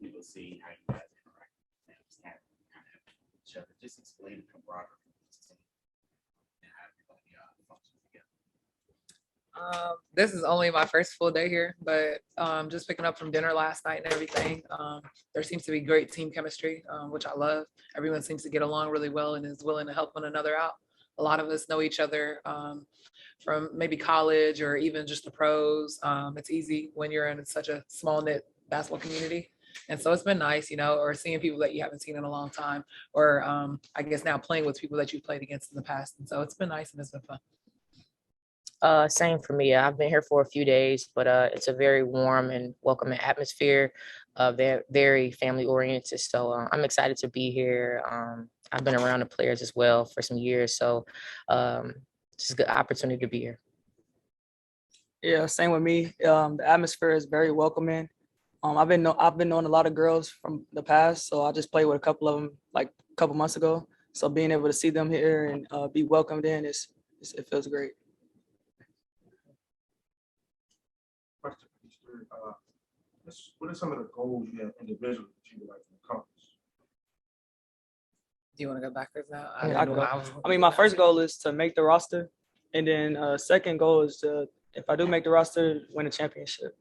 We will see how you guys interact with them, kind of each other. Just explain the camaraderie of this team and how everybody functions together. This is only my first full day here, but just picking up from dinner last night and everything, there seems to be great team chemistry, which I love. Everyone seems to get along really well and is willing to help one another out. A lot of us know each other from maybe college or even just the pros. It's easy when you're in such a small knit basketball community. And so it's been nice, or seeing people that you haven't seen in a long time, or I guess now playing with people that you've played against in the past. And so it's been nice and it's been fun. Same for me. I've been here for a few days, but it's a very warm and welcoming atmosphere, very, very family oriented. So I'm excited to be here. I've been around the players as well for some years. So just a good opportunity to be here. Yeah, same with me. The atmosphere is very welcoming. I've been knowing a lot of girls from the past, so I just played with a couple of them like a couple months ago. So being able to see them here and be welcomed in it feels great. Question for these three. What are some of the goals you have individually that you would like to accomplish? Do you want to go backwards now? I mean, my first goal is to make the roster, and then second goal is to, if I do make the roster, win a championship.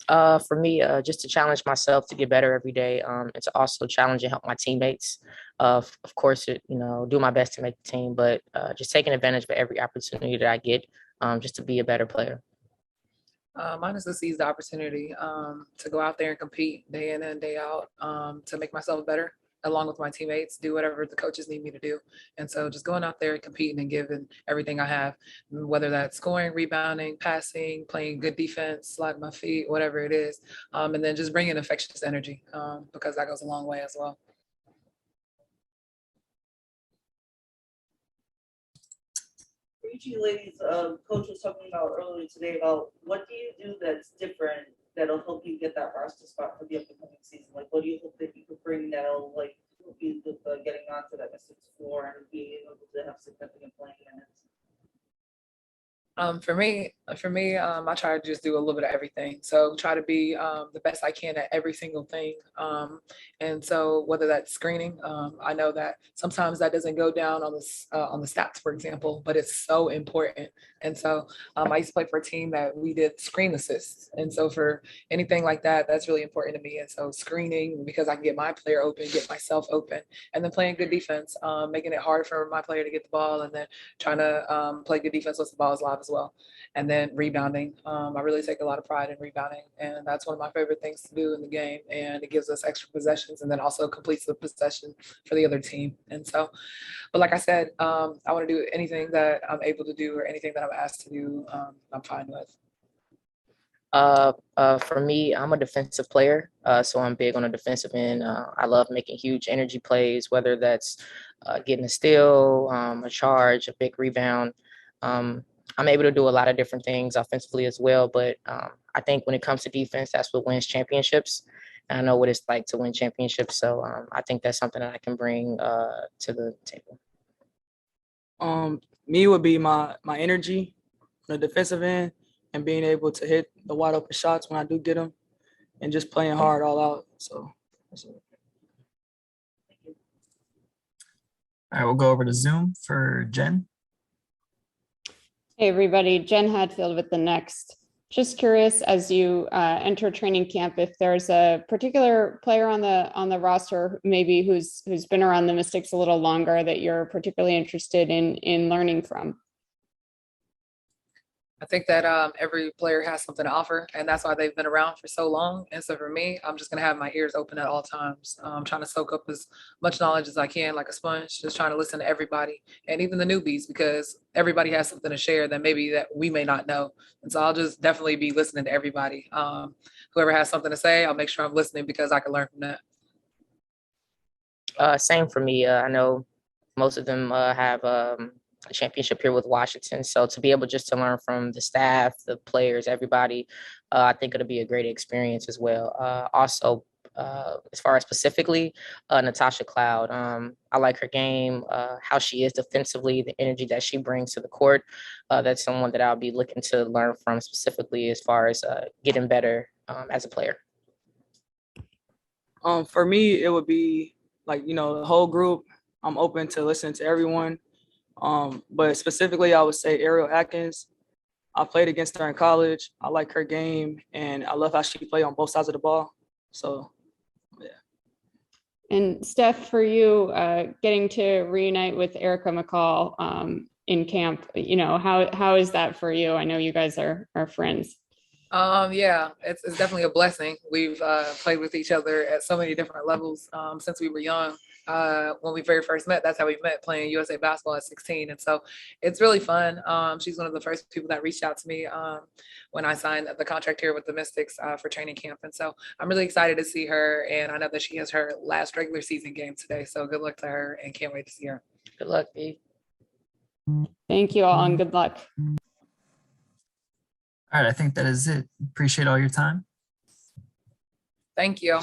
For me, just to challenge myself to get better every day, and to also challenge and help my teammates. Of course, do my best to make the team, but just taking advantage of every opportunity that I get, just to be a better player. Mine is to seize the opportunity to go out there and compete day in and day out, to make myself better along with my teammates, do whatever the coaches need me to do. And so just going out there and competing and giving everything I have, whether that's scoring, rebounding, passing, playing good defense, sliding my feet, whatever it is. And then just bringing infectious energy because that goes a long way as well. For each of you ladies, Coach was talking about earlier today about what do you do that's different that'll help you get that roster spot for the upcoming season? Like, what do you hope that you could bring that'll like help you with getting onto that Mystics floor and being able to have significant playing minutes? For me, I try to just do a little bit of everything. So try to be the best I can at every single thing. And so whether that's screening, I know that sometimes that doesn't go down on the stats, for example, but it's so important. And so I used to play for a team that we did screen assists. And so for anything like that, that's really important to me. And so screening, because I can get my player open, get myself open, and then playing good defense, making it hard for my player to get the ball, and then trying to play good defense once the ball is live as well. And then rebounding. I really take a lot of pride in rebounding, and that's one of my favorite things to do in the game. And it gives us extra possessions, and then also completes the possession for the other team. And so, but like I said, I want to do anything that I'm able to do or anything that I'm asked to do. I'm fine with. For me, I'm a defensive player, so I'm big on the defensive end. I love making huge energy plays, whether that's getting a steal, a charge, a big rebound. I'm able to do a lot of different things offensively as well, but I think when it comes to defense, that's what wins championships. And I know what it's like to win championships, so I think that's something that I can bring to the table. Me would be my energy on the defensive end and being able to hit the wide open shots when I do get them and just playing hard all out. So that's it. All right, we'll go over to Zoom for Jen. Hey, everybody. Jen Hadfield with the Next. Just curious, as you enter training camp, if there's a particular player on the roster, maybe who's been around the Mystics a little longer that you're particularly interested in learning from. I think that every player has something to offer, and that's why they've been around for so long. And so for me, I'm just gonna have my ears open at all times. I'm trying to soak up as much knowledge as I can, like a sponge. Just trying to listen to everybody, and even the newbies, because everybody has something to share that maybe that we may not know. And so I'll just definitely be listening to everybody. Whoever has something to say, I'll make sure I'm listening because I can learn from that. Same for me. I know most of them have a championship here with Washington. So to be able just to learn from the staff, the players, everybody, I think it'll be a great experience as well. Also, as far as specifically Natasha Cloud, I like her game, how she is defensively, the energy that she brings to the court. That's someone that I'll be looking to learn from specifically as far as getting better as a player. For me, it would be like, the whole group. I'm open to listening to everyone. But specifically, I would say Ariel Atkins. I played against her in college. I like her game, and I love how she played on both sides of the ball. So, yeah. And Steph, for you, getting to reunite with Erica McCall in camp, how is that for you? I know you guys are friends. Yeah, it's definitely a blessing. We've played with each other at so many different levels since we were young. When we very first met, that's how we met, playing USA basketball at 16. And so it's really fun. She's one of the first people that reached out to me when I signed the contract here with the Mystics for training camp. And so I'm really excited to see her. And I know that she has her last regular season game today. So good luck to her and can't wait to see her. Good luck, Eve. Thank you all and good luck. All right, I think that is it. Appreciate all your time. Thank you.